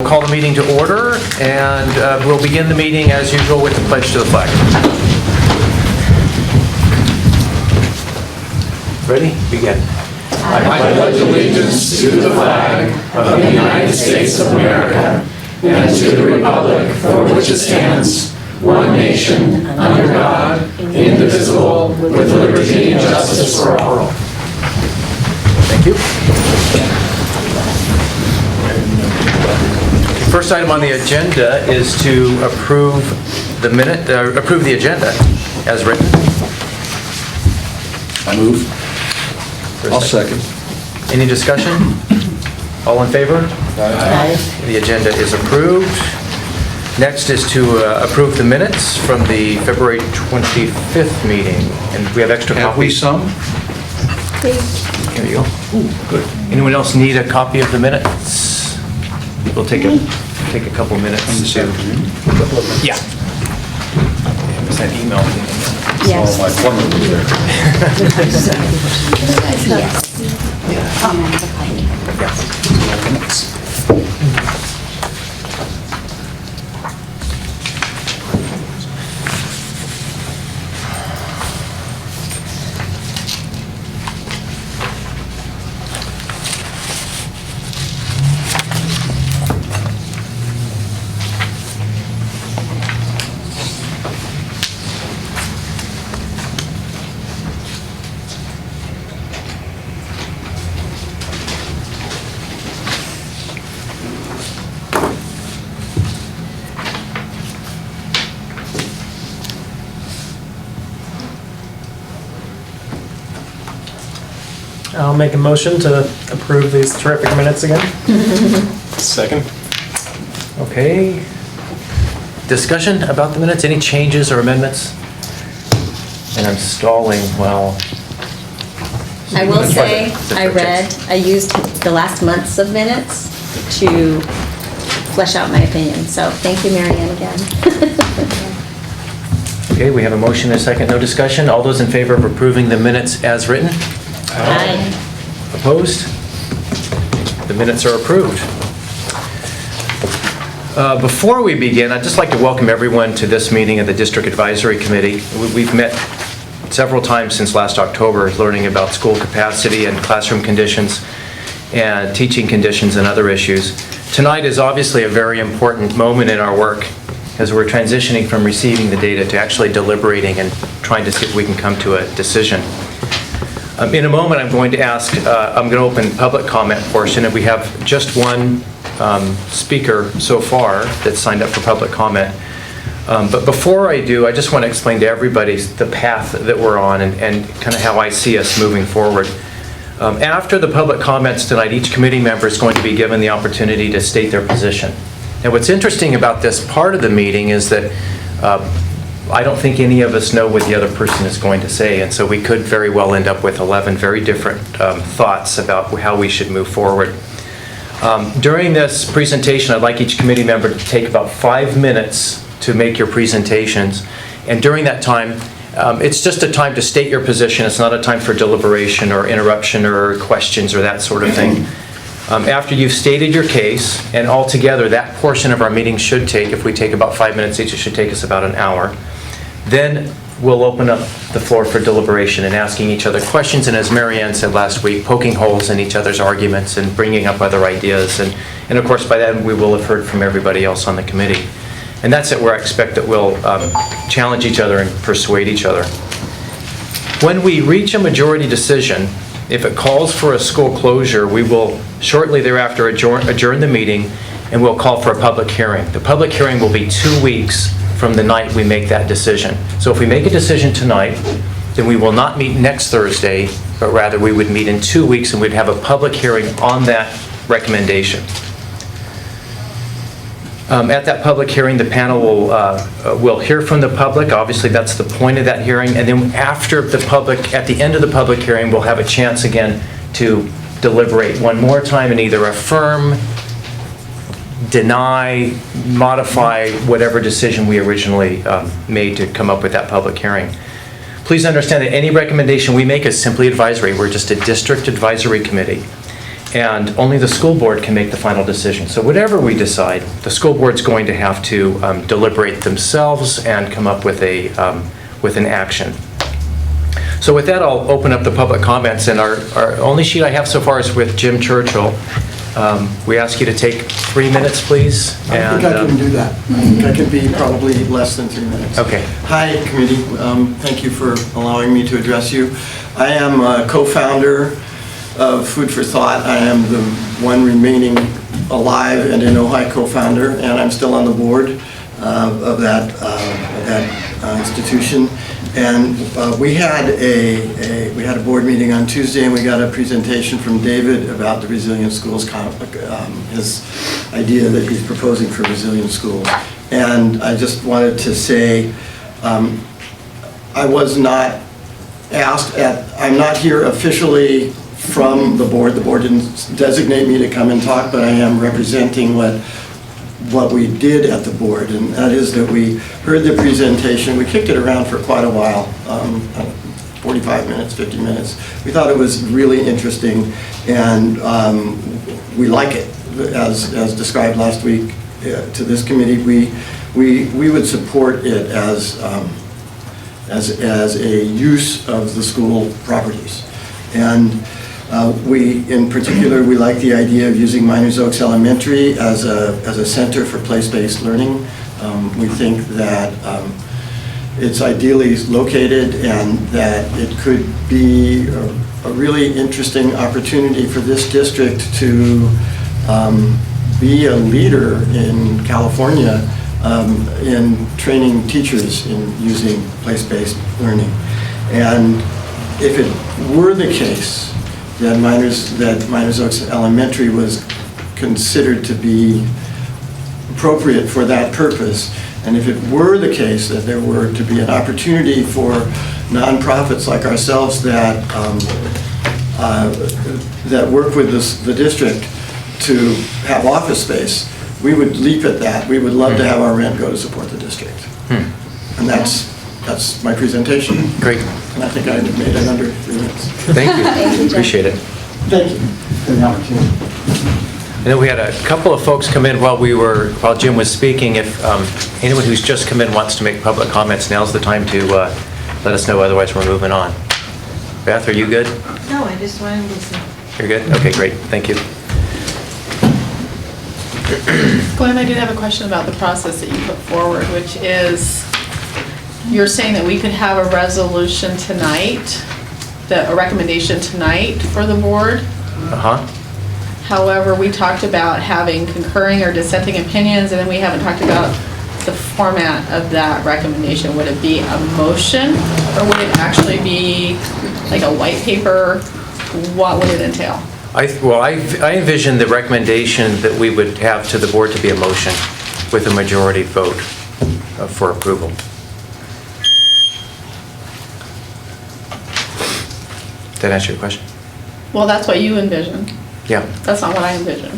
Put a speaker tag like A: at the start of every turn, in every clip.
A: call the meeting to order, and we'll begin the meeting as usual with the pledge to the flag. Ready? Begin.
B: I pledge allegiance to the flag of the United States of America and to the republic for which it stands, one nation, under God, indivisible, with liberty and justice for all.
A: Thank you. First item on the agenda is to approve the agenda as written.
C: I move. I'll second.
A: Any discussion? All in favor?
C: Aye.
A: The agenda is approved. Next is to approve the minutes from the February 25th meeting. And we have extra copies.
C: Have we some?
A: Here you go.
C: Ooh, good.
A: Anyone else need a copy of the minutes? We'll take a couple minutes to... Yeah. It was that email thing.
C: Yes. Oh, my plumber was there.
D: I'll make a motion to approve these terrific minutes again.
E: Second.
A: Okay. Discussion about the minutes? Any changes or amendments? And I'm stalling while...
F: I will say, I used the last months of minutes to flesh out my opinion. So thank you, Mary Ann, again.
A: Okay, we have a motion and a second. No discussion. All those in favor of approving the minutes as written?
F: Aye.
A: Opposed? The minutes are approved. Before we begin, I'd just like to welcome everyone to this meeting of the District Advisory Committee. We've met several times since last October, learning about school capacity and classroom conditions and teaching conditions and other issues. Tonight is obviously a very important moment in our work as we're transitioning from receiving the data to actually deliberating and trying to see if we can come to a decision. In a moment, I'm going to open public comment portion, and we have just one speaker so far that's signed up for public comment. But before I do, I just want to explain to everybody the path that we're on and kind of how I see us moving forward. After the public comments tonight, each committee member is going to be given the opportunity to state their position. And what's interesting about this part of the meeting is that I don't think any of us know what the other person is going to say, and so we could very well end up with 11 very different thoughts about how we should move forward. During this presentation, I'd like each committee member to take about 5 minutes to make your presentations, and during that time, it's just a time to state your position. It's not a time for deliberation or interruption or questions or that sort of thing. After you've stated your case, and altogether that portion of our meeting should take, if we take about 5 minutes each, it should take us about an hour. Then we'll open up the floor for deliberation and asking each other questions, and as Mary Ann said last week, poking holes in each other's arguments and bringing up other ideas. And of course, by then we will have heard from everybody else on the committee. And that's it, where I expect that we'll challenge each other and persuade each other. When we reach a majority decision, if it calls for a school closure, we will shortly thereafter adjourn the meeting, and we'll call for a public hearing. The public hearing will be 2 weeks from the night we make that decision. So if we make a decision tonight, then we will not meet next Thursday, but rather we would meet in 2 weeks, and we'd have a public hearing on that recommendation. At that public hearing, the panel will hear from the public. Obviously, that's the point of that hearing. And then at the end of the public hearing, we'll have a chance again to deliberate one more time and either affirm, deny, modify whatever decision we originally made to come up with that public hearing. Please understand that any recommendation we make is simply advisory. We're just a district advisory committee. and only the school board can make the final decision. So whatever we decide, the school board's going to have to deliberate themselves and come up with an action. So with that, I'll open up the public comments, and our only sheet I have so far is with Jim Churchill. We ask you to take 3 minutes, please.
G: I think I can do that. I think I can be probably less than 3 minutes.
A: Okay.
G: Hi, committee. Thank you for allowing me to address you. I am a co-founder of Food for Thought. I am the one remaining alive and in Ojai co-founder, and I'm still on the board of that institution. And we had a board meeting on Tuesday, and we got a presentation from David about the Resilient Schools, his idea that he's proposing for Resilient Schools. And I just wanted to say, I was not asked I'm not here officially from the board. The board didn't designate me to come and talk, but I am representing what we did at the board, and that is that we heard the presentation. We kicked it around for quite a while, 45 minutes, 50 minutes. We thought it was really interesting, and we like it. As described last week to this committee, we would support it as a use of the school properties. And in particular, we like the idea of using Miners Oaks Elementary as a center for place-based learning. We think that it's ideally located and that it could be a really interesting opportunity for this district to be a leader in California in training teachers in using place-based learning. And if it were the case that Miners Oaks Elementary was considered to be appropriate for that purpose, and if it were the case that there were to be an opportunity for nonprofits like ourselves that work with the district to have office space, we would leap at that. We would love to have our rent go to support the district. And that's my presentation.
A: Great.
G: And I think I made it under 3 minutes.
A: Thank you.
F: Thank you, Jim.
A: Appreciate it.
G: Thank you for the opportunity.
A: And then we had a couple of folks come in while Jim was speaking. If anyone who's just come in wants to make public comments, now's the time to let us know. Otherwise, we're moving on. Beth, are you good?
H: No, I just wanted to listen.
A: You're good? Okay, great. Thank you.
H: Glenn, I did have a question about the process that you put forward, which is, you're saying that we could have a resolution tonight, a recommendation tonight for the board.
A: Uh-huh.
H: However, we talked about having concurring or dissenting opinions, and then we haven't talked about the format of that recommendation. Would it be a motion, or would it actually be like a white paper? What would it entail?
A: I envision the recommendation that we would have to the board to be a motion with a majority vote for approval. Did that answer your question?
H: Well, that's what you envision.
A: Yeah.
H: That's not what I envision.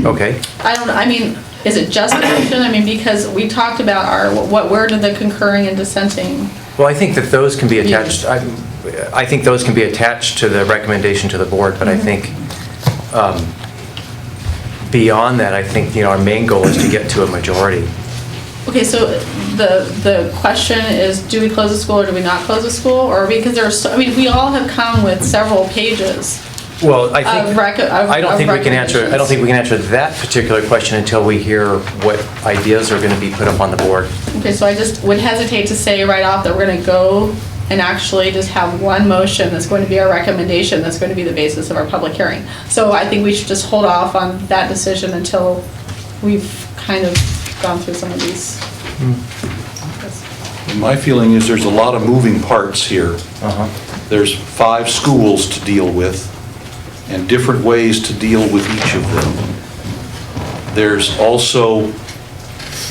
A: Okay.
H: I mean, is it just a motion? I mean, because we talked about where did the concurring and dissenting?
A: Well, I think that those can be attached. I think those can be attached to the recommendation to the board, but I think beyond that, I think our main goal is to get to a majority.
H: Okay, so the question is, do we close the school or do we not close the school? Or because we all have come with several pages.
A: Well, I don't think we can answer that particular question until we hear what ideas are going to be put up on the board.
H: Okay, so I just would hesitate to say right off that we're going to go and actually just have one motion that's going to be our recommendation, that's going to be the basis of our public hearing. So I think we should just hold off on that decision until we've kind of gone through some of these.
C: My feeling is there's a lot of moving parts here. There's 5 schools to deal with and different ways to deal with each of them. There's also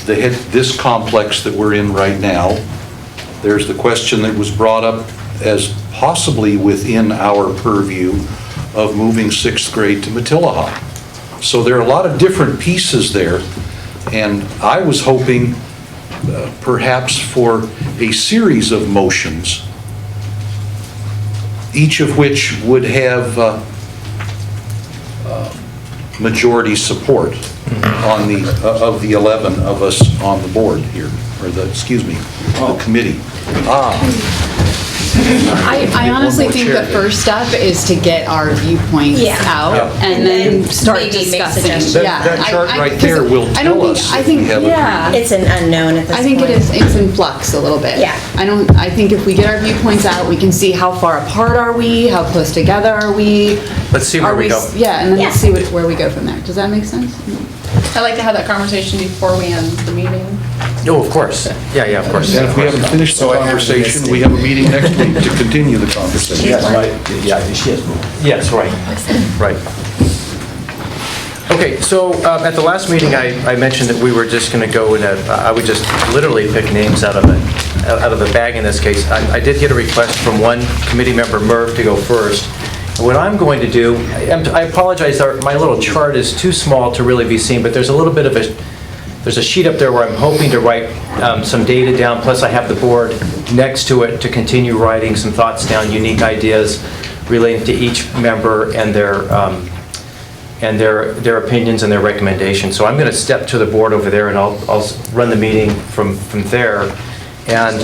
C: this complex that we're in right now. There's the question that was brought up as possibly within our purview of moving 6th grade to Matilaha. So there are a lot of different pieces there, and I was hoping perhaps for a series of motions, each of which would have majority support on of the 11 of us on the board here, or the committee.
I: I honestly think the first step is to get our viewpoints
F: Yeah.
I: out
C: Yeah.
I: and then start
F: maybe make
I: discussing.
F: suggestions.
C: That chart right there will
I: I don't
C: tell
I: think-
C: us
I: I
C: if
I: think,
C: we have
I: yeah.
F: It's an unknown at this
I: I
F: point.
I: think it's in flux a little bit.
F: Yeah.
I: I think if we get our viewpoints out, we can see how far apart are we, how close together are we?
A: Let's see where
I: Are
A: we go.
I: Yeah, and then let's
F: Yeah.
I: see where we go from there. Does that make sense?
H: I'd like to have that conversation before we end the meeting.
A: Oh, of course. Yeah, of course.
C: And if we haven't finished the conversation, we have a meeting next week to continue the conversation.
A: Yes, right, right. Okay, so at the last meeting, I mentioned that we were just going to go in I would just literally pick names out of the bag in this case. I did get a request from one committee member, Merv, to go first. And what I'm going to do, I apologize, my little chart is too small to really be seen, but there's a little bit of there's a sheet up there where I'm hoping to write some data down, plus I have the board next to it to continue writing some thoughts down, unique ideas relating to each member and their opinions and their recommendations. So I'm going to step to the board over there, and I'll run the meeting from there. And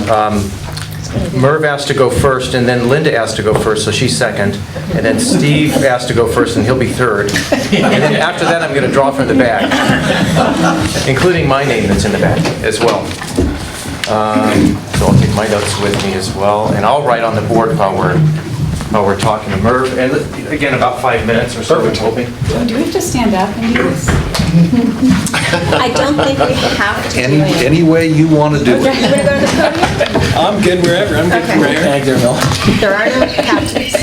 A: Merv asked to go first, and then Linda asked to go first, so she's second. And then Steve asked to go first, and he'll be third. And then after that, I'm going to draw from the bag, including my name that's in the bag as well. So I'll take my notes with me as well, and I'll write on the board while we're talking to Merv. And again, about 5 minutes or so, I'm hoping.
I: Do we have to stand up and do this?
F: I don't think we have to do it.
C: Any way you want to do
F: You
C: it.
F: want to go to the podium?
E: I'm good wherever. I'm good
F: Okay.
E: wherever.
F: There are no captains.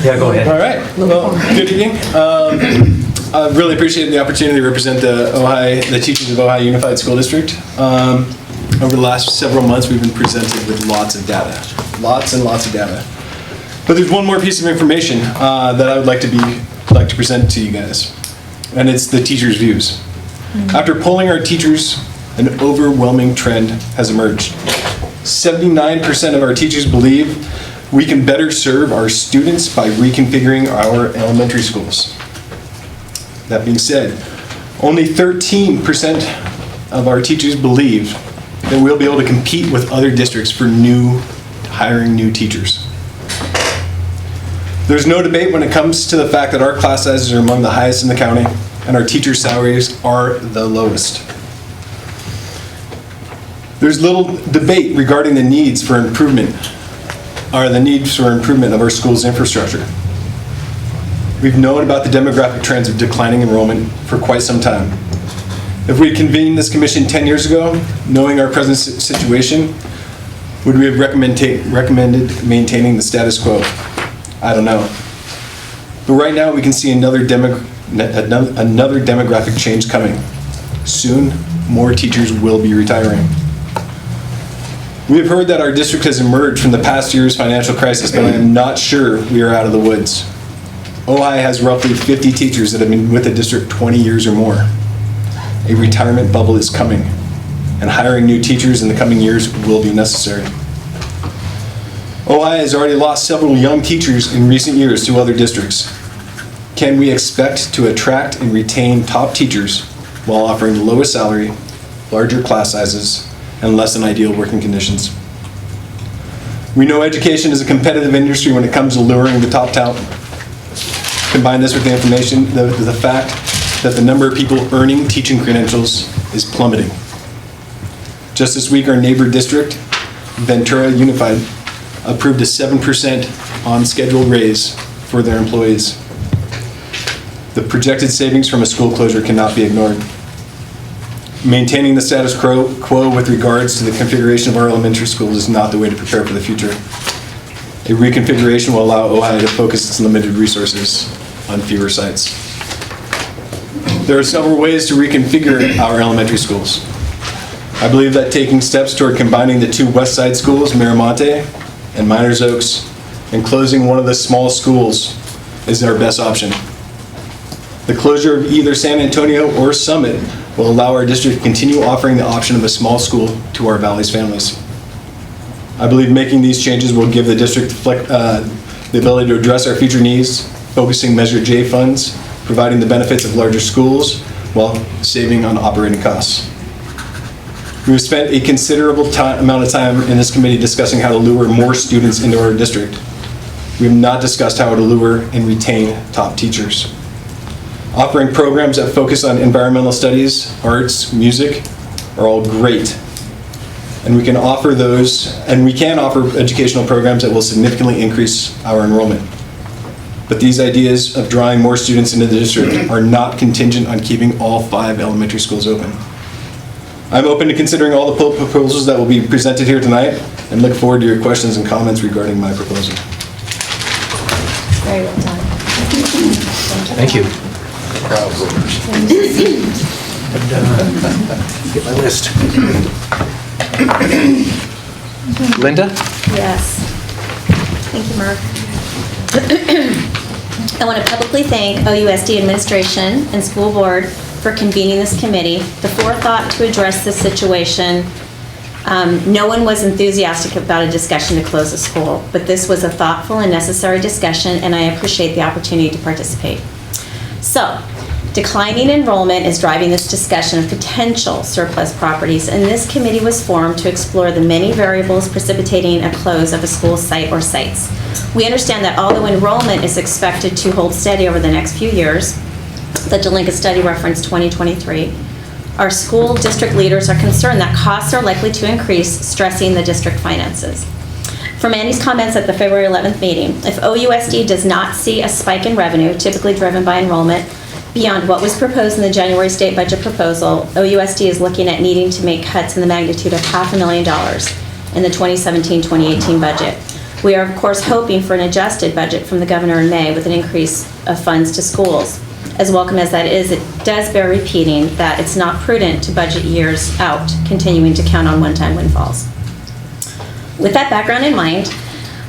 A: Yeah, go ahead.
E: All right. Well, good evening. I really appreciate the opportunity to represent the teachers of Ojai Unified School District. Over the last several months, we've been presented with lots of data, lots and lots of data. But there's one more piece of information that I would like to present to you guys, and it's the teachers' views. After polling our teachers, an overwhelming trend has emerged. 79% of our teachers believe we can better serve our students by reconfiguring our elementary schools. That being said, only 13% of our teachers believe that we'll be able to compete with other districts for hiring new teachers. There's no debate when it comes to the fact that our class sizes are among the highest in the county and our teacher salaries are the lowest. There's little debate regarding the needs for improvement of our school's infrastructure. We've known about the demographic trends of declining enrollment for quite some time. If we had convened this commission 10 years ago, knowing our present situation, would we have recommended maintaining the status quo? I don't know. But right now we can see another demographic change coming. Soon, more teachers will be retiring. We have heard that our district has emerged from the past year's financial crisis, but I am not sure we are out of the woods. Ojai has roughly 50 teachers that have been with the district 20 years or more. A retirement bubble is coming, and hiring new teachers in the coming years will be necessary. Ojai has already lost several young teachers in recent years to other districts. Can we expect to attract and retain top teachers while offering the lowest salary, larger class sizes, and less than ideal working conditions? We know education is a competitive industry when it comes to luring the top talent. Combine this with the information, the fact that the number of people earning teaching credentials is plummeting. Just this week, our neighbor district, Ventura Unified, approved a 7% on-schedule raise for their employees. The projected savings from a school closure cannot be ignored. Maintaining the status quo with regards to the configuration of our elementary schools is not the way to prepare for the future. A reconfiguration will allow Ojai to focus its limited resources on fewer sites. There are several ways to reconfigure our elementary schools. I believe that taking steps toward combining the two West Side schools, Miramonte and Miners Oaks, and closing one of the small schools is our best option. The closure of either San Antonio or Summit will allow our district to continue offering the option of a small school to our Valley's families. I believe making these changes will give the district the ability to address our future needs, focusing Measure J funds, providing the benefits of larger schools while saving on operating costs. We have spent a considerable amount of time in this committee discussing how to lure more students into our district. We have not discussed how to lure and retain top teachers. Offering programs that focus on environmental studies, arts, music are all great. And we can offer educational programs that will significantly increase our enrollment. But these ideas of drawing more students into the district are not contingent on keeping all 5 elementary schools open. I'm open to considering all the proposals that will be presented here tonight and look forward to your questions and comments regarding my proposal.
F: Very well done.
A: Thank you. Get my list. Linda?
F: Yes. Thank you, Mark. I want to publicly thank OUSD administration and school board for convening this committee. The forethought to address this situation. No one was enthusiastic about a discussion to close the school, but this was a thoughtful and necessary discussion, and I appreciate the opportunity to participate. So, declining enrollment is driving this discussion of potential surplus properties, and this committee was formed to explore the many variables precipitating a close of a school site or sites. We understand that although enrollment is expected to hold steady over the next few years, the Delinka study referenced 2023, our school district leaders are concerned that costs are likely to increase, stressing the district finances. From Andy's comments at the February 11th meeting, if OUSD does not see a spike in revenue, typically driven by enrollment, beyond what was proposed in the January state budget proposal, OUSD is looking at needing to make cuts in the magnitude of $500,000 in the 2017-2018 budget. We are, of course, hoping for an adjusted budget from the governor in May with an increase of funds to schools. As welcome as that is, it does bear repeating that it's not prudent to budget years out, continuing to count on one-time windfalls. With that background in mind,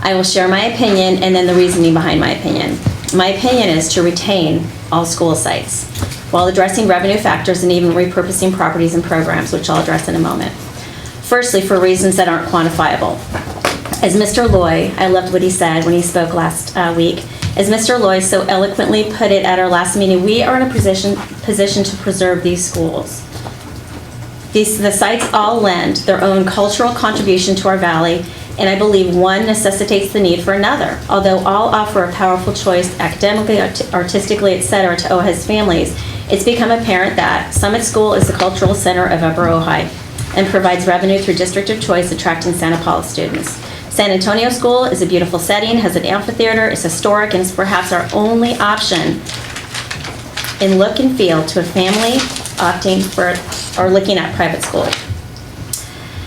F: I will share my opinion and then the reasoning behind my opinion. My opinion is to retain all school sites while addressing revenue factors and even repurposing properties and programs, which I'll address in a moment. Firstly, for reasons that aren't quantifiable. As Mr. Loy, I loved what he said when he spoke last week. As Mr. Loy so eloquently put it at our last meeting, we are in a position to preserve these schools. The sites all lend their own cultural contribution to our valley, and I believe one necessitates the need for another. Although all offer a powerful choice academically, artistically, etc. to OHA's families, it's become apparent that Summit School is the cultural center of Upper Ojai and provides revenue through District of Choice, attracting Santa Paula students. San Antonio School is a beautiful setting, has an amphitheater, is historic, and is perhaps our only option in look and feel to a family opting for or looking at private school.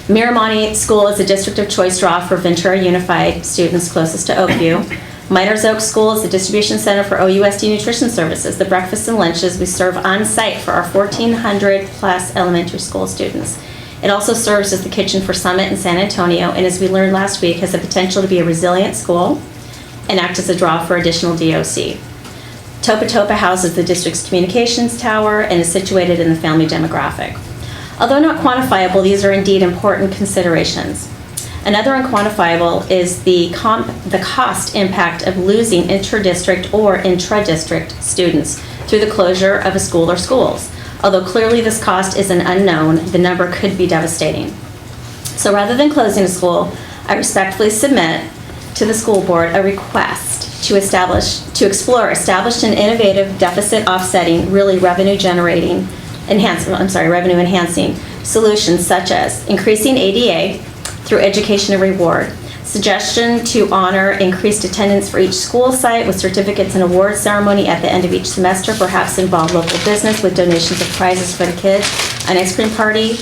F: Miramonte School is a District of Choice draw for Ventura Unified students closest to Oakview. Miners Oak School is the distribution center for OUSD nutrition services. The breakfasts and lunches we serve on site for our 1,400 plus elementary school students. It also serves as the kitchen for Summit and San Antonio, and as we learned last week, has the potential to be a resilient school and act as a draw for additional DOC. Topa Topa houses the district's communications tower and is situated in the family demographic. Although not quantifiable, these are indeed important considerations. Another unquantifiable is the cost impact of losing inter-district or intra-district students through the closure of a school or schools. Although clearly this cost is an unknown, the number could be devastating. So rather than closing a school, I respectfully submit to the school board a request to explore established and innovative deficit offsetting, really revenue enhancing solutions such as increasing ADA through education and reward, suggestion to honor increased attendance for each school site with certificates and awards ceremony at the end of each semester, perhaps involve local business with donations of prizes for the kids, an ice cream party.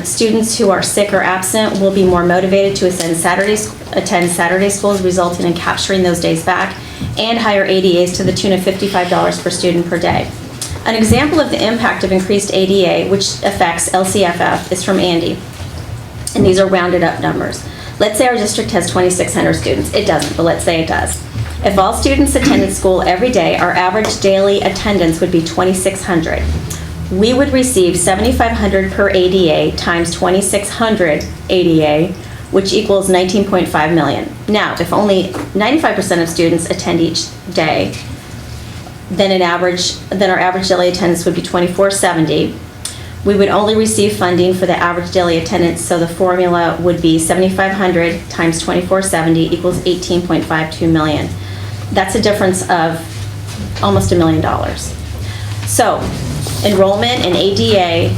F: Students who are sick or absent will be more motivated to attend Saturday schools, resulting in capturing those days back, and higher ADAs to the tune of $55 per student per day. An example of the impact of increased ADA, which affects LCFF, is from Andy, and these are rounded up numbers. Let's say our district has 2,600 students. It doesn't, but let's say it does. If all students attended school every day, our average daily attendance would be 2,600. We would receive $7,500 per ADA times 2,600 ADA, which equals 19.5 million. Now, if only 95% of students attend each day, then our average daily attendance would be 2470. We would only receive funding for the average daily attendance, so the formula would be 7,500 times 2470 equals 18.52 million. That's a difference of almost $1 million. So, enrollment in ADA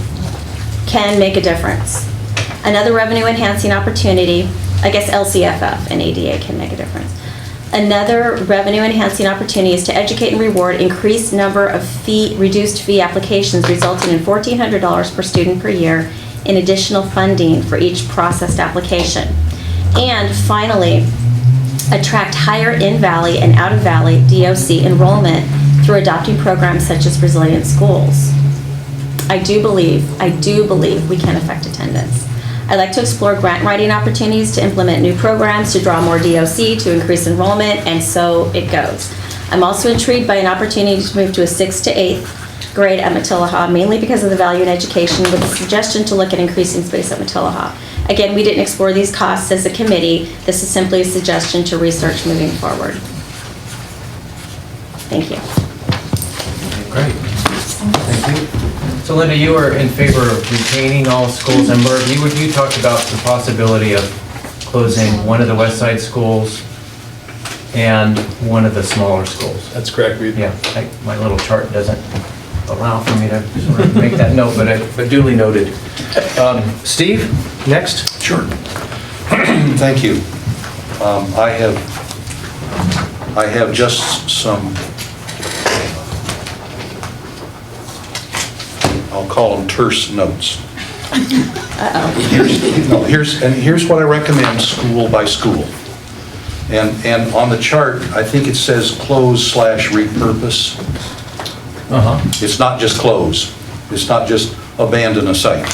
F: can make a difference. Another revenue enhancing opportunity, I guess LCFF and ADA can make a difference. Another revenue enhancing opportunity is to educate and reward increased number of reduced fee applications, resulting in $1,400 per student per year in additional funding for each processed application. And finally, attract higher in-valley and out-of-valley DOC enrollment through adopting programs such as Resilient Schools. I do believe we can affect attendance. I'd like to explore grant writing opportunities to implement new programs to draw more DOC, to increase enrollment, and so it goes. I'm also intrigued by an opportunity to move to a 6th to 8th grade at Matilaha, mainly because of the value in education, with a suggestion to look at increasing space at Matilaha. Again, we didn't explore these costs as a committee. This is simply a suggestion to research moving forward. Thank you.
A: Great. Thank you. So Linda, you are in favor of retaining all schools, and Merv, you talked about the possibility of closing one of the West Side schools and one of the smaller schools.
E: That's correct.
A: Yeah, my little chart doesn't allow for me to sort of make that note, but duly noted. Steve, next.
C: Sure. Thank you. I have just some, I'll call them terse notes. Here's what I recommend school by school. And on the chart, I think it says close/repurpose. It's not just close. It's not just abandon a site.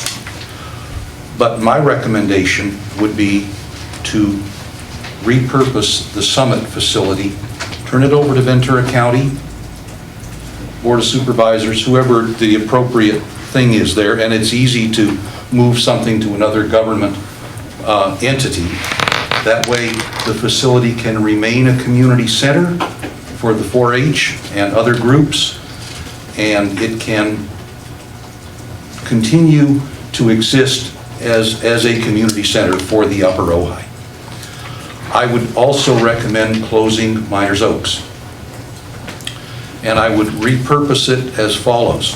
C: But my recommendation would be to repurpose the Summit facility, turn it over to Ventura County Board of Supervisors, whoever the appropriate thing is there, and it's easy to move something to another government entity. That way, the facility can remain a community center for the 4-H and other groups, and it can continue to exist as a community center for the Upper Ojai. I would also recommend closing Miners Oaks. And I would repurpose it as follows.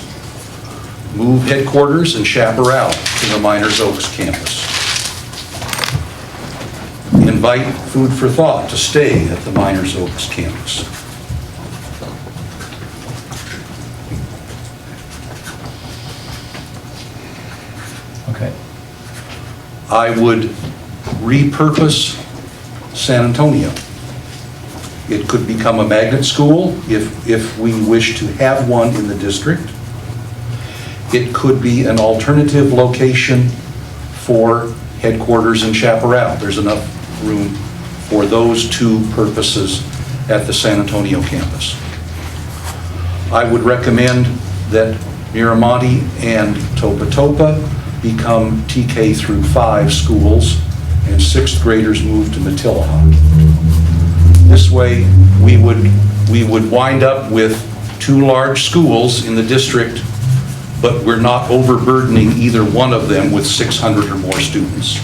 C: Move headquarters and Chaparral to the Miners Oaks campus. Invite Food for Thought to stay at the Miners Oaks campus.
A: Okay.
C: I would repurpose San Antonio. It could become a magnet school if we wish to have one in the district. It could be an alternative location for headquarters in Chaparral. There's enough room for those two purposes at the San Antonio campus. I would recommend that Miramonte and Topa Topa become TK through 5 schools, and 6th graders move to Matilaha. This way, we would wind up with 2 large schools in the district, but we're not overburdening either one of them with 600 or more students.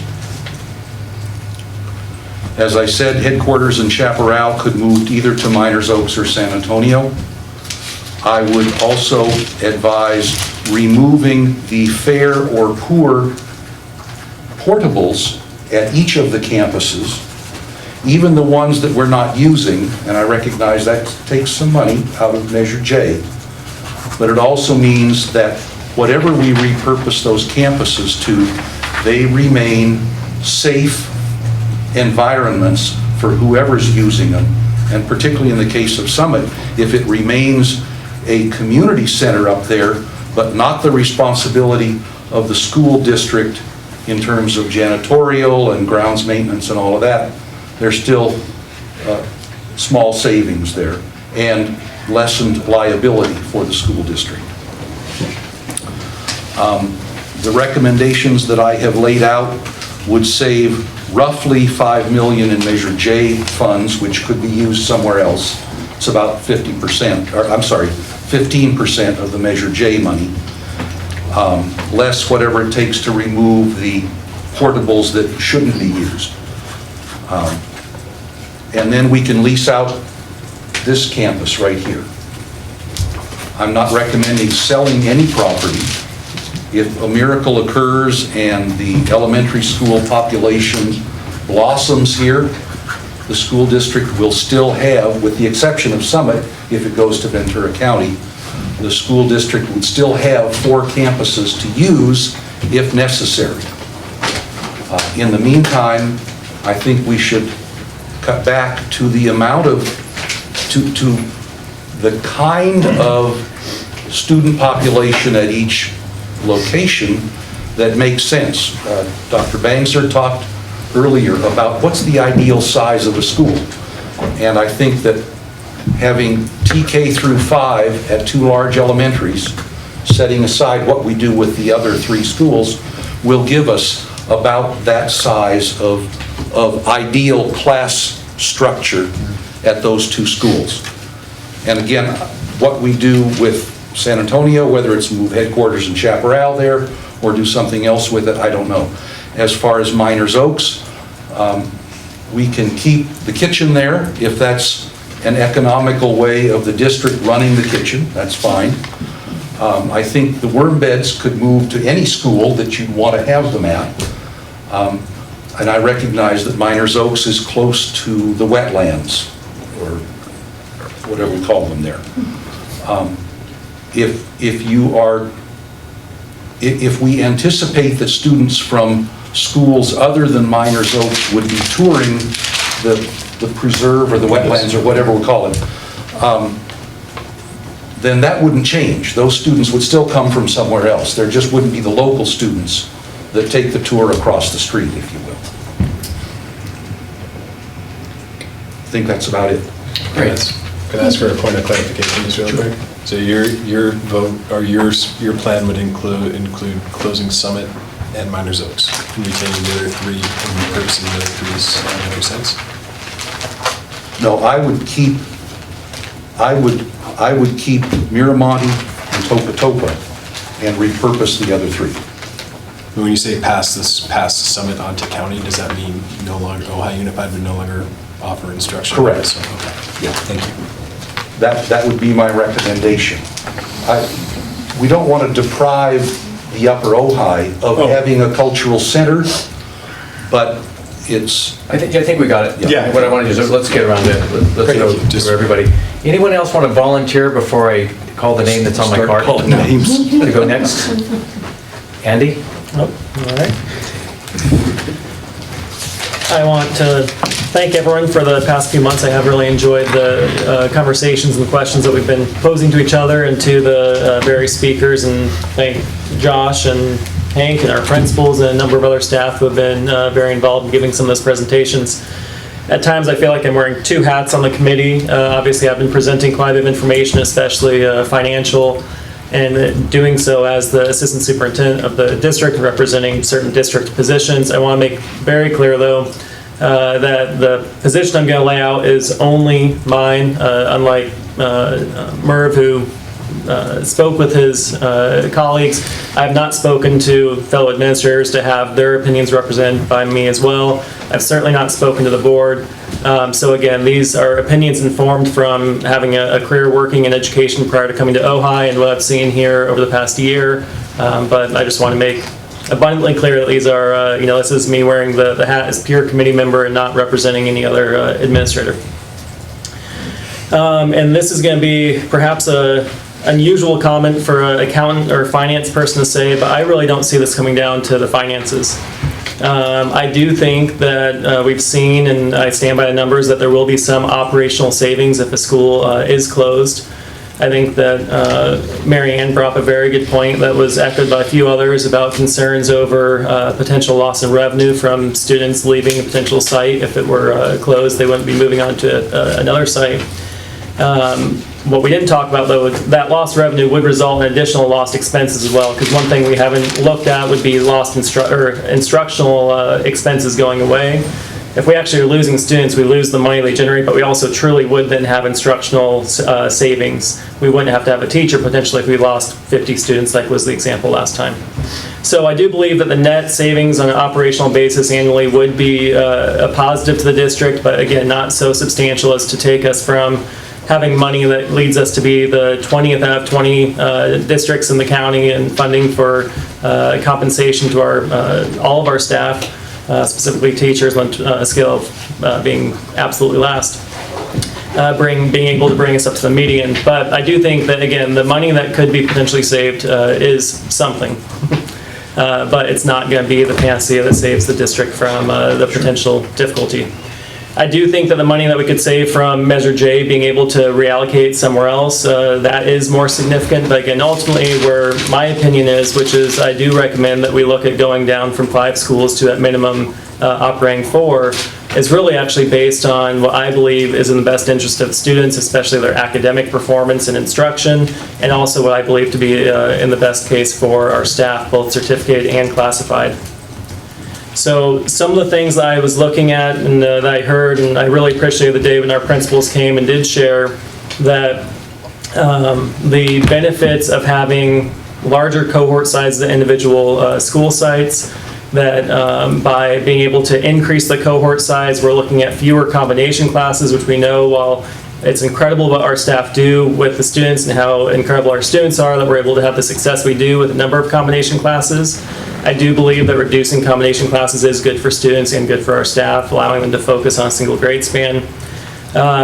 C: As I said, headquarters in Chaparral could move either to Miners Oaks or San Antonio. I would also advise removing the fair or poor portables at each of the campuses, even the ones that we're not using, and I recognize that takes some money out of Measure J, but it also means that whatever we repurpose those campuses to, they remain safe environments for whoever's using them, and particularly in the case of Summit, if it remains a community center up there, but not the responsibility of the school district in terms of janitorial and grounds maintenance and all of that, there's still small savings there and lessened liability for the school district. The recommendations that I have laid out would save roughly 5 million in Measure J funds, which could be used somewhere else. It's about 50%, or I'm sorry, 15% of the Measure J money, less whatever it takes to remove the portables that shouldn't be used. And then we can lease out this campus right here. I'm not recommending selling any property. If a miracle occurs and the elementary school population blossoms here, the school district will still have, with the exception of Summit, if it goes to Ventura County, the school district would still have 4 campuses to use if necessary. In the meantime, I think we should cut back to the amount of, to the kind of student population at each location that makes sense. Dr. Bangser talked earlier about what's the ideal size of a school. And I think that having TK through 5 at 2 large elementaries, setting aside what we do with the other 3 schools, will give us about that size of ideal class structure at those 2 schools. And again, what we do with San Antonio, whether it's move headquarters in Chaparral there or do something else with it, I don't know. As far as Miners Oaks, we can keep the kitchen there if that's an economical way of the district running the kitchen, that's fine. I think the worm beds could move to any school that you'd want to have them at. And I recognize that Miners Oaks is close to the wetlands, or whatever we call them there. If we anticipate that students from schools other than Miners Oaks would be touring the preserve or the wetlands or whatever we call it, then that wouldn't change. Those students would still come from somewhere else. There just wouldn't be the local students that take the tour across the street, if you will. I think that's about it.
E: Great. Can I ask for a point of clarification, Mr. Ellenberg? So your vote, or your plan would include closing Summit and Miners Oaks, and retaining the other 3 and repurposing the other 3's elementary sites?
C: No, I would keep Miramonte and Topatopa and repurpose the other 3.
E: When you say pass Summit onto county, does that mean no longer, Ohio Unified would no longer offer instruction?
C: Correct.
E: So, okay.
C: Yeah.
E: Thank you.
C: That would be my recommendation. We don't want to deprive the Upper Ojai of having a cultural center, but it's...
A: I think we got it.
E: Yeah.
A: What I want to do is, let's get around to it. Let's go to everybody. Anyone else want to volunteer before I call the name that's on my
C: Start
A: card?
C: calling names.
A: To go next? Andy?
D: Nope, all right. I want to thank everyone for the past few months. I have really enjoyed the conversations and the questions that we've been posing to each other and to the various speakers, and thank Josh and Hank and our principals and a number of other staff who have been very involved in giving some of those presentations. At times I feel like I'm wearing 2 hats on the committee. Obviously I've been presenting quite a bit of information, especially financial, and doing so as the assistant superintendent of the district, representing certain district positions. I want to make very clear, though, that the position I'm going to lay out is only mine, unlike Merv, who spoke with his colleagues. I have not spoken to fellow administrators to have their opinions represented by me as well. I've certainly not spoken to the board. So again, these are opinions informed from having a career working in education prior to coming to Ojai and what I've seen here over the past year. But I just want to make abundantly clear that these are, this is me wearing the hat as peer committee member and not representing any other administrator. And this is going to be perhaps a unusual comment for an accountant or finance person to say, but I really don't see this coming down to the finances. I do think that we've seen, and I stand by the numbers, that there will be some operational savings if a school is closed. I think that Mary Ann brought up a very good point that was echoed by a few others about concerns over potential loss in revenue from students leaving a potential site. If it were closed, they wouldn't be moving on to another site. what we didn't talk about, though, that lost revenue would result in additional lost expenses as well, because one thing we haven't looked at would be lost instructional expenses going away. If we actually are losing students, we lose the money they generate, but we also truly would then have instructional savings. We wouldn't have to have a teacher potentially if we lost 50 students, like was the example last time. So I do believe that the net savings on an operational basis annually would be a positive to the district, but again, not so substantial as to take us from having money that leads us to be the 20th out of 20 districts in the county and funding for compensation to all of our staff, specifically teachers, on a scale of being absolutely last. Being able to bring us up to the median. But I do think that, again, the money that could be potentially saved is something. But it's not going to be the panacea that saves the district from the potential difficulty. I do think that the money that we could save from Measure J being able to reallocate somewhere else, that is more significant. But again, ultimately, where my opinion is, which is I do recommend that we look at going down from 5 schools to at minimum operating 4, is really actually based on what I believe is in the best interest of students, especially their academic performance and instruction, and also what I believe to be in the best case for our staff, both certificated and classified. So some of the things that I was looking at and that I heard, and I really appreciate the day when our principals came and did share that the benefits of having larger cohort sizes at individual school sites, that by being able to increase the cohort size, we're looking at fewer combination classes, which we know, while it's incredible what our staff do with the students and how incredible our students are, that we're able to have the success we do with a number of combination classes. I do believe that reducing combination classes is good for students and good for our staff, allowing them to focus on a single grade span.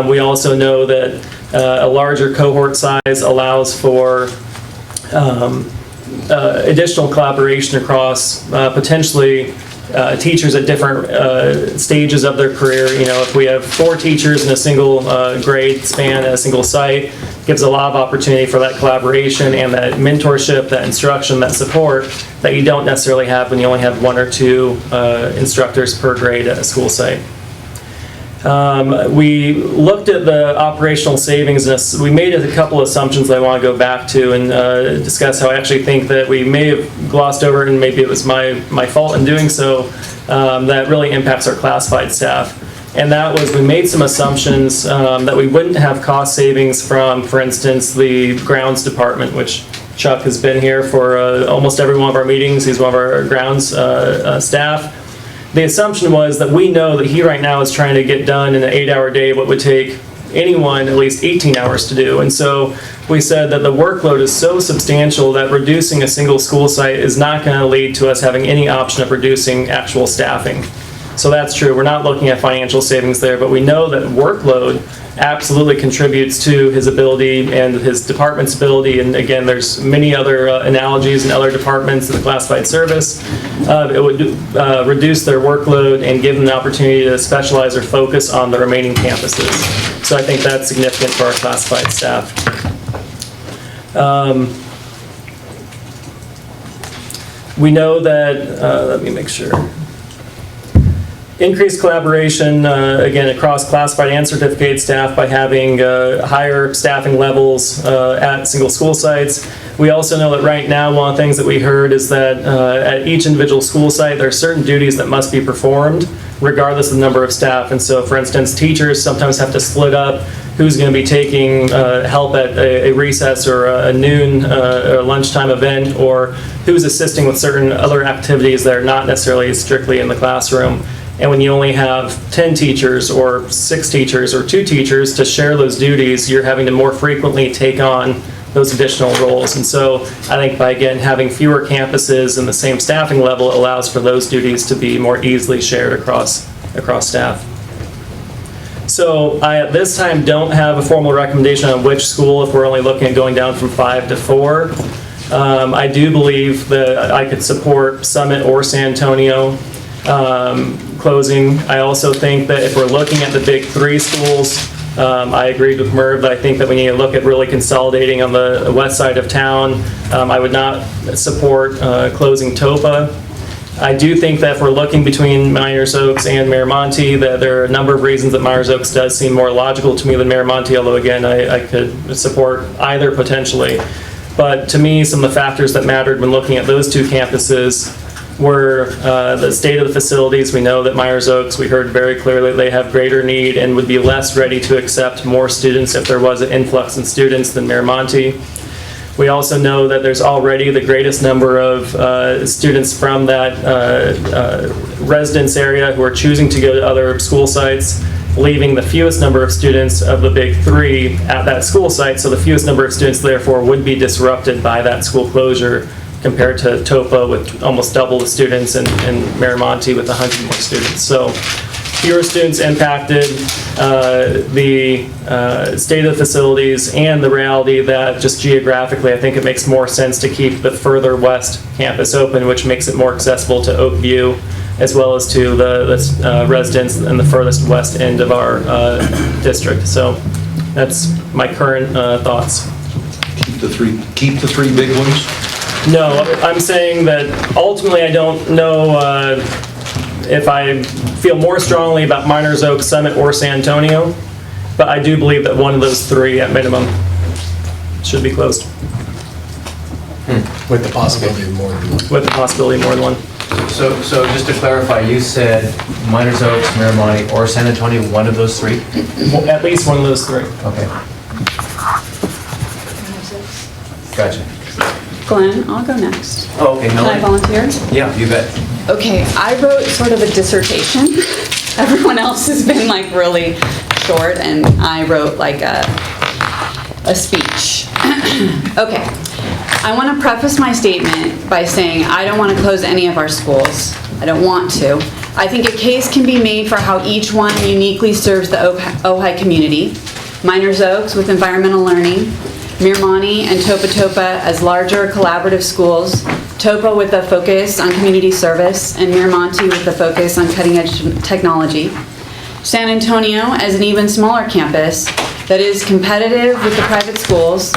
D: We also know that a larger cohort size allows for additional collaboration across potentially teachers at different stages of their career. You know, if we have 4 teachers in a single grade span at a single site, gives a lot of opportunity for that collaboration and that mentorship, that instruction, that support that you don't necessarily have when you only have 1 or 2 instructors per grade at a school site. We looked at the operational savings and we made a couple assumptions that I want to go back to and discuss how I actually think that we may have glossed over, and maybe it was my fault in doing so, that really impacts our classified staff. And that was, we made some assumptions that we wouldn't have cost savings from, for instance, the grounds department, which Chuck has been here for almost every one of our meetings. He's one of our grounds staff. The assumption was that we know that he right now is trying to get done in an 8-hour day what would take anyone at least 18 hours to do. And so we said that the workload is so substantial that reducing a single school site is not going to lead to us having any option of reducing actual staffing. So that's true. We're not looking at financial savings there, but we know that workload absolutely contributes to his ability and his department's ability. And again, there's many other analogies in other departments in the classified service. It would reduce their workload and give them the opportunity to specialize or focus on the remaining campuses. So I think that's significant for our classified staff. We know that, let me make sure. Increased collaboration, again, across classified and certificated staff by having higher staffing levels at single school sites. We also know that right now, one of the things that we heard is that at each individual school site, there are certain duties that must be performed regardless of the number of staff. And so, for instance, teachers sometimes have to split up who's going to be taking help at a recess or a noon or lunchtime event, or who's assisting with certain other activities that are not necessarily strictly in the classroom. And when you only have 10 teachers or 6 teachers or 2 teachers to share those duties, you're having to more frequently take on those additional roles. And so I think by, again, having fewer campuses and the same staffing level allows for those duties to be more easily shared across staff. So I, at this time, don't have a formal recommendation on which school, if we're only looking at going down from 5 to 4. I do believe that I could support Summit or San Antonio closing. I also think that if we're looking at the big 3 schools, I agreed with Merv that I think that we need to look at really consolidating on the west side of town. I would not support closing TOPA. I do think that if we're looking between Miners Oaks and Miramonte, that there are a number of reasons that Miners Oaks does seem more logical to me than Miramonte, although again, I could support either potentially. But to me, some of the factors that mattered when looking at those two campuses were the state of the facilities. We know that Miners Oaks, we heard very clearly, they have greater need and would be less ready to accept more students if there was an influx in students than Miramonte. We also know that there's already the greatest number of students from that residence area who are choosing to go to other school sites, leaving the fewest number of students of the big three at that school site. So the fewest number of students, therefore, would be disrupted by that school closure compared to Topa with almost double the students and Miramonte with 100 more students. So fewer students impacted, the state of the facilities, and the reality that just geographically, I think it makes more sense to keep the further west campus open, which makes it more accessible to Oakview, as well as to the residents in the furthest west end of our district. So that's my current thoughts.
C: Keep the three big ones?
D: No, I'm saying that ultimately I don't know if I feel more strongly about Miners Oaks, Summit, or San Antonio, but I do believe that one of those three at minimum should be closed.
B: With the possibility of more than one.
D: With the possibility of more than one.
A: So just to clarify, you said Miners Oaks, Miramonte, or San Antonio, one of those three?
D: Well, at least one of those three.
A: Okay. Gotcha.
I: Glenn, I'll go next.
A: Oh, okay,
I: Can I
A: Melanie?
I: volunteer?
A: Yeah, you bet.
I: Okay, I wrote sort of a dissertation. Everyone else has been like really short, and I wrote like a speech. Okay, I want to preface my statement by saying I don't want to close any of our schools. I don't want to. I think a case can be made for how each one uniquely serves the Ojai community. Miners Oaks with environmental learning, Miramonte and Topa Topa as larger collaborative schools, Topa with a focus on community service, and Miramonte with a focus on cutting-edge technology. San Antonio as an even smaller campus that is competitive with the private schools,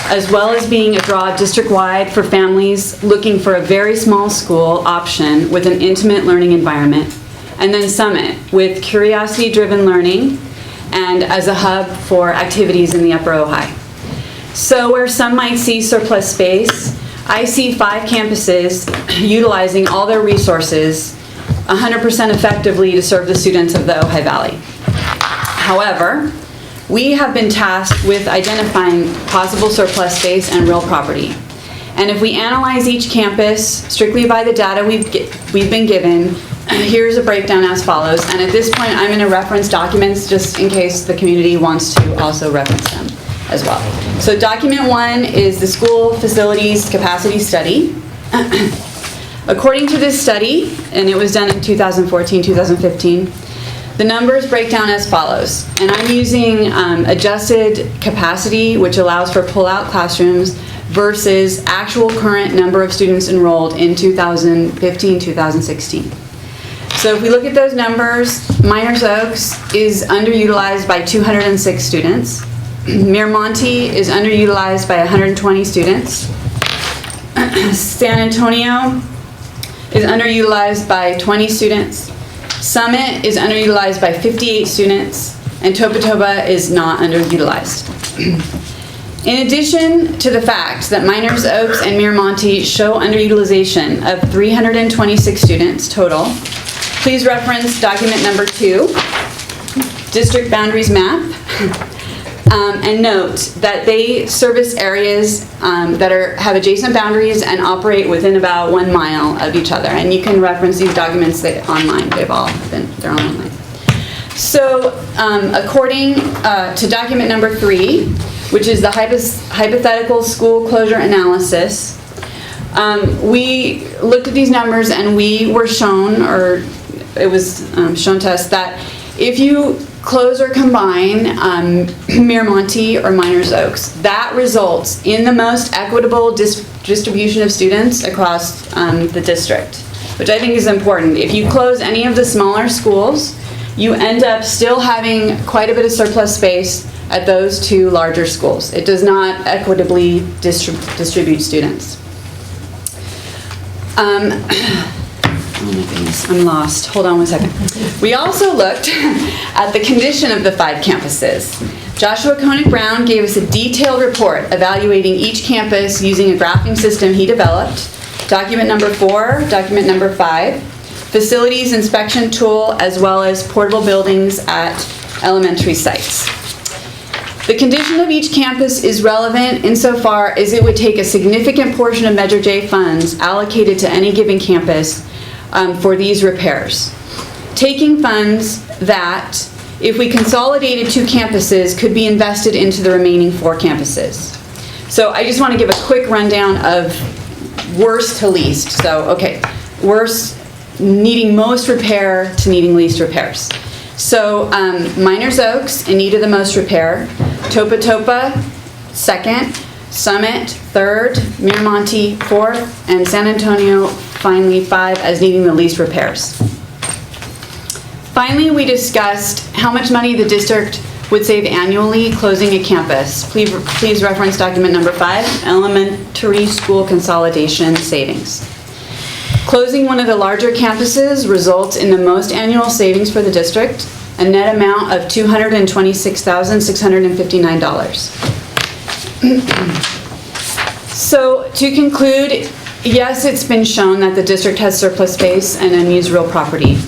I: as well as being a draw district-wide for families looking for a very small school option with an intimate learning environment. And then Summit with curiosity-driven learning and as a hub for activities in the Upper Ojai. So where some might see surplus space, I see 5 campuses utilizing all their resources 100% effectively to serve the students of the Ojai Valley. However, we have been tasked with identifying possible surplus space and real property. And if we analyze each campus strictly by the data we've been given, here's a breakdown as follows. And at this point, I'm going to reference documents just in case the community wants to also reference them as well. So document 1 is the school facilities capacity study. According to this study, and it was done in 2014, 2015, the numbers break down as follows. And I'm using adjusted capacity, which allows for pull-out classrooms, versus actual current number of students enrolled in 2015, 2016. So if we look at those numbers, Miners Oaks is underutilized by 206 students. Miramonte is underutilized by 120 students. San Antonio is underutilized by 20 students. Summit is underutilized by 58 students, and Topa Topa is not underutilized. In addition to the fact that Miners Oaks and Miramonte show underutilization of 326 students total, please reference document number 2, district boundaries map. And note that they service areas that have adjacent boundaries and operate within about 1 mile of each other. And you can reference these documents online. They're online. So according to document number 3, which is the hypothetical school closure analysis, we looked at these numbers and we were shown, or it was shown to us, that if you close or combine Miramonte or Miners Oaks, that results in the most equitable distribution of students across the district, which I think is important. If you close any of the smaller schools, you end up still having quite a bit of surplus space at those 2 larger schools. It does not equitably distribute students. Oh my goodness, I'm lost. Hold on one second. We also looked at the condition of the 5 campuses. Joshua Koenig Brown gave us a detailed report evaluating each campus using a graphing system he developed. Document number 4, document number 5, facilities inspection tool, as well as portable buildings at elementary sites. The condition of each campus is relevant insofar as it would take a significant portion of Measure J funds allocated to any given campus for these repairs. Taking funds that, if we consolidated 2 campuses, could be invested into the remaining 4 campuses. So I just want to give a quick rundown of worst to least. So, okay, worst, needing most repair to needing least repairs. So Miners Oaks in need of the most repair, Topa Topa 2nd, Summit 3rd, Miramonte 4th, and San Antonio finally 5 as needing the least repairs. Finally, we discussed how much money the district would save annually closing a campus. Please reference document number 5, elementary school consolidation savings. Closing one of the larger campuses results in the most annual savings for the district, a net amount of $226,659. So to conclude, yes, it's been shown that the district has surplus space and unused real property,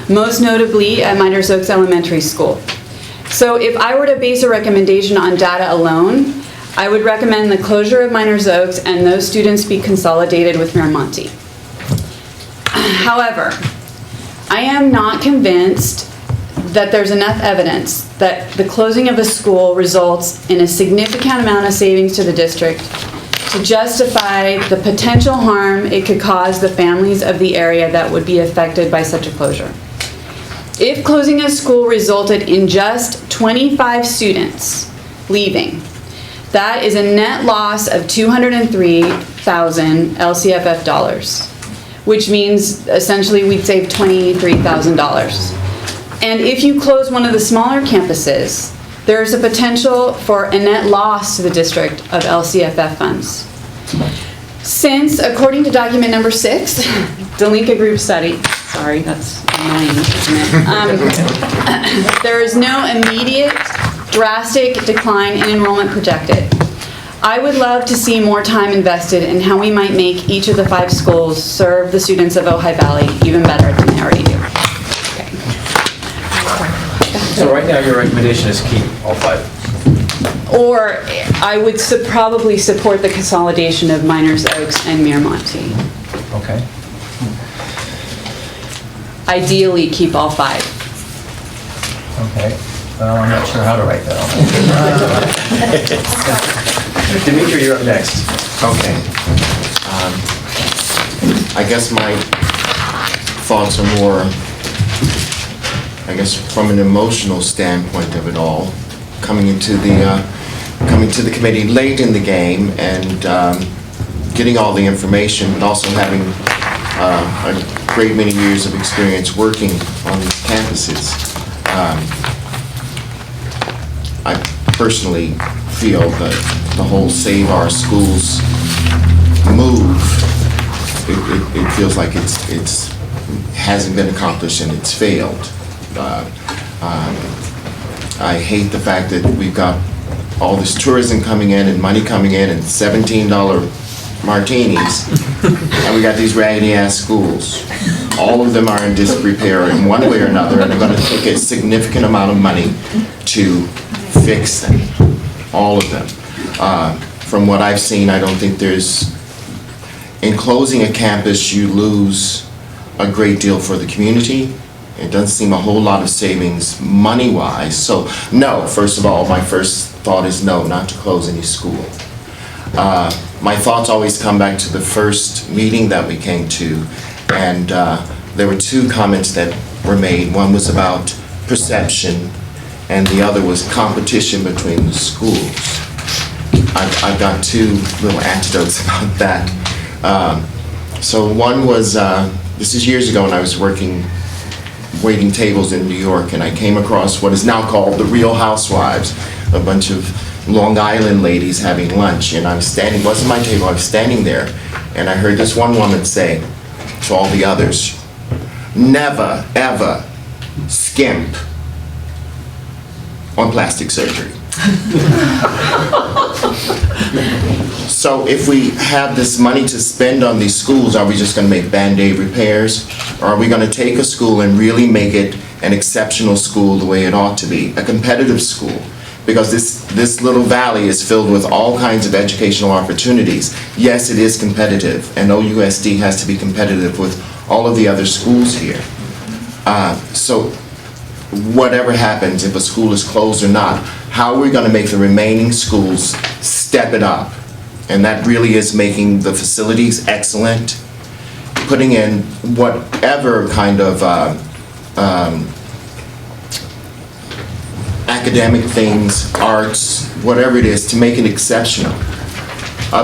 I: most notably at Miners Oaks Elementary School. So if I were to base a recommendation on data alone, I would recommend the closure of Miners Oaks and those students be consolidated with Miramonte. However, I am not convinced that there's enough evidence that the closing of a school results in a significant amount of savings to the district to justify the potential harm it could cause the families of the area that would be affected by such a closure. If closing a school resulted in just 25 students leaving, that is a net loss of $203,000 LCFF dollars, which means essentially we'd save $23,000. And if you close one of the smaller campuses, there's a potential for a net loss to the district of LCFF funds. Since, according to document number 6, Delinka Group Study, sorry, that's annoying, isn't it? There is no immediate drastic decline in enrollment projected. I would love to see more time invested in how we might make each of the 5 schools serve the students of Ojai Valley even better than they already do. Okay.
A: So right now, your recommendation is keep all 5?
I: Or I would probably support the consolidation of Miners Oaks and Miramonte.
A: Okay.
I: Ideally, keep all 5.
A: Okay. Well, I'm not sure how to write that. Dimitri, you're up next.
J: Okay. I guess my thoughts are more, from an emotional standpoint of it all, coming to the committee late in the game and getting all the information, and also having a great many years of experience working on these campuses. I personally feel that the whole Save Our Schools move, it feels like it's hasn't been accomplished and it's failed. I hate the fact that we've got all this tourism coming in and money coming in and $17 martinis, and we got these raggedy ass schools. All of them are in disrepair in one way or another, and they're going to take a significant amount of money to fix them, all of them. From what I've seen, I don't think in closing a campus, you lose a great deal for the community. It doesn't seem a whole lot of savings money-wise. So no, first of all, my first thought is no, not to close any school. My thoughts always come back to the first meeting that we came to, and there were 2 comments that were made. One was about perception, and the other was competition between the schools. I've got 2 little anecdotes about that. So one was, this is years ago when I was waiting tables in New York, and I came across what is now called the Real Housewives, a bunch of Long Island ladies having lunch, and I was standing, it wasn't my table, I was standing there, and I heard this one woman say to all the others, never, ever skimp on plastic surgery. So if we have this money to spend on these schools, are we just going to make Band-Aid repairs? Or are we going to take a school and really make it an exceptional school the way it ought to be, a competitive school? Because this little valley is filled with all kinds of educational opportunities. Yes, it is competitive, and OUSD has to be competitive with all of the other schools here. So whatever happens, if a school is closed or not, how are we going to make the remaining schools step it up? And that really is making the facilities excellent, putting in whatever kind of academic things, arts, whatever it is, to make it exceptional.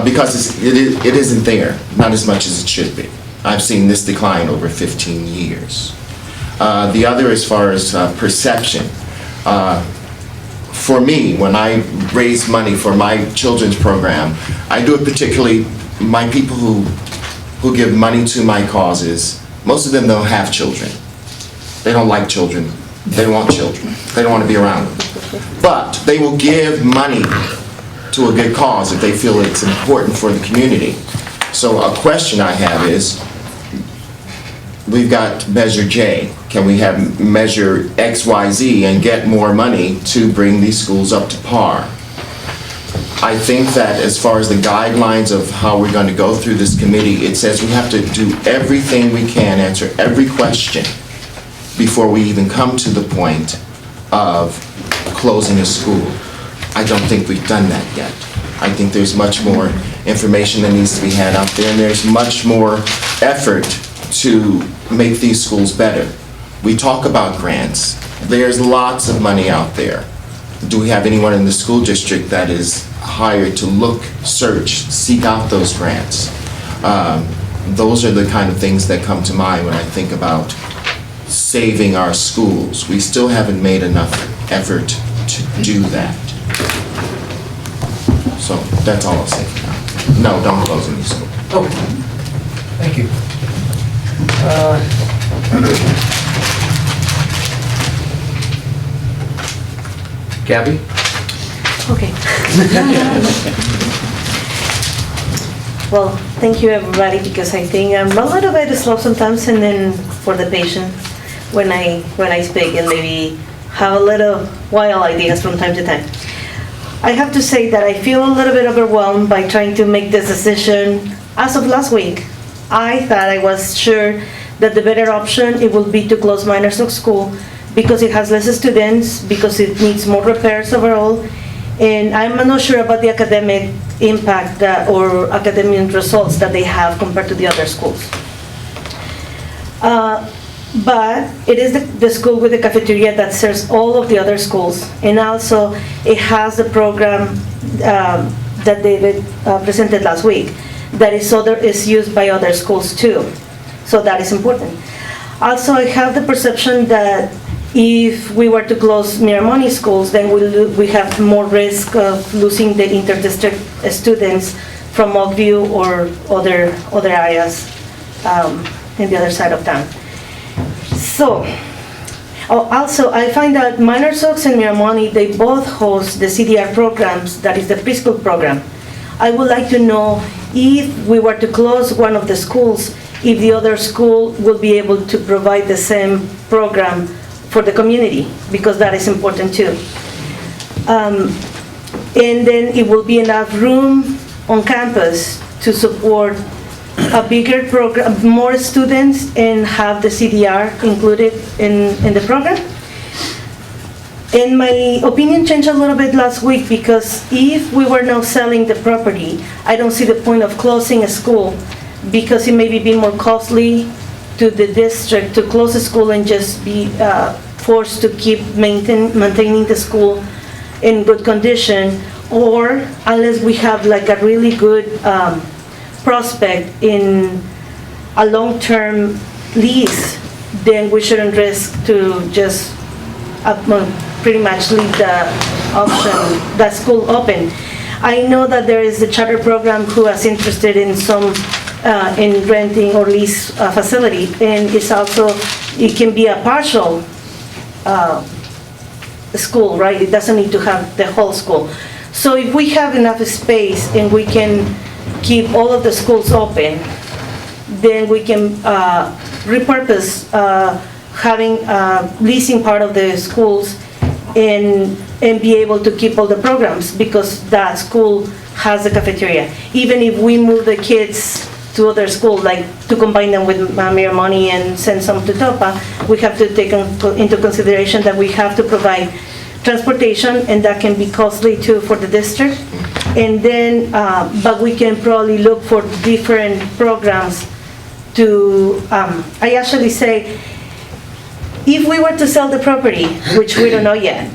J: Because it isn't there, not as much as it should be. I've seen this decline over 15 years. The other, as far as perception, for me, when I raise money for my children's program, I do it particularly, my people who give money to my causes, most of them don't have children. They don't like children. They don't want children. They don't want to be around them. But they will give money to a good cause if they feel it's important for the community. So a question I have is, we've got Measure J. Can we have Measure XYZ and get more money to bring these schools up to par? I think that as far as the guidelines of how we're going to go through this committee, it says we have to do everything we can, answer every question before we even come to the point of closing a school. I don't think we've done that yet. I think there's much more information that needs to be had out there, and there's much more effort to make these schools better. We talk about grants. There's lots of money out there. Do we have anyone in the school district that is hired to look, search, seek out those grants? Those are the kind of things that come to mind when I think about saving our schools. We still haven't made enough effort to do that. So that's all I'll say for now. No, don't close any school.
A: Oh, thank you. Gabby?
K: Okay. Well, thank you everybody, because I think I'm a little bit slow sometimes, and then for the patient when I speak, and maybe have a little wild ideas from time to time. I have to say that I feel a little bit overwhelmed by trying to make this decision. As of last week, I thought I was sure that the better option, it would be to close Miners Oak School, because it has less students, because it needs more repairs overall, and I'm not sure about the academic impact or academic results that they have compared to the other schools. But it is the school with the cafeteria that serves all of the other schools, and also it has the program that David presented last week that is used by other schools too. So that is important. Also, I have the perception that if we were to close Miramoni schools, then we have more risk of losing the interdistrict students from Oakview or other areas in the other side of town. So, also, I find that Miners Oaks and Miramoni, they both host the CDR programs, that is the preschool program. I would like to know if we were to close one of the schools, if the other school will be able to provide the same program for the community, because that is important too. And then it will be enough room on campus to support a bigger program, more students, and have the CDR included in the program. And my opinion changed a little bit last week, because if we were now selling the property, I don't see the point of closing a school, because it may be more costly to the district to close a school and just be forced to keep maintaining the school in good condition, or unless we have like a really good prospect in a long-term lease, then we shouldn't risk to just pretty much leave the option, the school open. I know that there is a charter program who is interested in some in renting or lease a facility. And it's also, it can be a partial school, right? It doesn't need to have the whole school. So if we have enough space and we can keep all of the schools open, then we can repurpose having leasing part of the schools and be able to keep all the programs, because that school has the cafeteria. Even if we move the kids to other school, like to combine them with Mayor Money and send some to Topa, we have to take into consideration that we have to provide transportation, and that can be costly too for the district. And then, but we can probably look for different programs to, I actually say, if we were to sell the property, which we don't know yet,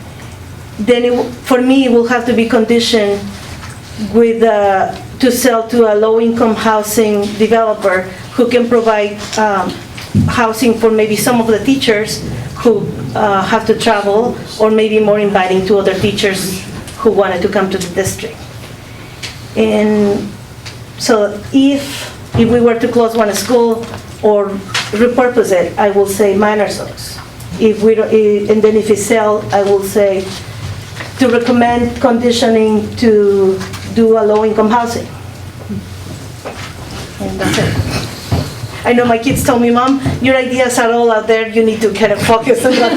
K: then for me, it will have to be conditioned with, to sell to a low-income housing developer who can provide housing for maybe some of the teachers who have to travel, or maybe more inviting to other teachers who wanted to come to the district. And so if we were to close one school or repurpose it, I will say Miners Oaks. If we don't, and then if it's sell, I will say to recommend conditioning to do a low-income housing. And that's it. I know my kids told me, Mom, your ideas are all out there, you need to kind of focus on that.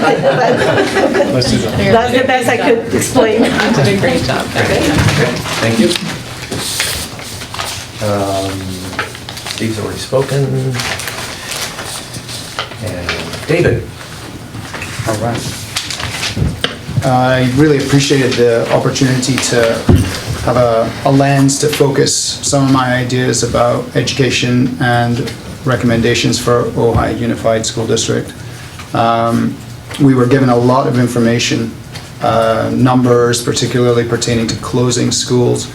K: That's the best I could explain.
I: You did a great job.
A: Okay, thank you. Steve's already spoken. And David.
L: All right. I really appreciated the opportunity to have a lens to focus some of my ideas about education and recommendations for Ojai Unified School District. We were given a lot of information, numbers particularly pertaining to closing schools.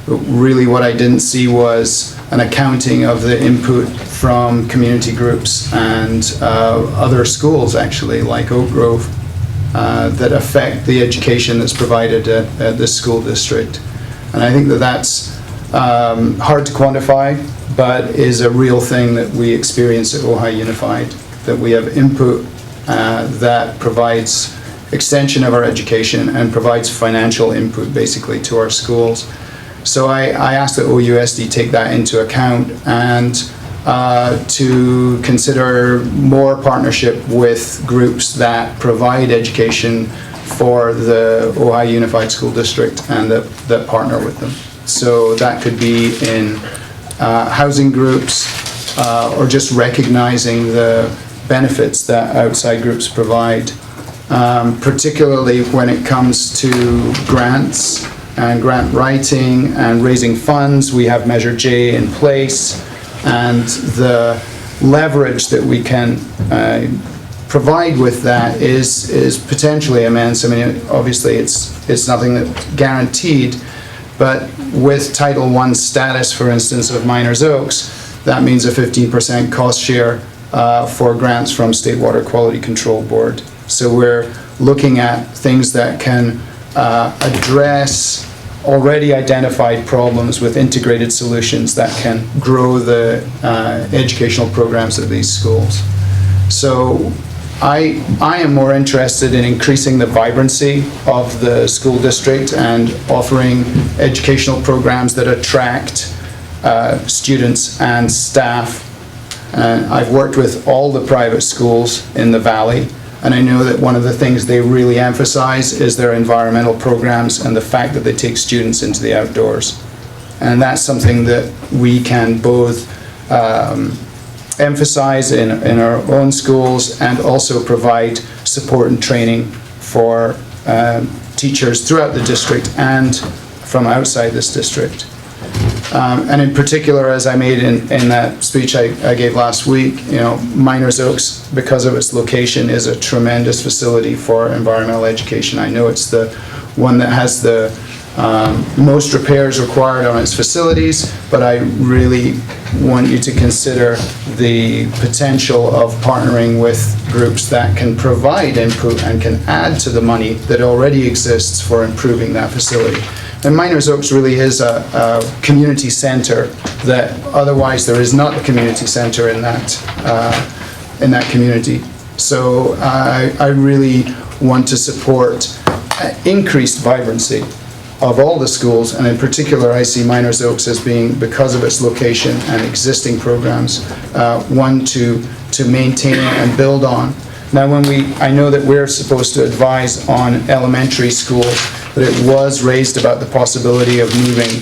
L: But really what I didn't see was an accounting of the input from community groups and other schools actually, like Oak Grove, that affect the education that's provided at this school district. And I think that that's hard to quantify, but is a real thing that we experience at Ojai Unified, that we have input that provides extension of our education and provides financial input basically to our schools. So I asked that OUSD take that into account and to consider more partnership with groups that provide education for the Ojai Unified School District and that partner with them. So that could be in housing groups or just recognizing the benefits that outside groups provide, particularly when it comes to grants and grant writing and raising funds. We have Measure J in place, and the leverage that we can provide with that is potentially immense. I mean, obviously it's nothing that's guaranteed, but with Title I status, for instance, of Miners Oaks, that means a 15% cost share for grants from State Water Quality Control Board. So we're looking at things that can address already identified problems with integrated solutions that can grow the educational programs at these schools. So I am more interested in increasing the vibrancy of the school district and offering educational programs that attract students and staff. I've worked with all the private schools in the Valley, and I know that one of the things they really emphasize is their environmental programs and the fact that they take students into the outdoors. And that's something that we can both emphasize in our own schools and also provide support and training for teachers throughout the district and from outside this district. And in particular, as I made in that speech I gave last week, Miners Oaks, because of its location, is a tremendous facility for environmental education. I know it's the one that has the most repairs required on its facilities, but I really want you to consider the potential of partnering with groups that can provide input and can add to the money that already exists for improving that facility. And Miners Oaks really is a community center that otherwise there is not a community center in that community. So I really want to support increased vibrancy of all the schools, and in particular I see Miners Oaks as being, because of its location and existing programs, one to maintain and build on. Now I know that we're supposed to advise on elementary schools, but it was raised about the possibility of moving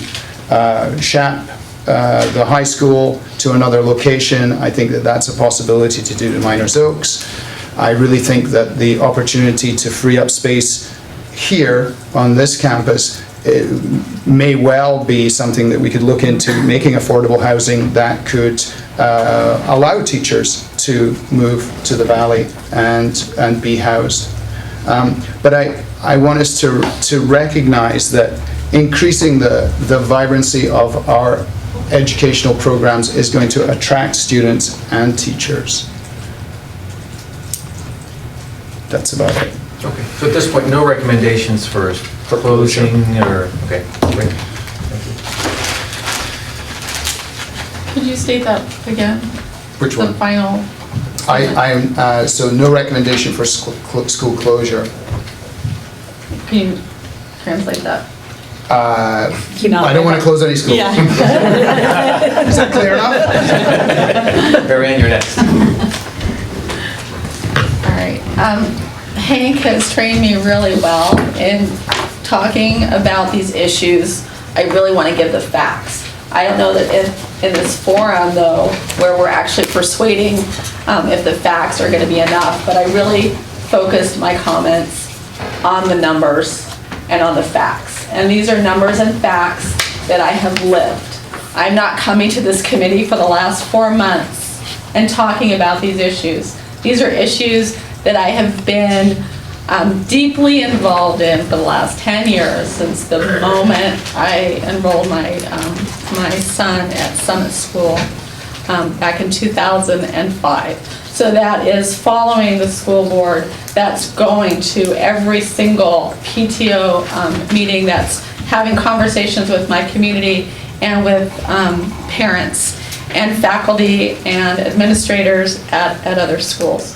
L: SHAP, the high school, to another location. I think that that's a possibility to do to Miners Oaks. I really think that the opportunity to free up space here on this campus, it may well be something that we could look into, making affordable housing that could allow teachers to move to the valley and be housed. But I want us to recognize that increasing the vibrancy of our educational programs is going to attract students and teachers. That's about it.
A: Okay, so at this point, no recommendations for closing or, okay, great. Thank you.
H: Could you state that again?
L: Which
H: The
L: one?
H: final,
L: So no recommendation for school closure.
H: can you translate that?
L: I don't want to close any schools.
I: Yeah.
L: Is that clear enough?
A: Marianne, you're next.
H: All right. Hank has trained me really well in talking about these issues. I really want to give the facts. I don't know that in this forum, though, where we're actually persuading if the facts are going to be enough, but I really focused my comments on the numbers and on the facts. And these are numbers and facts that I have lived. I'm not coming to this committee for the last 4 months and talking about these issues. These are issues that I have been deeply involved in for the last 10 years, since the moment I enrolled my son at Summit School back in 2005. So that is following the school board, that's going to every single PTO meeting, that's having conversations with my community and with parents and faculty and administrators at other schools.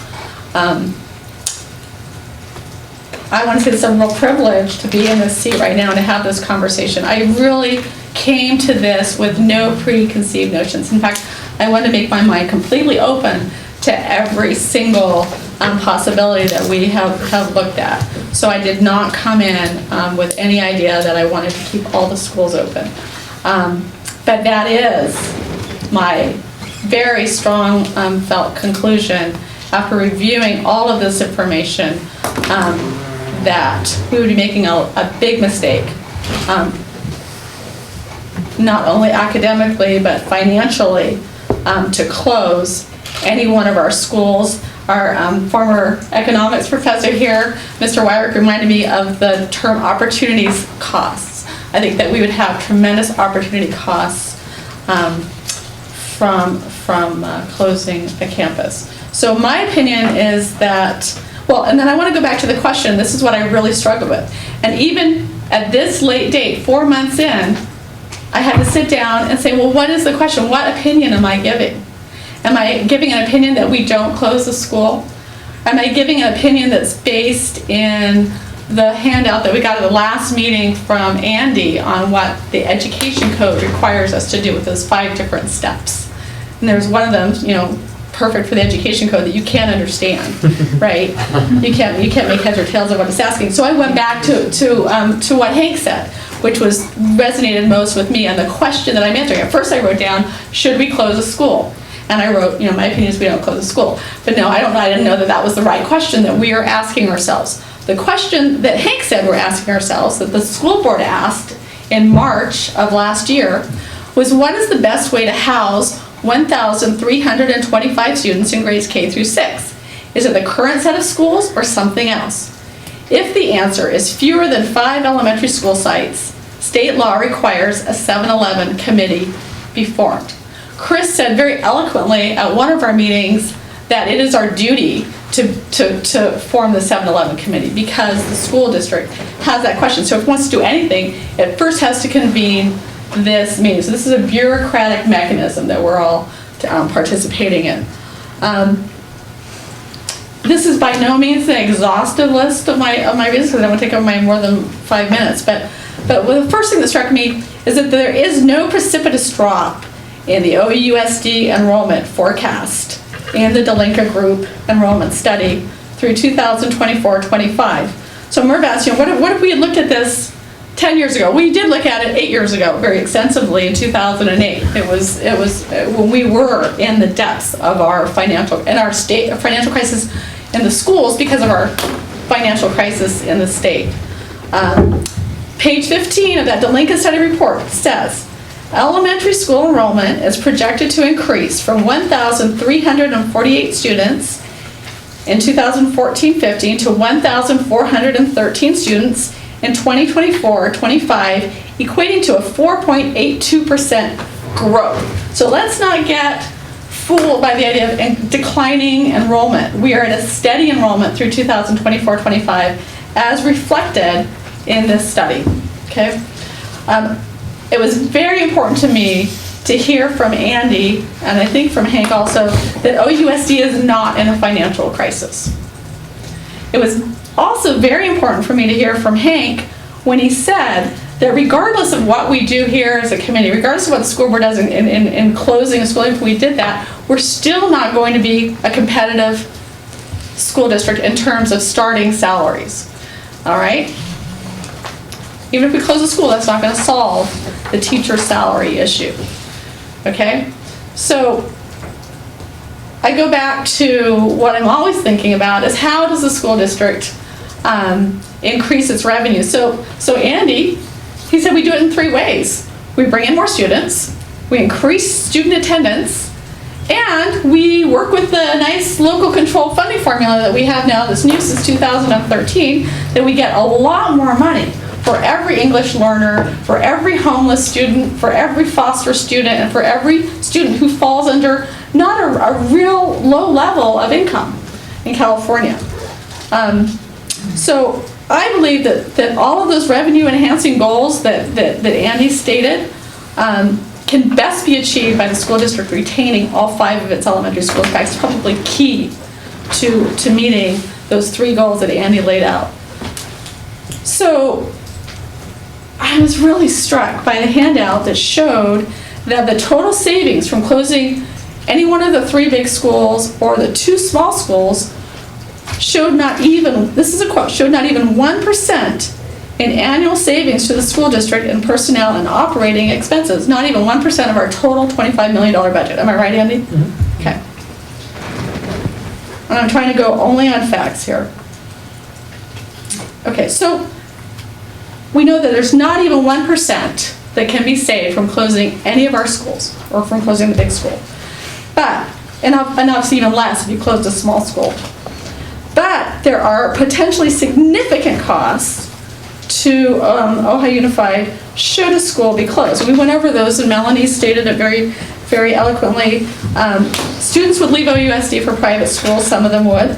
H: I want to say it's a real privilege to be in this seat right now and to have this conversation. I really came to this with no preconceived notions. In fact, I wanted to make my mind completely open to every single possibility that we have looked at. So I did not come in with any idea that I wanted to keep all the schools open. But that is my very strong felt conclusion after reviewing all of this information, that we would be making a big mistake, not only academically but financially, to close any one of our schools. Our former economics professor here, Mr. Wyrick, reminded me of the term opportunities costs. I think that we would have tremendous opportunity costs from closing a campus. So my opinion is that, well, and then I want to go back to the question, this is what I really struggled with. And even at this late date, 4 months in, I had to sit down and say, well, what is the question? What opinion am I giving? Am I giving an opinion that we don't close the school? Am I giving an opinion that's based in the handout that we got at the last meeting from Andy on what the education code requires us to do with those 5 different steps? And there's one of them, you know, perfect for the education code that you can't understand, right? You can't make heads or tails of what it's asking. So I went back to what Hank said, which resonated most with me, and the question that I'm answering. At first I wrote down, should we close a school? And I wrote, you know, my opinion is we don't close a school. But no, I didn't know that was the right question that we are asking ourselves. The question that Hank said we're asking ourselves, that the school board asked in March of last year, was what is the best way to house 1,325 students in grades K through 6? Is it the current set of schools or something else? If the answer is fewer than 5 elementary school sites, state law requires a 7-Eleven committee be formed. Chris said very eloquently at one of our meetings that it is our duty to form the 7-Eleven committee, because the school district has that question. So if it wants to do anything, it first has to convene this meeting. So this is a bureaucratic mechanism that we're all participating in. This is by no means an exhaustive list of my reasons, because I won't take up more than 5 minutes. But the first thing that struck me is that there is no precipitous drop in the OUSD enrollment forecast in the Delinka Group enrollment study through 2024-25. So Merv asked, what if we had looked at this 10 years ago? We did look at it 8 years ago very extensively in 2008. It was when we were in the depths of our financial crisis in the schools because of our financial crisis in the state. Page 15 of that Delinka study report says, elementary school enrollment is projected to increase from 1,348 students in 2014-15 to 1,413 students in 2024-25, equating to a 4.82% growth. So let's not get fooled by the idea of declining enrollment. We are at a steady enrollment through 2024-25 as reflected in this study, okay? It was very important to me to hear from Andy, and I think from Hank also, that OUSD is not in a financial crisis. It was also very important for me to hear from Hank when he said that regardless of what we do here as a committee, regardless of what the school board does in closing a school, if we did that, we're still not going to be a competitive school district in terms of starting salaries, all right? Even if we close the school, that's not going to solve the teacher salary issue, okay? So I go back to what I'm always thinking about is how does the school district increase its revenue? So Andy, he said we do it in 3 ways. We bring in more students, we increase student attendance, and we work with the nice local control funding formula that we have now that's new since 2013, that we get a lot more money for every English learner, for every homeless student, for every foster student, and for every student who falls under not a real low level of income in California. So I believe that all of those revenue enhancing goals that Andy stated can best be achieved by the school district retaining all 5 of its elementary schools. In fact, it's probably key to meeting those 3 goals that Andy laid out. So I was really struck by the handout that showed that the total savings from closing any one of the 3 big schools or the 2 small schools showed not even, this is a quote, showed not even 1% in annual savings to the school district in personnel and operating expenses. Not even 1% of our total $25 million budget. Am I right, Andy? Mm-hmm. Okay. And I'm trying to go only on facts here. Okay, so we know that there's not even 1% that can be saved from closing any of our schools or from closing the big school. But, and obviously even less if you closed a small school. But there are potentially significant costs to Ojai Unified should a school be closed. We went over those and Melanie stated it very, very eloquently. Students would leave OUSD for private schools, some of them would.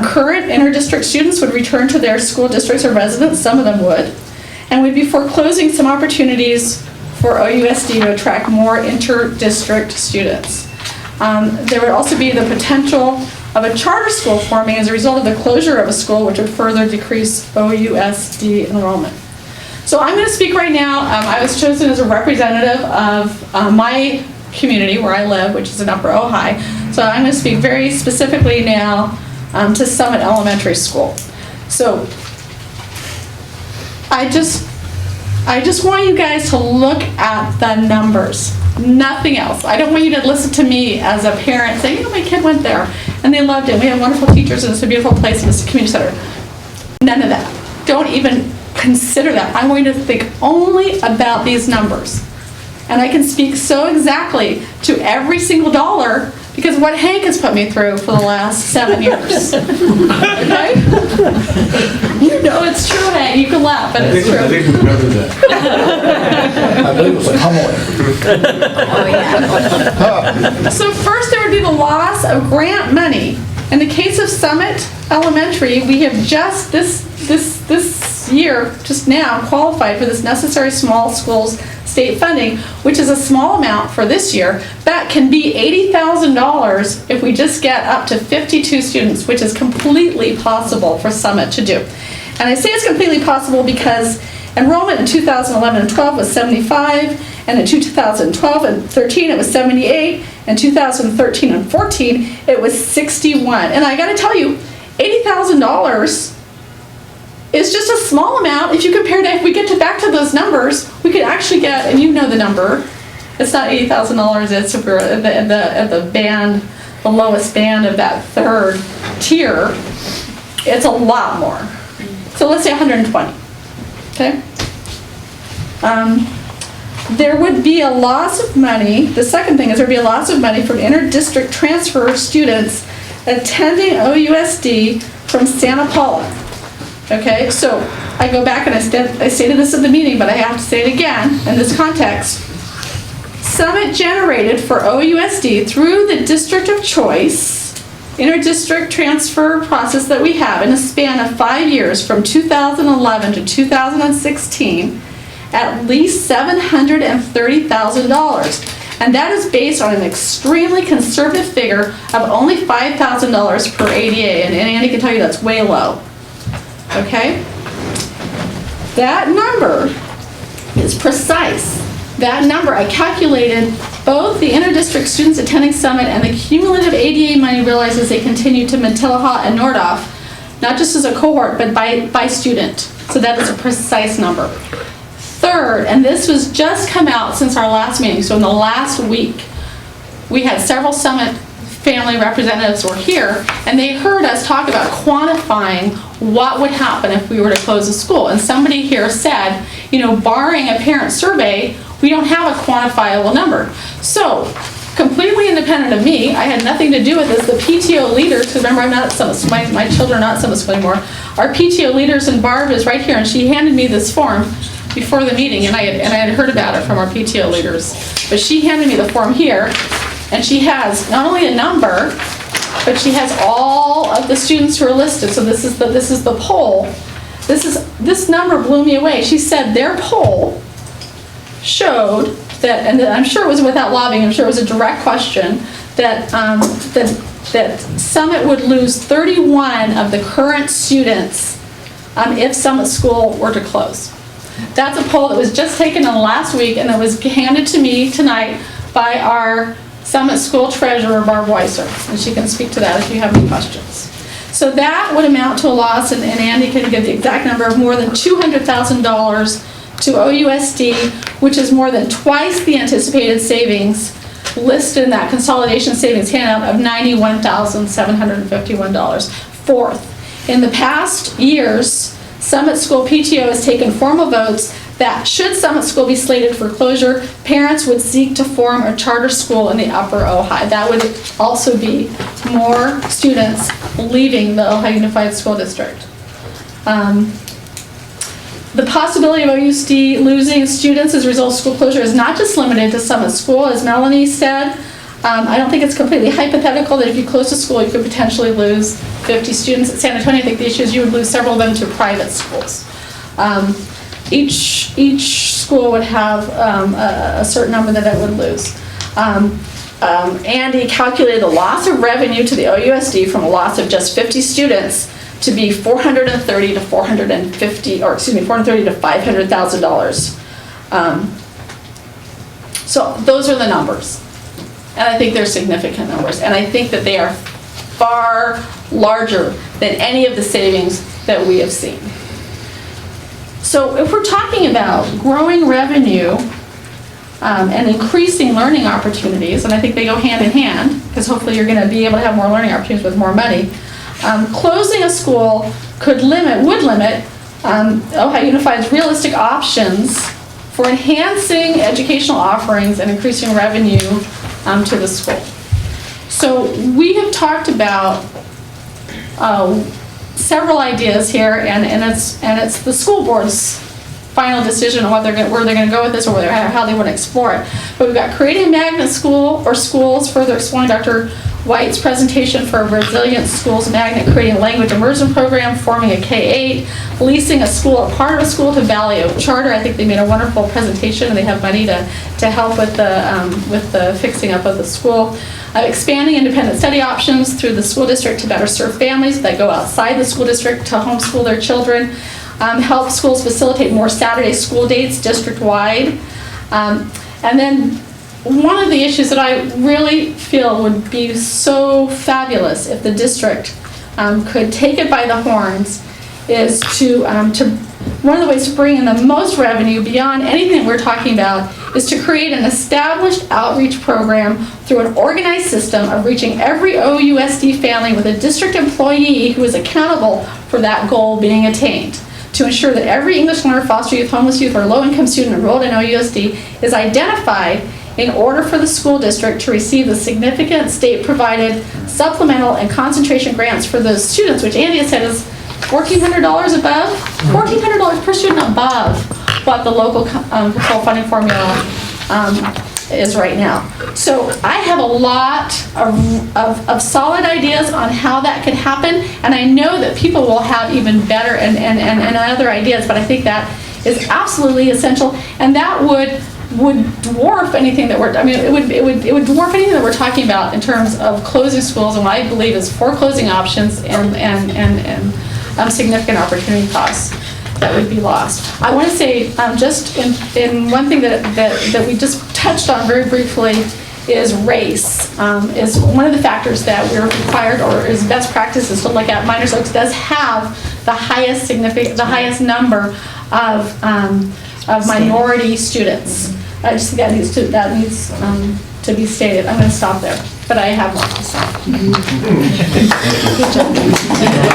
H: Current inter-district students would return to their school districts or residents, some of them would. And we'd be foreclosing some opportunities for OUSD to attract more inter-district students. There would also be the potential of a charter school forming as a result of the closure of a school, which would further decrease OUSD enrollment. So I'm going to speak right now. I was chosen as a representative of my community where I live, which is in Upper Ojai. So I'm going to speak very specifically now to Summit Elementary School. So I just want you guys to look at the numbers, nothing else. I don't want you to listen to me as a parent saying, you know, my kid went there and they loved it. We have wonderful teachers and it's a beautiful place and it's a community center. None of that. Don't even consider that. I want you to think only about these numbers. And I can speak so exactly to every single dollar because of what Hank has put me through for the last 7 years. Okay? You know it's true, Hank. You can laugh, but it's true.
B: I think we remember that.
L: I believe it was a humbling.
H: Oh, yeah. So first there would be the loss of grant money In the case of Summit Elementary, we have just this year, just now, qualified for this necessary small schools state funding, which is a small amount for this year. That can be $80,000 if we just get up to 52 students, which is completely possible for Summit to do. And I say it's completely possible because enrollment in 2011 and 12 was 75, and in 2012 and 13 it was 78, and 2013 and 14 it was 61. And I gotta tell you, $80,000 is just a small amount if you compare to, if we get back to those numbers, we could actually get, and you know the number, it's not $80,000, it's if we're at the band, the lowest band of that third tier, it's a lot more. So let's say 120, okay? There would be a loss of money. The second thing is there would be a loss of money from inter-district transfer students attending OUSD from Santa Paula. Okay, so I go back and I stated this at the meeting, but I have to say it again in this context. Summit generated for OUSD through the district of choice inter-district transfer process that we have in a span of 5 years from 2011 to 2016 at least $730,000. And that is based on an extremely conservative figure of only $5,000 per ADA. And Andy can tell you that's way low. Okay? That number is precise. That number, I calculated both the inter-district students attending Summit and the cumulative ADA money realized as they continue to Mintillaha and Nordhoff, not just as a cohort, but by student. So that is a precise number. Third, and this was just come out since our last meeting, so in the last week, we had several Summit family representatives were here, and they heard us talk about quantifying what would happen if we were to close a school. And somebody here said, you know, barring a parent survey, we don't have a quantifiable number. So, completely independent of me, I had nothing to do with this. The PTO leaders, because remember I'm not at Summit School, my children are not at Summit School anymore. Our PTO leaders, and Barb is right here, and she handed me this form before the meeting, and I had heard about it from our PTO leaders. But she handed me the form here, and she has not only a number, but she has all of the students who are listed. So this is the poll. This number blew me away. She said their poll showed that, and I'm sure it was without lobbying, I'm sure it was a direct question, that that Summit would lose 31 of the current students if Summit School were to close. That's a poll that was just taken in the last week, and it was handed to me tonight by our Summit School Treasurer, Barb Weiser, and she can speak to that if you have any questions. So that would amount to a loss, and Andy can give the exact number, of more than $200,000 to OUSD, which is more than twice the anticipated savings listed in that consolidation savings handout of $91,751. Fourth, in the past years, Summit School PTO has taken formal votes that should Summit School be slated for closure, parents would seek to form a charter school in the Upper Ojai. That would also be more students leaving the Ojai Unified School District. The possibility of OUSD losing students as a result of school closure is not just limited to Summit School, as Melanie said. I don't think it's completely hypothetical that if you close a school, you could potentially lose 50 students. At San Antonio, I think the issue is you would lose several of them to private schools. Each school would have a certain number that it would lose. Andy calculated the loss of revenue to the OUSD from a loss of just 50 students to be $430,000 to $500,000. So those are the numbers. And I think they're significant numbers. And I think that they are far larger than any of the savings that we have seen. So if we're talking about growing revenue and increasing learning opportunities, and I think they go hand in hand, because hopefully you're going to be able to have more learning opportunities with more money, closing a school would limit Ojai Unified's realistic options for enhancing educational offerings and increasing revenue to the school. So we have talked about several ideas here, and it's the school board's final decision on where they're going to go with this, or how they want to explore it. But we've got creating a magnet school or schools, further exploring Dr. White's presentation for a Resilient Schools Magnet, creating a language immersion program, forming a K-8, leasing a school, a part of a school to Valley Oak Charter. I think they made a wonderful presentation, and they have money to help with the fixing up of the school. Expanding independent study options through the school district to better serve families that go outside the school district to homeschool their children. Help schools facilitate more Saturday school dates district-wide. And then one of the issues that I really feel would be so fabulous if the district could take it by the horns is to one of the ways to bring in the most revenue beyond anything we're talking about is to create an established outreach program through an organized system of reaching every OUSD family with a district employee who is accountable for that goal being attained, to ensure that every English learner, foster youth, homeless youth, or low-income student enrolled in OUSD is identified in order for the school district to receive the significant state-provided supplemental and concentration grants for those students, which Andy has said is $1,400 above, $1,400 per student above what the local control funding formula is right now. So I have a lot of solid ideas on how that could happen, and I know that people will have even better and other ideas, but I think that is absolutely essential, and that would dwarf anything that we're, I mean, it would dwarf anything that we're talking about in terms of closing schools and what I believe is foreclosing options and significant opportunity costs that would be lost. I want to say just in one thing that we just touched on very briefly is race, is one of the factors that we're required or is best practices to look at. Miners Oaks does have the highest number of minority students. I just think that needs to be stated. I'm going to stop there, but I have more to say.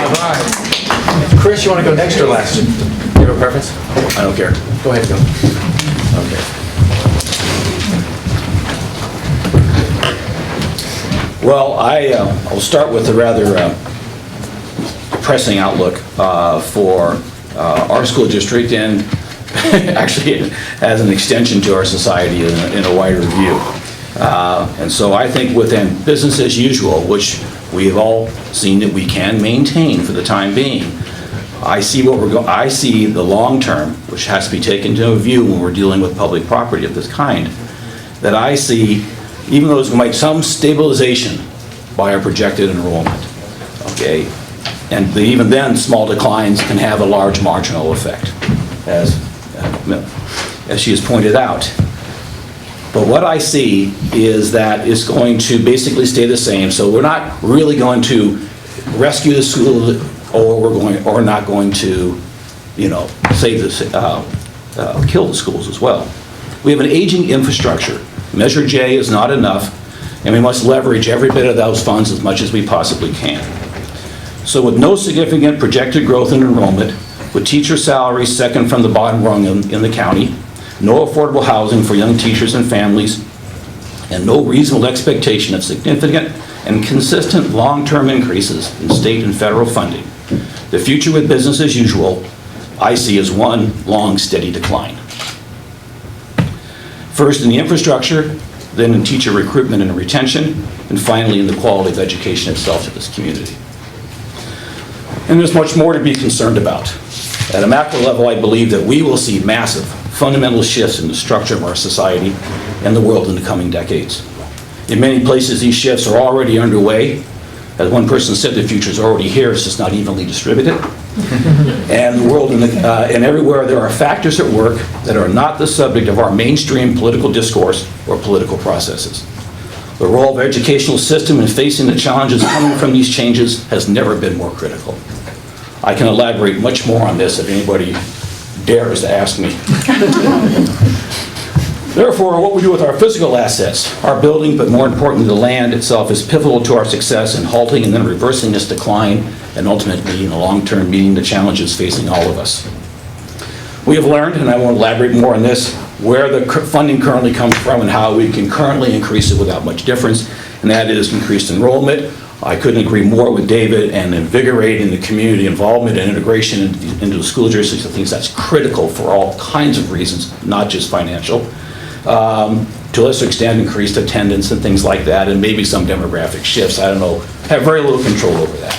A: All right. Chris, you want to go next or last? Do you have a preference? I don't care. Go ahead, go. Okay.
M: Well, I'll start with a rather depressing outlook for our school district and actually as an extension to our society in a wider view. And so I think within business as usual, which we have all seen that we can maintain for the time being, I see I see the long term, which has to be taken into view when we're dealing with public property of this kind, that I see, even though there's might some stabilization by our projected enrollment, okay, and even then small declines can have a large marginal effect, as she has pointed out. But what I see is that it's going to basically stay the same. So we're not really going to rescue the school, or not going to, save this, kill the schools as well. We have an aging infrastructure. Measure J is not enough, and we must leverage every bit of those funds as much as we possibly can. So with no significant projected growth in enrollment, with teacher salaries second from the bottom rung in the county, no affordable housing for young teachers and families, and no reasonable expectation of significant and consistent long-term increases in state and federal funding, the future with business as usual, I see as one long, steady decline. First in the infrastructure, then in teacher recruitment and retention, and finally in the quality of education itself to this community. And there's much more to be concerned about. At a macro level, I believe that we will see massive, fundamental shifts in the structure of our society and the world in the coming decades. In many places, these shifts are already underway. As one person said, the future is already here, it's just not evenly distributed. And the world, and everywhere, there are factors at work that are not the subject of our mainstream political discourse or political processes. The role of the educational system in facing the challenges coming from these changes has never been more critical. I can elaborate much more on this if anybody dares to ask me. Therefore, what we do with our physical assets, our building, but more importantly, the land itself, is pivotal to our success in halting and then reversing this decline, and ultimately, in the long term, meeting the challenges facing all of us. We have learned, and I won't elaborate more on this, where the funding currently comes from and how we can currently increase it without much difference, and that is increased enrollment. I couldn't agree more with David, and invigorating the community involvement and integration into the school districts. I think that's critical for all kinds of reasons, not just financial. to a lesser extent increased attendance and things like that, and maybe some demographic shifts, I don't know, have very little control over that.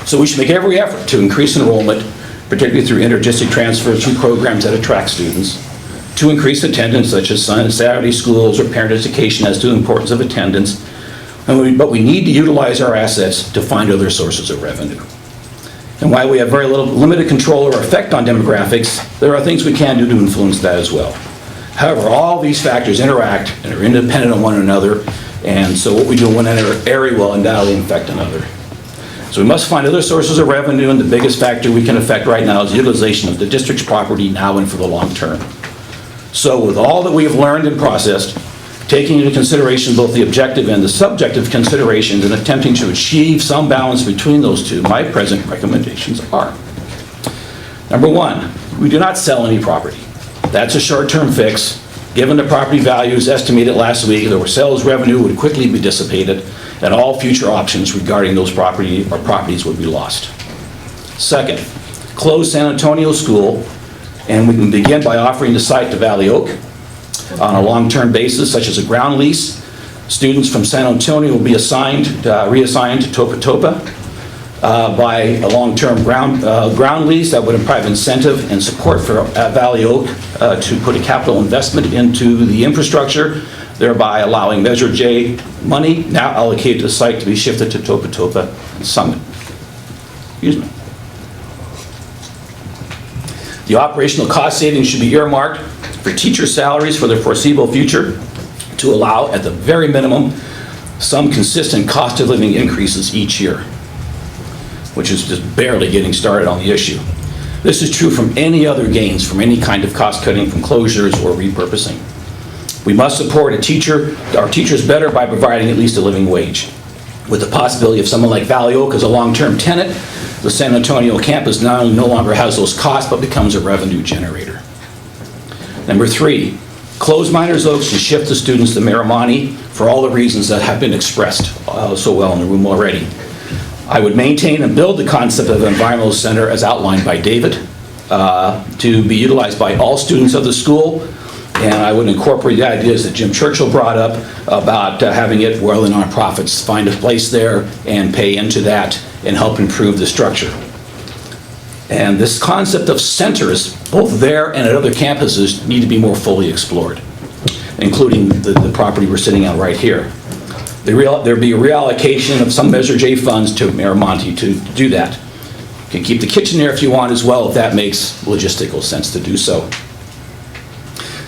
M: So we should make every effort to increase enrollment, particularly through inter-district transfers through programs that attract students, to increase attendance, such as Saturday schools or parent education as to the importance of attendance, but we need to utilize our assets to find other sources of revenue. And while we have very limited control or effect on demographics, there are things we can do to influence that as well. However, all these factors interact and are independent of one another, and so what we do in one area will undoubtedly affect another. So we must find other sources of revenue, and the biggest factor we can affect right now is utilization of the district's property now and for the long term. So with all that we have learned and processed, taking into consideration both the objective and the subjective considerations and attempting to achieve some balance between those two, my present recommendations are: number one, we do not sell any property. That's a short-term fix. Given the property values estimated last week, the sales revenue would quickly be dissipated, and all future options regarding those properties would be lost. Second, close San Antonio School, and we can begin by offering the site to Valley Oak on a long-term basis, such as a ground lease. Students from San Antonio will be reassigned to Topa Topa by a long-term ground lease that would provide incentive and support for Valley Oak to put a capital investment into the infrastructure, thereby allowing Measure J money now allocated to the site to be shifted to Topa Topa and Summit. Excuse me. The operational cost savings should be earmarked for teacher salaries for the foreseeable future to allow, at the very minimum, some consistent cost of living increases each year, which is just barely getting started on the issue. This is true from any other gains from any kind of cost cutting from closures or repurposing. We must support our teachers better by providing at least a living wage. With the possibility of someone like Valley Oak as a long-term tenant, the San Antonio campus not only no longer has those costs, but becomes a revenue generator. Number three, close Miners Oaks and shift the students to Miramani for all the reasons that have been expressed so well in the room already. I would maintain and build the concept of an environmental center as outlined by David to be utilized by all students of the school, and I would incorporate the ideas that Jim Churchill brought up about having it where the nonprofits find a place there and pay into that and help improve the structure. And this concept of centers, both there and at other campuses, need to be more fully explored, including the property we're sitting on right here. There'll be a reallocation of some Measure J funds to Miramonte to do that. You can keep the kitchen there if you want as well, if that makes logistical sense to do so.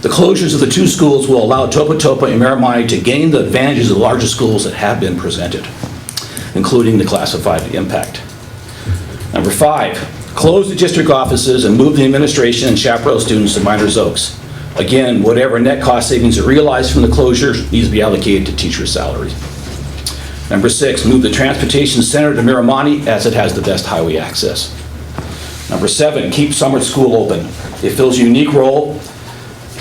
M: The closures of the two schools will allow Topa Topa and Miramani to gain the advantages of the larger schools that have been presented, including the classified impact. Number five, close the district offices and move the administration and chaperone students to Miners Oaks. Again, whatever net cost savings are realized from the closure needs to be allocated to teacher salaries. Number six, move the transportation center to Miramani as it has the best highway access. Number seven, keep summer school open. It fills a unique role,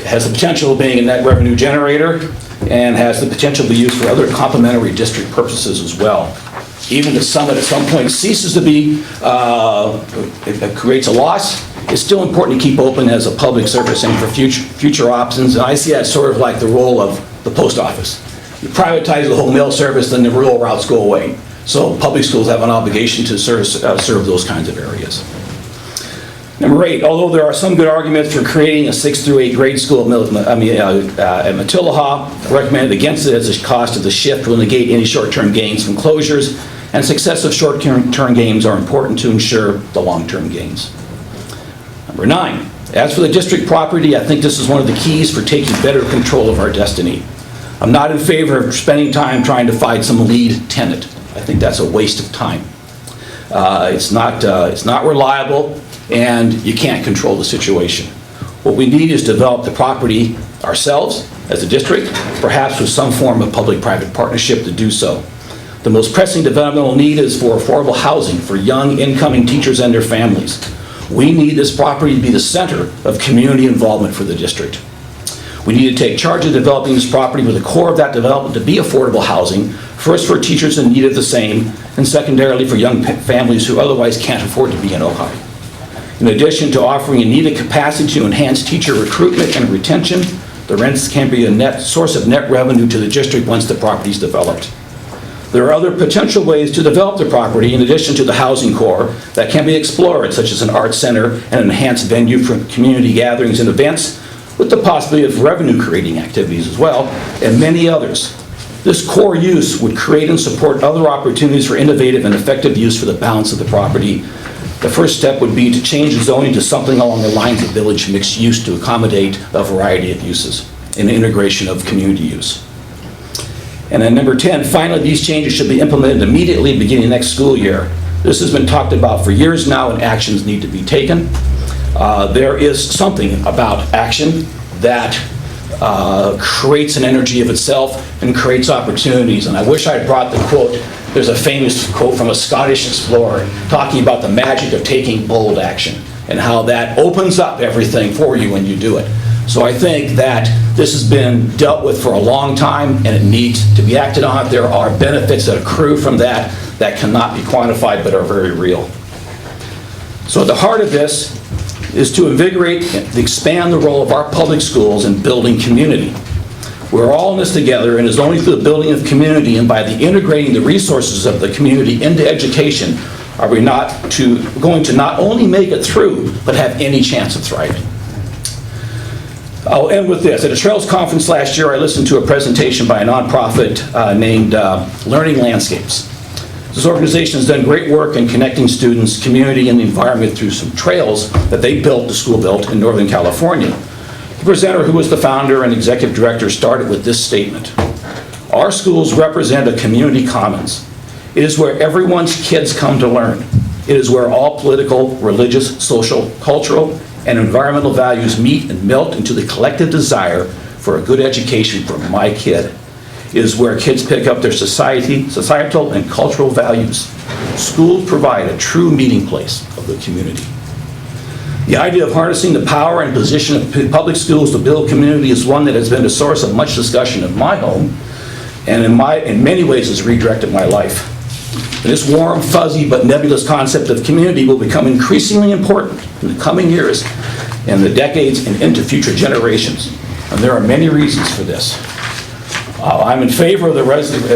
M: has the potential of being a net revenue generator, and has the potential to be used for other complementary district purposes as well. Even if Summit at some point ceases to be, it creates a loss, it's still important to keep open as a public service and for future options. And I see that sort of like the role of the post office. You privatize the whole mail service, then the rural routes go away. So public schools have an obligation to serve those kinds of areas. Number eight, although there are some good arguments for creating a 6th through 8th grade school at Matilaha, I recommend against it as the cost of the shift will negate any short-term gains from closures, and successive short-term gains are important to ensure the long-term gains. Number nine, as for the district property, I think this is one of the keys for taking better control of our destiny. I'm not in favor of spending time trying to find some lead tenant. I think that's a waste of time. It's not reliable, and you can't control the situation. What we need is to develop the property ourselves as a district, perhaps with some form of public-private partnership to do so. The most pressing developmental need is for affordable housing for young incoming teachers and their families. We need this property to be the center of community involvement for the district. We need to take charge of developing this property with the core of that development to be affordable housing, first for teachers in need of the same, and secondarily for young families who otherwise can't afford to be in Ojai. In addition to offering a needed capacity to enhance teacher recruitment and retention, The rents can be a net source of net revenue to the district once the property is developed. There are other potential ways to develop the property in addition to the housing core that can be explored, such as an art center and an enhanced venue for community gatherings and events, with the possibility of revenue-creating activities as well, and many others. This core use would create and support other opportunities for innovative and effective use for the balance of the property. The first step would be to change the zoning to something along the lines of village mixed use to accommodate a variety of uses and integration of community use. And then number 10, finally, these changes should be implemented immediately beginning next school year. This has been talked about for years now, and actions need to be taken. There is something about action that creates an energy of itself and creates opportunities. And I wish I had brought the quote. There's a famous quote from a Scottish explorer talking about the magic of taking bold action and how that opens up everything for you when you do it. So I think that this has been dealt with for a long time and it needs to be acted on. There are benefits that accrue from that that cannot be quantified but are very real. So at the heart of this is to invigorate and expand the role of our public schools in building community. We're all in this together, and it's only through the building of community and by the integrating the resources of the community into education are we going to not only make it through, but have any chance of thriving. I'll end with this. At a Trails conference last year, I listened to a presentation by a nonprofit named Learning Landscapes. This organization has done great work in connecting students, community, and the environment through some trails that they built, the school built, in Northern California. The presenter, who was the founder and executive director, started with this statement. Our schools represent a community commons. It is where everyone's kids come to learn. It is where all political, religious, social, cultural, and environmental values meet and melt into the collective desire for a good education for my kid. It is where kids pick up their societal and cultural values. Schools provide a true meeting place of the community. The idea of harnessing the power and position of public schools to build community is one that has been a source of much discussion in my home, and in many ways has redirected my life. And this warm, fuzzy, but nebulous concept of community will become increasingly important in the coming years and the decades and into future generations. And there are many reasons for this. I'm in favor of the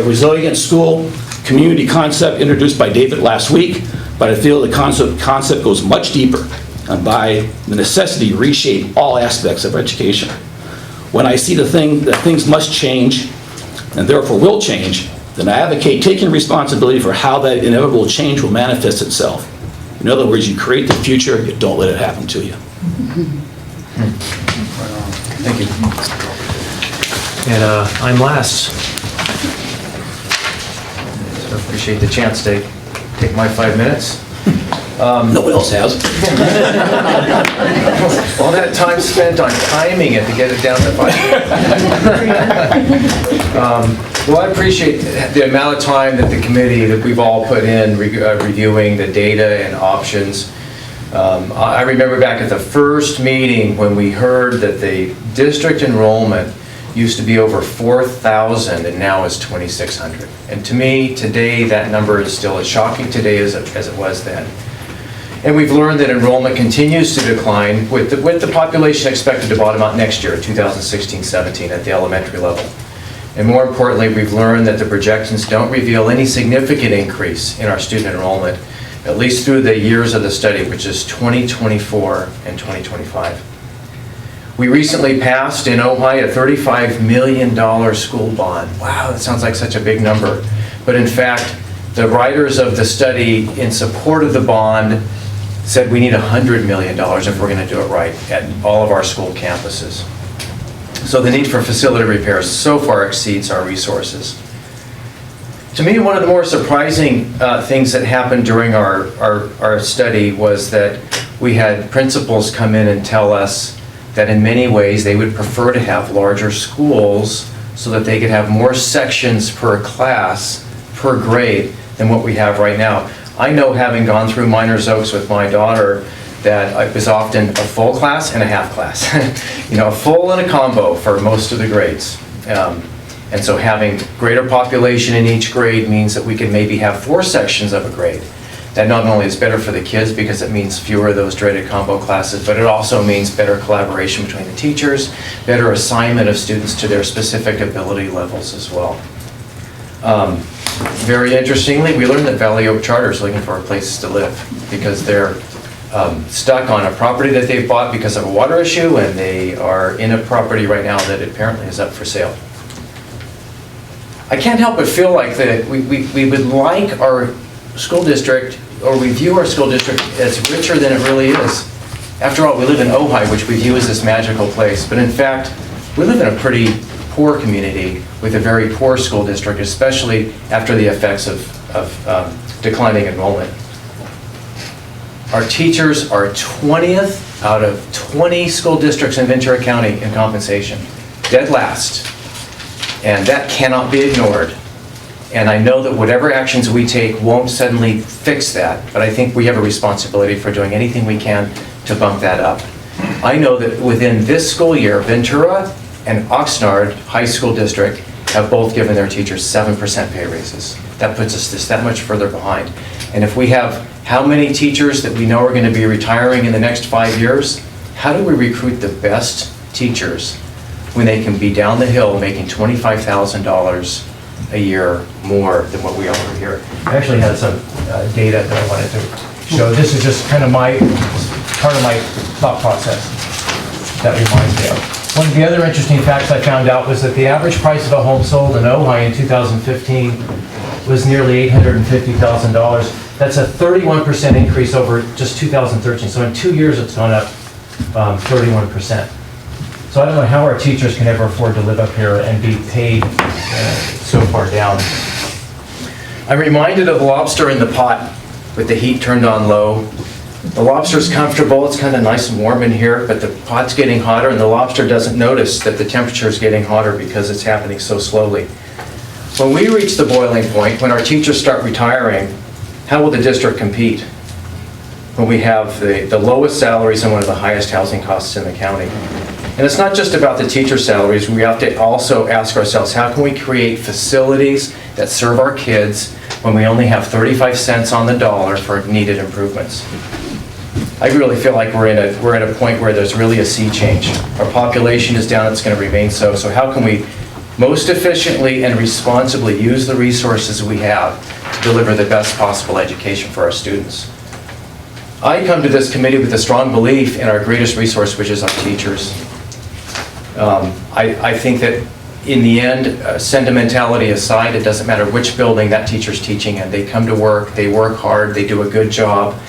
M: resilient school community concept introduced by David last week, but I feel the concept goes much deeper and by the necessity to reshape all aspects of education. When I see that things must change and therefore will change, then I advocate taking responsibility for how that inevitable change will manifest itself. In other words, you create the future, you don't let it happen to you.
A: Thank you. And I'm last. So I appreciate the chance to take my 5 minutes.
M: No one else has.
A: All that time spent on timing it to get it down to 5 minutes. Well, I appreciate the amount of time that the committee, that we've all put in reviewing the data and options. I remember back at the first meeting when we heard that the district enrollment used to be over 4,000 and now is 2,600. And to me, today, that number is still as shocking today as it was then. And we've learned that enrollment continues to decline with the population expected to bottom out next year, 2016-17, at the elementary level. And more importantly, we've learned that the projections don't reveal any significant increase in our student enrollment, at least through the years of the study, which is 2024 and 2025. We recently passed in Ojai a $35 million school bond. Wow, that sounds like such a big number. But in fact, the writers of the study in support of the bond said we need $100 million if we're going to do it right at all of our school campuses. So the need for facility repairs so far exceeds our resources. To me, one of the more surprising things that happened during our study was that we had principals come in and tell us that in many ways they would prefer to have larger schools so that they could have more sections per class, per grade, than what we have right now. I know, having gone through Miners Oaks with my daughter, that it was often a full class and a half class. A full and a combo for most of the grades. And so having greater population in each grade means that we can maybe have 4 sections of a grade. That not only is better for the kids because it means fewer of those dreaded combo classes, but it also means better collaboration between the teachers, better assignment of students to their specific ability levels as well. Very interestingly, we learned that Valley Oak Charter is looking for a place to live because they're stuck on a property that they've bought because of a water issue, and they are in a property right now that apparently is up for sale. I can't help but feel like that we would like our school district, or we view our school district as richer than it really is. After all, we live in Ojai, which we view as this magical place, but in fact, we live in a pretty poor community with a very poor school district, especially after the effects of declining enrollment. Our teachers are 20th out of 20 school districts in Ventura County in compensation, dead last. And that cannot be ignored. And I know that whatever actions we take won't suddenly fix that, but I think we have a responsibility for doing anything we can to bump that up. I know that within this school year, Ventura and Oxnard High School District have both given their teachers 7% pay raises. That puts us just that much further behind. And if we have how many teachers that we know are going to be retiring in the next 5 years, how do we recruit the best teachers when they can be down the hill making $25,000 a year more than what we offer here? I actually had some data that I wanted to show. This is just kind of part of my thought process that reminds me of. One of the other interesting facts I found out was that the average price of a home sold in Ojai in 2015 was nearly $850,000. That's a 31% increase over just 2013. So in 2 years, it's gone up 31%. So I don't know how our teachers can ever afford to live up here and be paid so far down. I'm reminded of lobster in the pot with the heat turned on low. The lobster's comfortable, it's kind of nice and warm in here, but the pot's getting hotter and the lobster doesn't notice that the temperature is getting hotter because it's happening so slowly. When we reach the boiling point, when our teachers start retiring, how will the district compete when we have the lowest salaries and one of the highest housing costs in the county? And it's not just about the teacher salaries. We have to also ask ourselves, how can we create facilities that serve our kids when we only have 35 cents on the dollar for needed improvements? I really feel like we're at a point where there's really a sea change. Our population is down, it's going to remain so. So how can we most efficiently and responsibly use the resources we have to deliver the best possible education for our students? I come to this committee with a strong belief in our greatest resource, which is our teachers. I think that in the end, sentimentality aside, it doesn't matter which building that teacher's teaching in. They come to work, they work hard, they do a good job.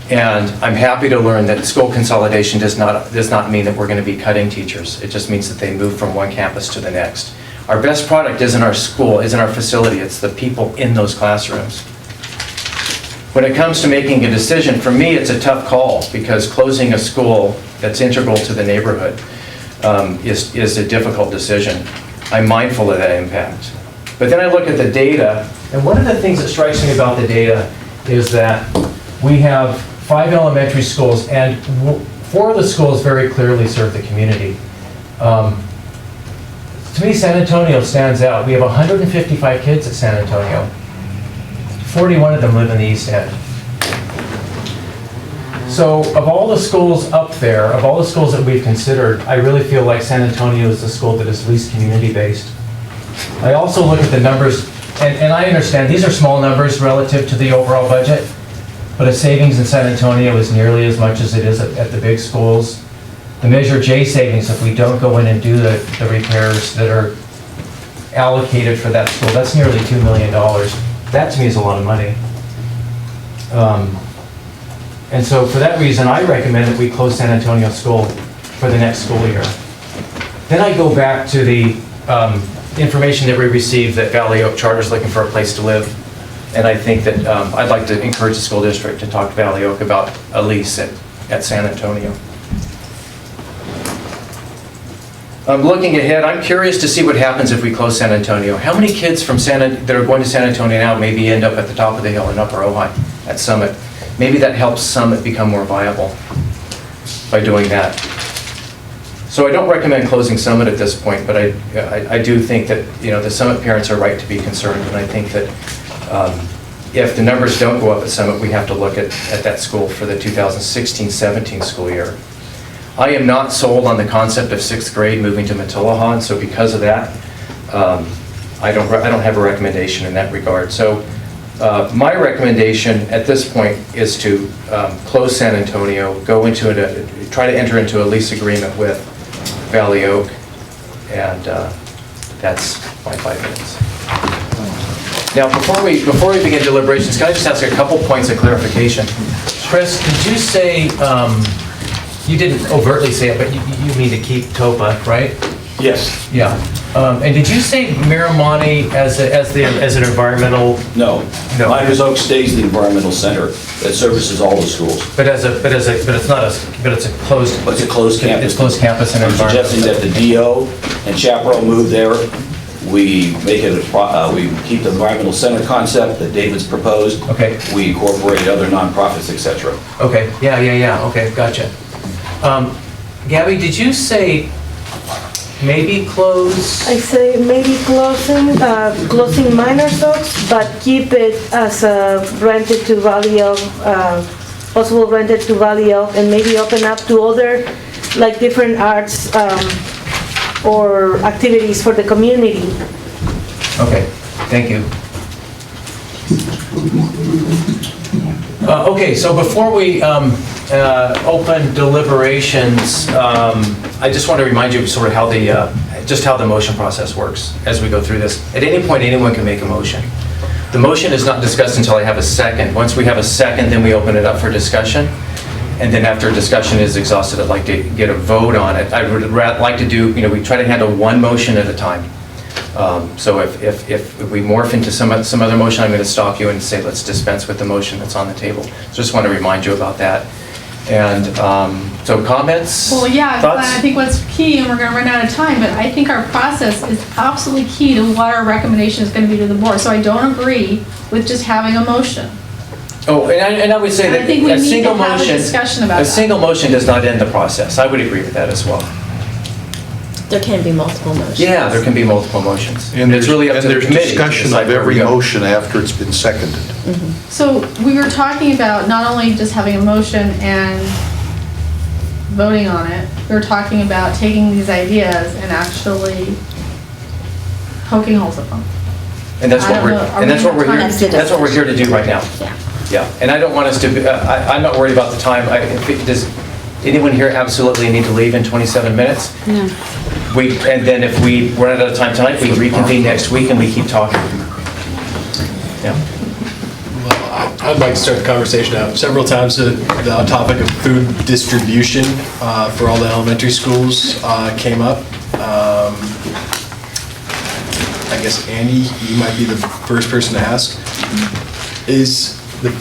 A: And I'm happy to learn that school consolidation does not mean that we're going to be cutting teachers. It just means that they move from one campus to the next. Our best product isn't our school, isn't our facility, it's the people in those classrooms. When it comes to making a decision, for me it's a tough call because closing a school that's integral to the neighborhood is a difficult decision. I'm mindful of that impact. But then I look at the data, and one of the things that strikes me about the data is that we have 5 elementary schools, and 4 of the schools very clearly serve the community. To me, San Antonio stands out. We have 155 kids at San Antonio. 41 of them live in the East End. So of all the schools up there, of all the schools that we've considered, I really feel like San Antonio is the school that is least community-based. I also look at the numbers, and I understand these are small numbers relative to the overall budget, but a savings in San Antonio is nearly as much as it is at the big schools. The Measure J savings, if we don't go in and do the repairs that are allocated for that school, that's nearly $2 million. That to me is a lot of money. And so for that reason, I recommend that we close San Antonio School for the next school year. Then I go back to the information that we received that Valley Oak Charter is looking for a place to live. And I think that I'd like to encourage the school district to talk to Valley Oak about a lease at San Antonio. Looking ahead, I'm curious to see what happens if we close San Antonio. How many kids from that are going to San Antonio now maybe end up at the top of the hill in Upper Ojai at Summit? Maybe that helps Summit become more viable by doing that. So I don't recommend closing Summit at this point, but I do think that the Summit parents are right to be concerned, and I think that if the numbers don't go up at Summit, we have to look at that school for the 2016-17 school year. I am not sold on the concept of 6th grade moving to Matilahan, so because of that, I don't have a recommendation in that regard. So my recommendation at this point is to close San Antonio, try to enter into a lease agreement with Valley Oak, and that's my 5 minutes. Now, before we begin deliberations, can I just ask a couple points of clarification?
N: Chris, did you say, you didn't overtly say it, but you mean to keep TOPA, right?
M: Yes.
N: Yeah. And did you say Miramonte as an environmental?
M: No.
N: No.
M: Miners Oak stays the environmental center that services all the schools.
N: But it's a closed.
M: But it's a closed campus.
N: It's closed campus and
M: I'm
N: environmental.
M: suggesting that the DO and Chaparral move there. We make it we keep the environmental center concept that David's proposed.
N: Okay.
M: We incorporate other nonprofits, etc.
N: Okay, yeah, okay, gotcha. Gabby, did you say maybe close?
K: I say maybe closing Miners Oaks, but keep it as rented to Valley Oak, possible rented to Valley Oak, and maybe open up to other, like different arts or activities for the community.
N: Okay, thank you. Okay, so before we open deliberations, I just want to remind you of sort of how the motion process works as we go through this. At any point, anyone can make a motion. The motion is not discussed until I have a second. Once we have a second, then we open it up for discussion. And then after discussion is exhausted, I'd like to get a vote on it. I would like to do, we try to handle one motion at a time. So if we morph into some other motion, I'm going to stop you and say, let's dispense with the motion that's on the table. So just want to remind you about that. And so comments?
H: Well, yeah,
N: thoughts?
H: I think what's key, and we're going to run out of time, but I think our process is absolutely key to what our recommendation is going to be to the board. So I don't agree with just having a motion.
A: Oh, and I would say that
H: I think we
A: a
H: need to
A: single
H: have a
A: motion,
H: discussion about
A: a
H: that.
A: single motion does not end the process. I would agree with that as well.
F: There can be multiple motions.
A: Yeah, there can be multiple motions.
C: And
A: it's really up to the
C: there's
A: committee to
C: discussion
A: decide
C: of
A: where we
C: every
A: go.
C: motion after it's been seconded.
H: So we were talking about not only just having a motion and voting on it, we were talking about taking these ideas and actually poking holes in them.
A: And that's
H: I
A: what
H: don't
A: we're,
H: know. Are
A: and that's
H: we
A: what we're
H: gonna
A: here,
H: have time?
A: that's what we're here to do right now.
F: Yeah.
A: Yeah, and I don't want us to, I'm not worried about the time. Does anyone here absolutely need to leave in 27 minutes?
I: No.
A: And then if we run out of time tonight, we reconvene next week and we keep talking. Yeah.
E: I'd like to start the conversation out. Several times the topic of food distribution for all the elementary schools came up. I guess, Andy, you might be the first person to ask. Is the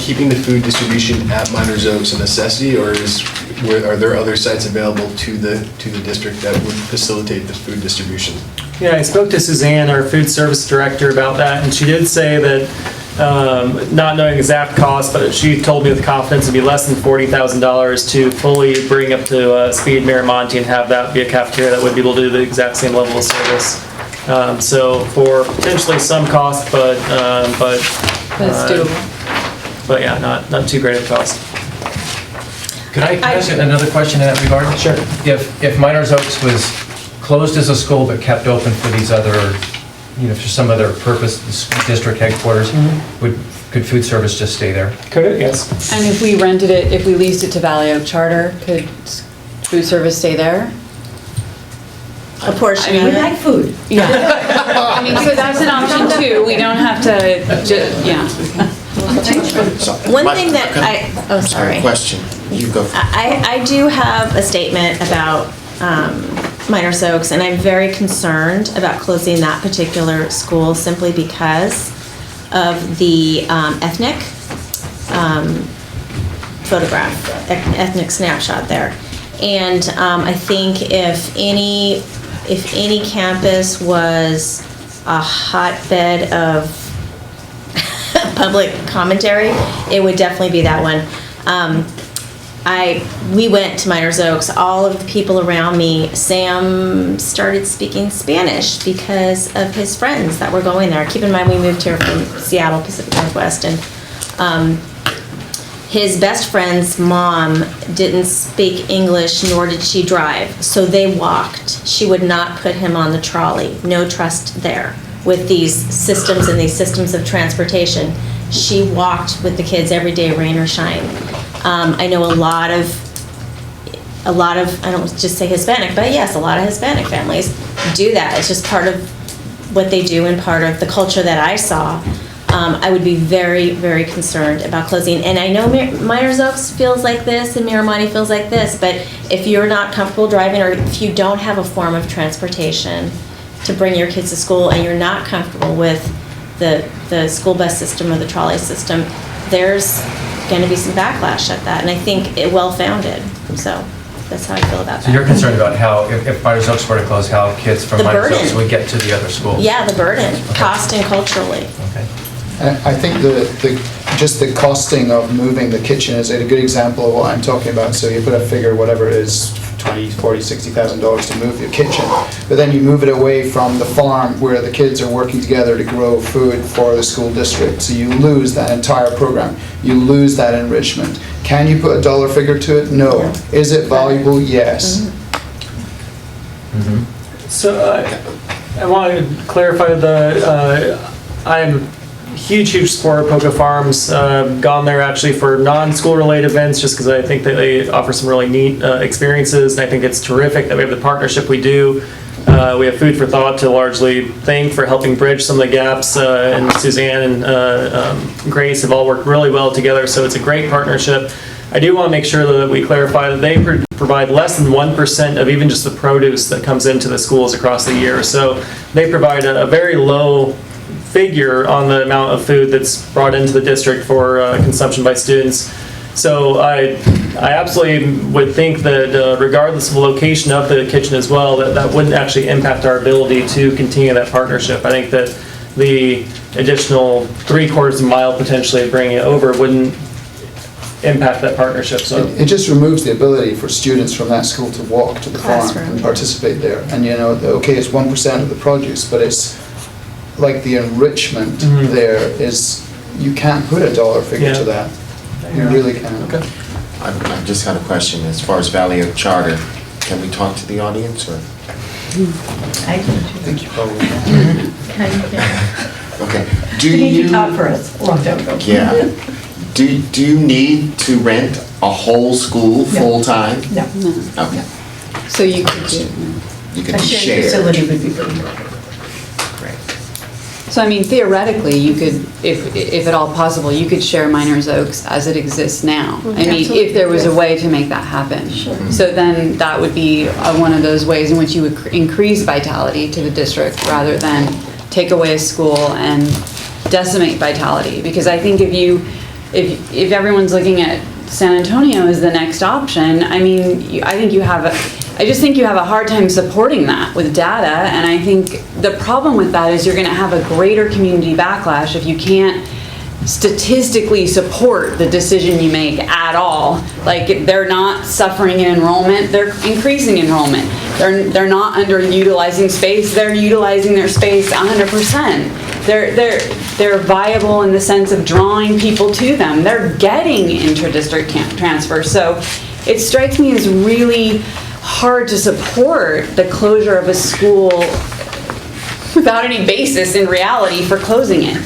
E: keeping the food distribution at Miners Oaks a necessity, or are there other sites available to the district that would facilitate the food distribution?
D: Yeah, I spoke to Suzanne, our food service director, about that, and she did say that, not knowing exact cost, but she told me with confidence it'd be less than $40,000 to fully bring up to speed Miramonte and have that be a cafeteria that would be able to do the exact same level of service. So for potentially some cost, but
I: it's doable.
D: But yeah, not too great of a cost.
A: Could I ask another question in that regard?
D: Sure.
A: If Miners Oaks was closed as a school but kept open for these other, for some other purpose, the school district headquarters, could food service just stay there?
D: Could it? Yes.
I: And if we rented it, if we leased it to Valley Oak Charter, could food service stay there?
F: A portion of
K: We
F: it.
K: like food.
I: Yeah. I mean, so that's an option too. We don't have to, yeah.
F: One thing that sorry.
J: Question, you go.
F: I do have a statement about Miners Oaks, and I'm very concerned about closing that particular school simply because of the ethnic photograph, ethnic snapshot there. And I think if any campus was a hotbed of public commentary, it would definitely be that one. we went to Miners Oaks, all of the people around me, Sam started speaking Spanish because of his friends that were going there. Keep in mind, we moved here from Seattle, Pacific Northwest, and his best friend's mom didn't speak English, nor did she drive, so they walked. She would not put him on the trolley. No trust there with these systems and these systems of transportation. She walked with the kids every day, rain or shine. I know a lot of, I don't just say Hispanic, but yes, a lot of Hispanic families do that. It's just part of what they do and part of the culture that I saw. I would be very, very concerned about closing. And I know Miners Oaks feels like this and Miramonte feels like this, but if you're not comfortable driving or if you don't have a form of transportation to bring your kids to school and you're not comfortable with the school bus system or the trolley system, there's going to be some backlash at that. And I think it well-founded. So that's how I feel about that.
N: So you're concerned about how, if Miners Oaks were to close, how kids from
F: The
N: Miners
F: burden.
N: Oaks would get to the other schools?
F: Yeah, the burden, cost and culturally.
N: Okay.
L: I think just the costing of moving the kitchen is a good example of what I'm talking about. So you put a figure, whatever it is, $20,000, $40,000, $60,000 to move your kitchen, but then you move it away from the farm where the kids are working together to grow food for the school district. So you lose that entire program. You lose that enrichment. Can you put a dollar figure to it? No. Is it valuable? Yes.
D: So I want to clarify I'm huge support of Poca Farms. Gone there actually for non-school related events just because I think that they offer some really neat experiences, and I think it's terrific that we have the partnership we do. We have Food for Thought to largely thank for helping bridge some of the gaps, and Suzanne and Grace have all worked really well together, so it's a great partnership. I do want to make sure that we clarify that they provide less than 1% of even just the produce that comes into the schools across the year. So they provide a very low figure on the amount of food that's brought into the district for consumption by students. So I absolutely would think that regardless of the location of the kitchen as well, that wouldn't actually impact our ability to continue that partnership. I think that the additional 3/4 of a mile potentially bringing it over wouldn't impact that partnership. So
L: It just removes the ability for students from that school to walk to the farm
F: Classroom.
L: and participate there. And okay, it's 1% of the produce, but it's like the enrichment there is, you can't put a dollar figure to that. You really can't.
D: okay.
J: I've just got a question, as far as Valley Oak Charter, can we talk to the audience, or?
L: I think you probably can.
J: Okay.
O: You need to talk for us a long time ago.
J: Yeah. Do you need to rent a whole school full-time?
O: No.
J: Okay.
I: So you could do.
J: You can
O: A
J: be
O: shared
J: shared.
O: facility would be pretty good.
J: Great.
I: So I mean, theoretically, you could, if at all possible, you could share Miners Oaks as it exists now. I mean, if there was a way to make that happen. So then that would be one of those ways in which you would increase vitality to the district rather than take away a school and decimate vitality. Because I think if everyone's looking at San Antonio as the next option, I mean, I just think you have a hard time supporting that with data, and I think the problem with that is you're going to have a greater community backlash if you can't statistically support the decision you make at all. Like, they're not suffering in enrollment, they're increasing enrollment. They're not underutilizing space, they're utilizing their space 100%. They're viable in the sense of drawing people to them. They're getting inter-district transfers. So it strikes me as really hard to support the closure of a school without any basis in reality for closing it.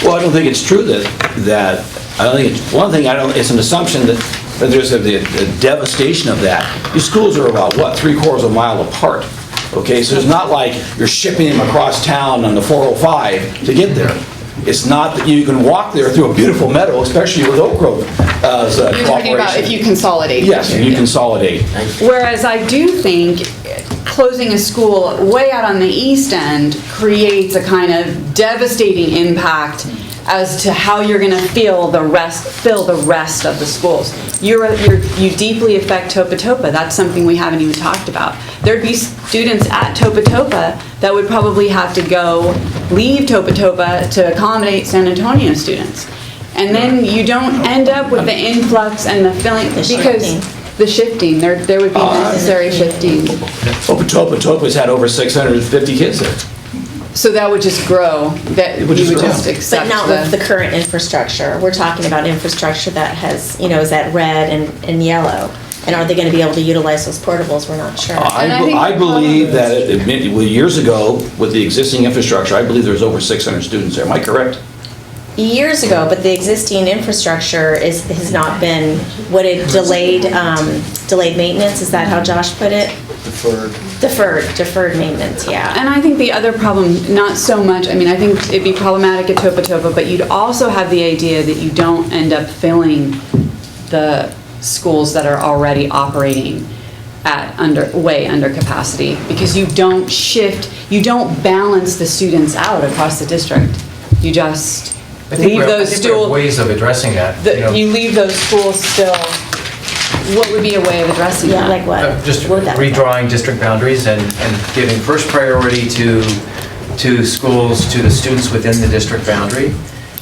M: Well, I don't think it's true that I don't think it's an assumption that there's a devastation of that. These schools are about, what, 3/4 of a mile apart. Okay, so it's not like you're shipping them across town on the 405 to get there. It's not that you can walk there through a beautiful meadow, especially with Oak Grove as a
I: You're talking about if you consolidate.
M: Yes, and you consolidate.
I: Whereas I do think closing a school way out on the east end creates a kind of devastating impact as to how you're going to fill the rest of the schools. You deeply affect Topa Topa. That's something we haven't even talked about. There'd be students at Topa Topa that would probably have to leave Topa Topa to accommodate San Antonio students. And then you don't end up with the influx and the filling,
F: The
I: because
F: shifting.
I: the shifting, there would be necessary shifting.
M: Topa's had over 650 kids there.
I: So that would just grow, that you would
M: just grow.
I: just
F: But
I: accept
F: not with the
I: the.
F: current infrastructure. We're talking about infrastructure that has, is that red and yellow. And are they going to be able to utilize those portables? We're not sure.
I: And I think
M: I
I: the
M: believe
I: problem
M: that years ago, with the existing infrastructure, I believe there was over 600 students there. Am I correct?
F: Years ago, but the existing infrastructure has not been, what it delayed maintenance, is that how Josh put it? Deferred maintenance, yeah.
I: And I think the other problem, not so much, I mean, I think it'd be problematic at Topa, but you'd also have the idea that you don't end up filling the schools that are already operating at way under capacity, because you don't balance the students out across the district. You just leave those
N: we have
I: schools.
N: ways of addressing that.
I: You leave those schools still, what would be a way of addressing that?
F: Yeah, like what?
N: Just
F: Word that.
N: redrawing district boundaries and giving first priority to schools, to the students within the district boundary.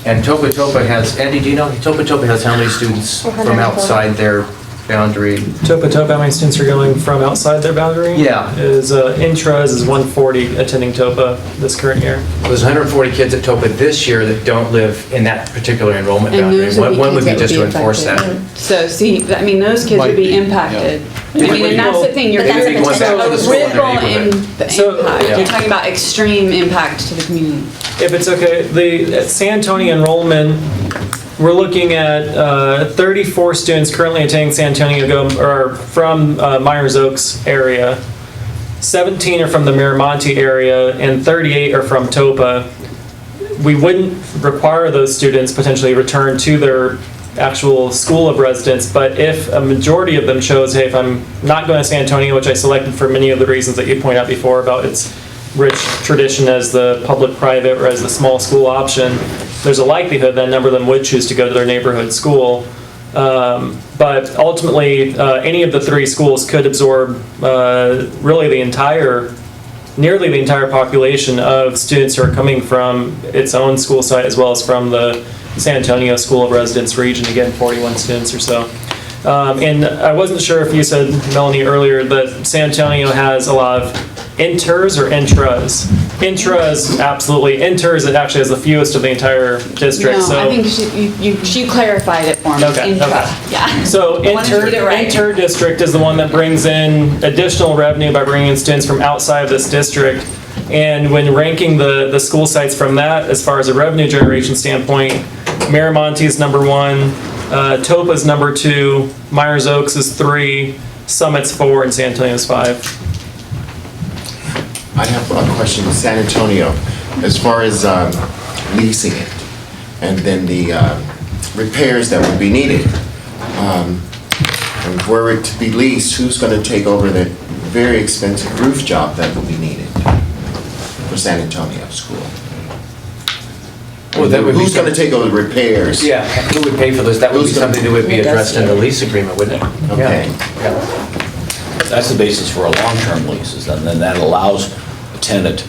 N: And Topa has, Andy, do you know, Topa has how many students from outside their boundary?
D: Topa, how many students are going from outside their boundary?
N: Yeah.
D: Intras is 140 attending Topa this current year.
N: There's 140 kids at Topa this year that don't live in that particular enrollment
I: And
N: boundary.
I: those would be
N: One would be
I: kids that
N: just to
I: would be
N: enforce that.
I: affected. So, see, I mean, those kids
C: Might
I: would be
C: be,
I: impacted. I
N: Maybe
I: mean, and that's the thing, you're
F: But that's
I: going
F: a
I: to
F: potential
I: a
F: school in
N: their
I: ripple in
N: neighborhood.
I: the
D: So,
I: impact.
N: yeah.
I: You're talking about extreme impact to the community.
D: If it's okay, at San Antonio enrollment, we're looking at 34 students currently attending San Antonio or from Myers Oaks area. 17 are from the Miramonte area, and 38 are from Topa. We wouldn't require those students potentially return to their actual school of residence, but if a majority of them chose, hey, if I'm not going to San Antonio, which I selected for many of the reasons that you pointed out before about its rich tradition as the public-private or as the small school option, there's a likelihood that a number of them would choose to go to their neighborhood school. But ultimately, any of the three schools could absorb really nearly the entire population of students who are coming from its own school site as well as from the San Antonio School of Residence region, again, 41 students or so. And I wasn't sure if you said, Melanie, earlier that San Antonio has a lot of inters or intras. Intras, absolutely. Inters, it actually has the fewest of the entire district.
I: No,
D: so
I: I think she clarified it for me.
D: Okay,
I: Intra.
D: okay.
I: Yeah.
D: So
I: I wanted to get it right.
D: inter-district is the one that brings in additional revenue by bringing in students from outside of this district. And when ranking the school sites from that, as far as a revenue generation standpoint, Miramonte is number 1, Topa is number 2, Myers Oaks is 3, Summit's 4, and San Antonio's 5.
J: I have a question with San Antonio, as far as leasing it, and then the repairs that would be needed. And were it to be leased, who's going to take over the very expensive roof job that will be needed for San Antonio School?
N: Well, that would be
J: Who's going to take over the repairs?
N: Yeah, who would pay for this? That would be
J: Who's gonna-
N: something that would be addressed in the lease agreement, wouldn't it?
J: Okay.
N: Yeah.
M: That's the basis for a long-term lease, is then that allows a tenant,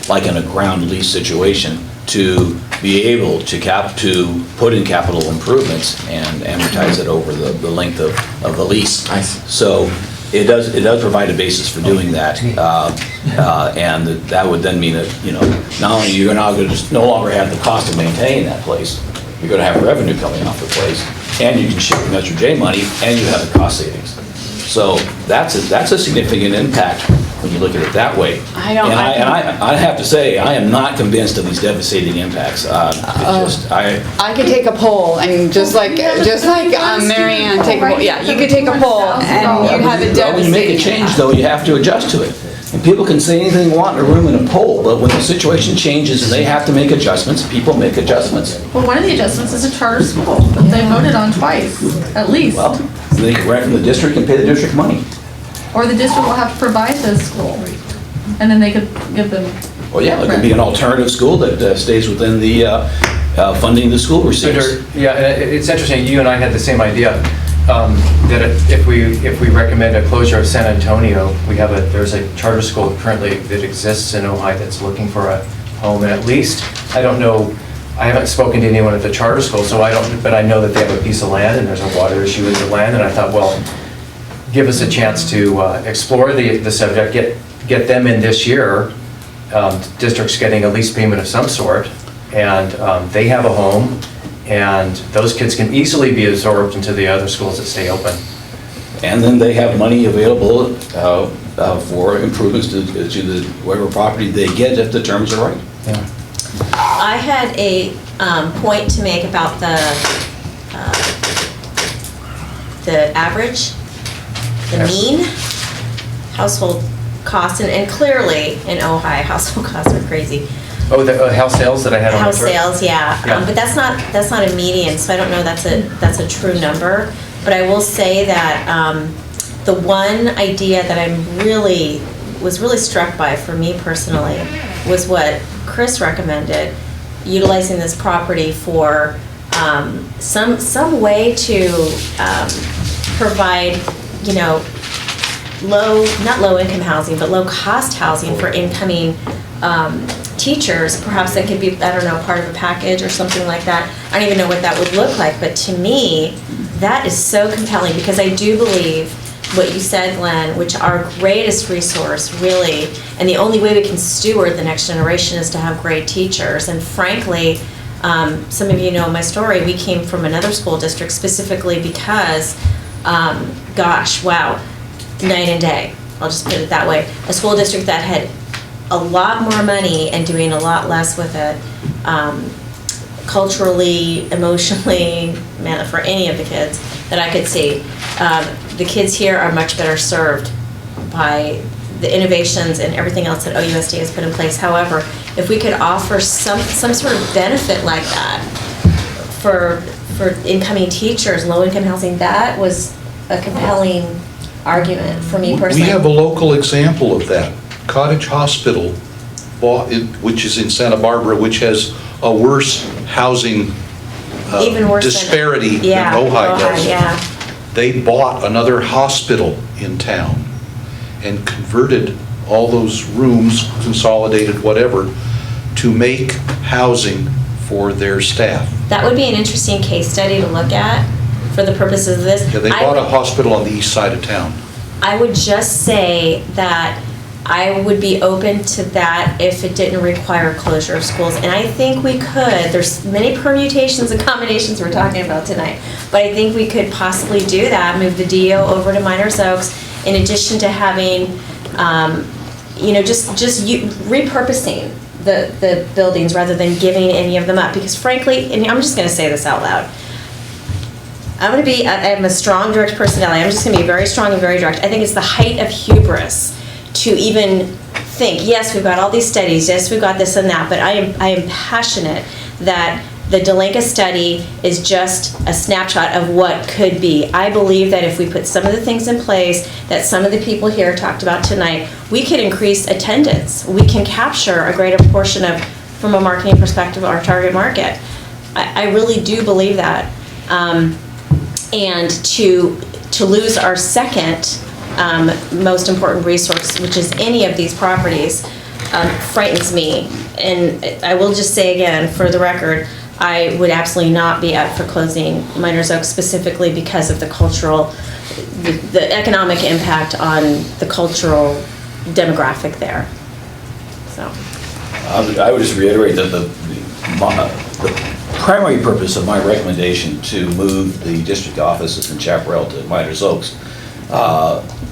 M: like in a ground lease situation, to be able to put in capital improvements and amortize it over the length of the lease.
J: I see.
M: So it does provide a basis for doing that. And that would then mean that, not only you're now going to just no longer have the cost of maintaining that place, you're going to have revenue coming off the place, and you can shift the Measure J money, and you have the cost savings. So that's a significant impact when you look at it that way.
I: I don't-
M: And
I: I
M: I have to say, I am not convinced of these devastating impacts.
I: I could take a poll and just like Mary Ann, take a poll. Yeah, you could take a poll and you'd have a
M: When you make a
I: devastating
M: change,
I: impact.
M: though, you have to adjust to it. And people can say anything they want in a room in a poll, but when the situation changes and they have to make adjustments, people make adjustments.
H: Well, one of the adjustments is a charter school that they voted on twice, at least.
M: Well, they can rent from the district and pay the district money.
H: Or the district will have to provide the school. And then they could give them.
M: Well, yeah, it could be an alternative school that stays within the funding the school receives.
N: Yeah, it's interesting, you and I had the same idea, that if we recommend a closure of San Antonio, there's a charter school currently that exists in Ojai that's looking for a home, and at least, I don't know I haven't spoken to anyone at the charter school, so I don't, but I know that they have a piece of land and there's a water issue with the land, and I thought, well, give us a chance to explore the subject, get them in this year. District's getting a lease payment of some sort, and they have a home, and those kids can easily be absorbed into the other schools that stay open.
M: And then they have money available for improvements to the whatever property they get if the terms are right.
N: Yeah.
F: I had a point to make about the average, the mean household costs, and clearly in Ojai, household costs are crazy.
N: Oh, the house sales that I had on the
F: House
N: tour?
F: sales, yeah.
N: Yeah.
F: But that's not a median, so I don't know that's a true number. But I will say that the one idea that was really struck by for me personally was what Chris recommended, utilizing this property for some way to provide, not low income housing, but low cost housing for incoming teachers. Perhaps that could be, I don't know, part of a package or something like that. I don't even know what that would look like, but to me, that is so compelling, because I do believe what you said, Glenn, which our greatest resource really, and the only way we can steward the next generation is to have great teachers. And frankly, some of you know my story, we came from another school district specifically because, gosh, wow, night and day, I'll just put it that way. A school district that had a lot more money and doing a lot less with it, culturally, emotionally, for any of the kids that I could see. The kids here are much better served by the innovations and everything else that OUSD has put in place. However, if we could offer some sort of benefit like that for incoming teachers, low-income housing, that was a compelling argument for me personally.
C: We have a local example of that. Cottage Hospital, which is in Santa Barbara, which has a worse housing
F: Even worse
C: disparity
F: than
C: Ojai does.
F: Yeah.
C: They bought another hospital in town and converted all those rooms, consolidated whatever, to make housing for their staff.
F: That would be an interesting case study to look at for the purposes of this.
C: Yeah, they bought a hospital on the east side of town.
F: I would just say that I would be open to that if it didn't require closure of schools. And I think we could. There's many permutations and combinations we're talking about tonight. But I think we could possibly do that, move the DO over to Miners Oaks, in addition to having, just repurposing the buildings rather than giving any of them up. Because frankly, and I'm just going to say this out loud, I'm a strong, direct personality. I'm just going to be very strong and very direct. I think it's the height of hubris to even think, yes, we've got all these studies, yes, we've got this and that, but I am passionate that the Delenka study is just a snapshot of what could be. I believe that if we put some of the things in place that some of the people here talked about tonight, we could increase attendance. We can capture a greater portion of, from a marketing perspective, our target market. I really do believe that. And to lose our second most important resource, which is any of these properties, frightens me. And I will just say again, for the record, I would absolutely not be up for closing Miners Oaks specifically because of the cultural, the economic impact on the cultural demographic there. So.
M: I would just reiterate that the primary purpose of my recommendation to move the district offices from Chaparral to Miners Oaks,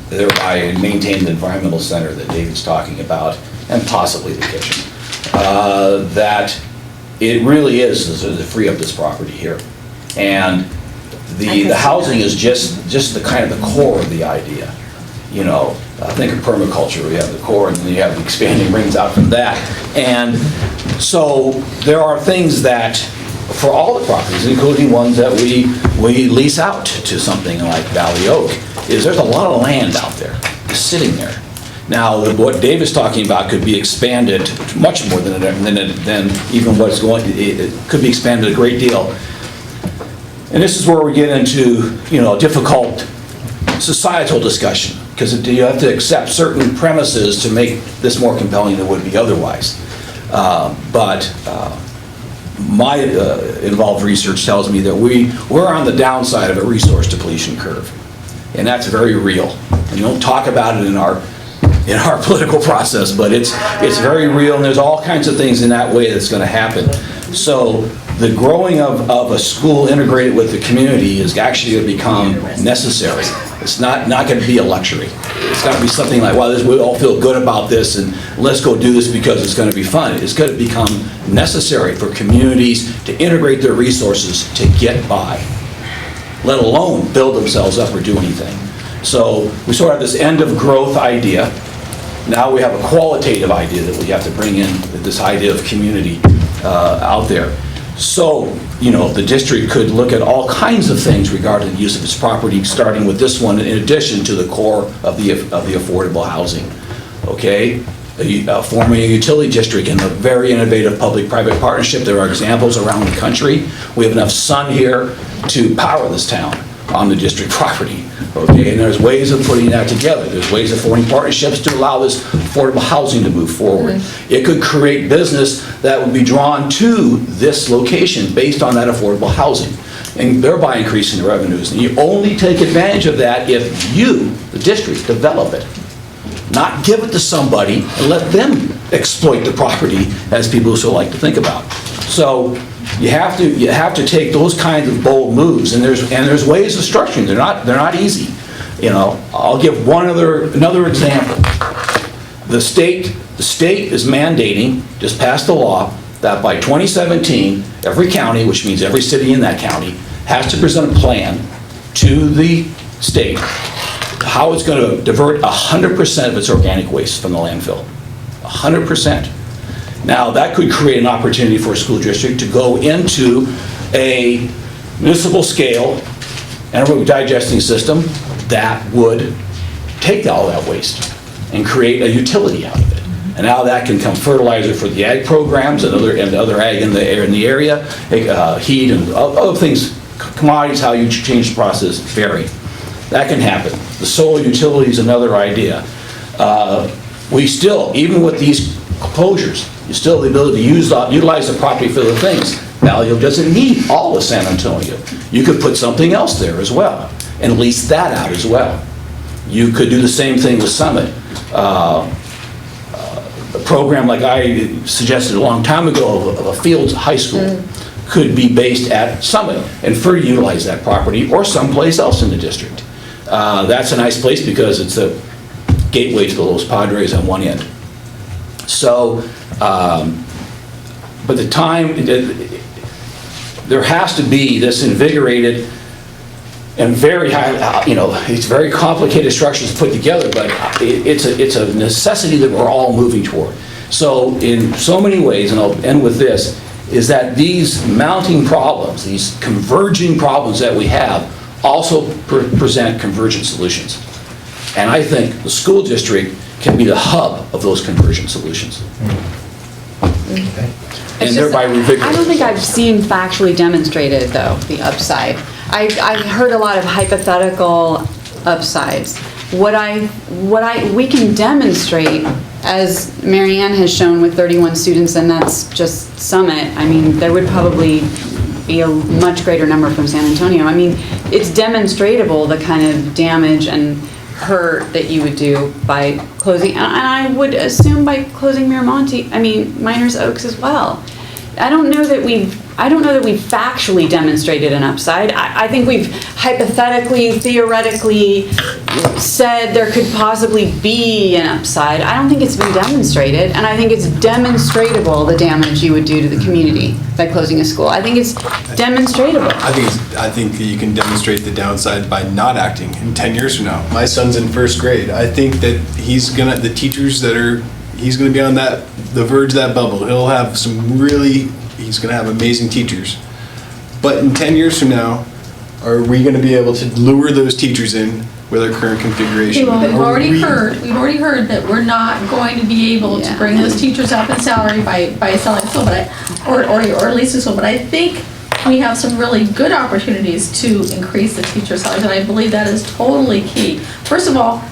M: thereby maintain the environmental center that David's talking about, and possibly the kitchen, that it really is to free up this property here. And the housing is just the kind of the core of the idea. Think of permaculture, we have the core and then you have the expanding rings out from that. And so there are things that, for all the properties, including ones that we lease out to something like Valley Oak, there's a lot of land out there sitting there. Now, what Dave is talking about could be expanded much more than even what's going. It could be expanded a great deal. And this is where we get into difficult societal discussion, because you have to accept certain premises to make this more compelling than it would be otherwise. But my involved research tells me that we're on the downside of a resource depletion curve. And that's very real. And you don't talk about it in our political process, but it's very real, and there's all kinds of things in that way that's going to happen. So the growing of a school integrated with the community is actually going to become necessary. It's not going to be a luxury. It's got to be something like, well, we all feel good about this, and let's go do this because it's going to be fun. It's going to become necessary for communities to integrate their resources to get by, let alone build themselves up or do anything. So we sort of have this end of growth idea. Now we have a qualitative idea that we have to bring in, this idea of community out there. So, the district could look at all kinds of things regarding the use of its property, starting with this one, in addition to the core of the affordable housing. Okay? Forming a utility district in a very innovative public-private partnership. There are examples around the country. We have enough sun here to power this town on the district property. Okay, and there's ways of putting that together. There's ways of forming partnerships to allow this affordable housing to move forward. It could create business that would be drawn to this location based on that affordable housing, and thereby increasing the revenues. And you only take advantage of that if you, the district, develop it. Not give it to somebody and let them exploit the property, as people so like to think about. So you have to take those kinds of bold moves, and there's ways of structuring. They're not easy. I'll give another example. The state is mandating, just passed a law, that by 2017, every county, which means every city in that county, has to present a plan to the state how it's going to divert 100% of its organic waste from the landfill. 100%. Now, that could create an opportunity for a school district to go into a municipal scale anaerobic digesting system that would take all that waste and create a utility out of it. And now that can become fertilizer for the ag programs and other ag in the area, heat and other things, commodities, how you change the process vary. That can happen. The solar utility is another idea. We still, even with these closures, you still have the ability to utilize the property for other things. Valley doesn't need all of San Antonio. You could put something else there as well and lease that out as well. You could do the same thing with Summit. A program like I suggested a long time ago of a Fields High School could be based at Summit and further utilize that property or someplace else in the district. That's a nice place because it's a gateway to the Los Padres on one end. So, but the time, there has to be this invigorated and very high, it's very complicated structures put together, but it's a necessity that we're all moving toward. So in so many ways, and I'll end with this, is that these mounting problems, these converging problems that we have, also present convergent solutions. And I think the school district can be the hub of those convergent solutions.
A: Okay.
I: It's
M: And thereby revigorate.
I: I don't think I've seen factually demonstrated, though, the upside. I've heard a lot of hypothetical upsides. We can demonstrate, as Marianne has shown with 31 students, and that's just Summit. I mean, there would probably be a much greater number from San Antonio. I mean, it's demonstratable the kind of damage and hurt that you would do by closing, and I would assume by closing Miners Oaks as well. I don't know that we've factually demonstrated an upside. I think we've hypothetically, theoretically said there could possibly be an upside. I don't think it's been demonstrated, and I think it's demonstratable the damage you would do to the community by closing a school. I think it's demonstratable.
E: I think that you can demonstrate the downside by not acting in 10 years from now. My son's in first grade. I think that he's gonna be on the verge of that bubble. He'll have he's gonna have amazing teachers. But in 10 years from now, are we gonna be able to lure those teachers in with our current configuration?
H: Well, we've already heard that we're not going to be able to bring those teachers up in salary by selling school, or leasing school. But I think we have some really good opportunities to increase the teacher salaries, and I believe that is totally key. First of all,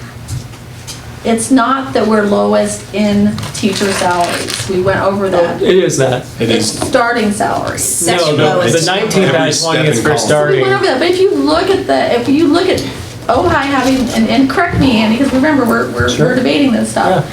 H: it's not that we're lowest in teacher salaries. We went over that.
D: It is that.
H: It's starting salaries.
D: No, the 19th out of 20 is for
H: We
D: starting.
H: went over that, but if you look at Ojai having, and correct me, Andy, because remember, we're debating this stuff.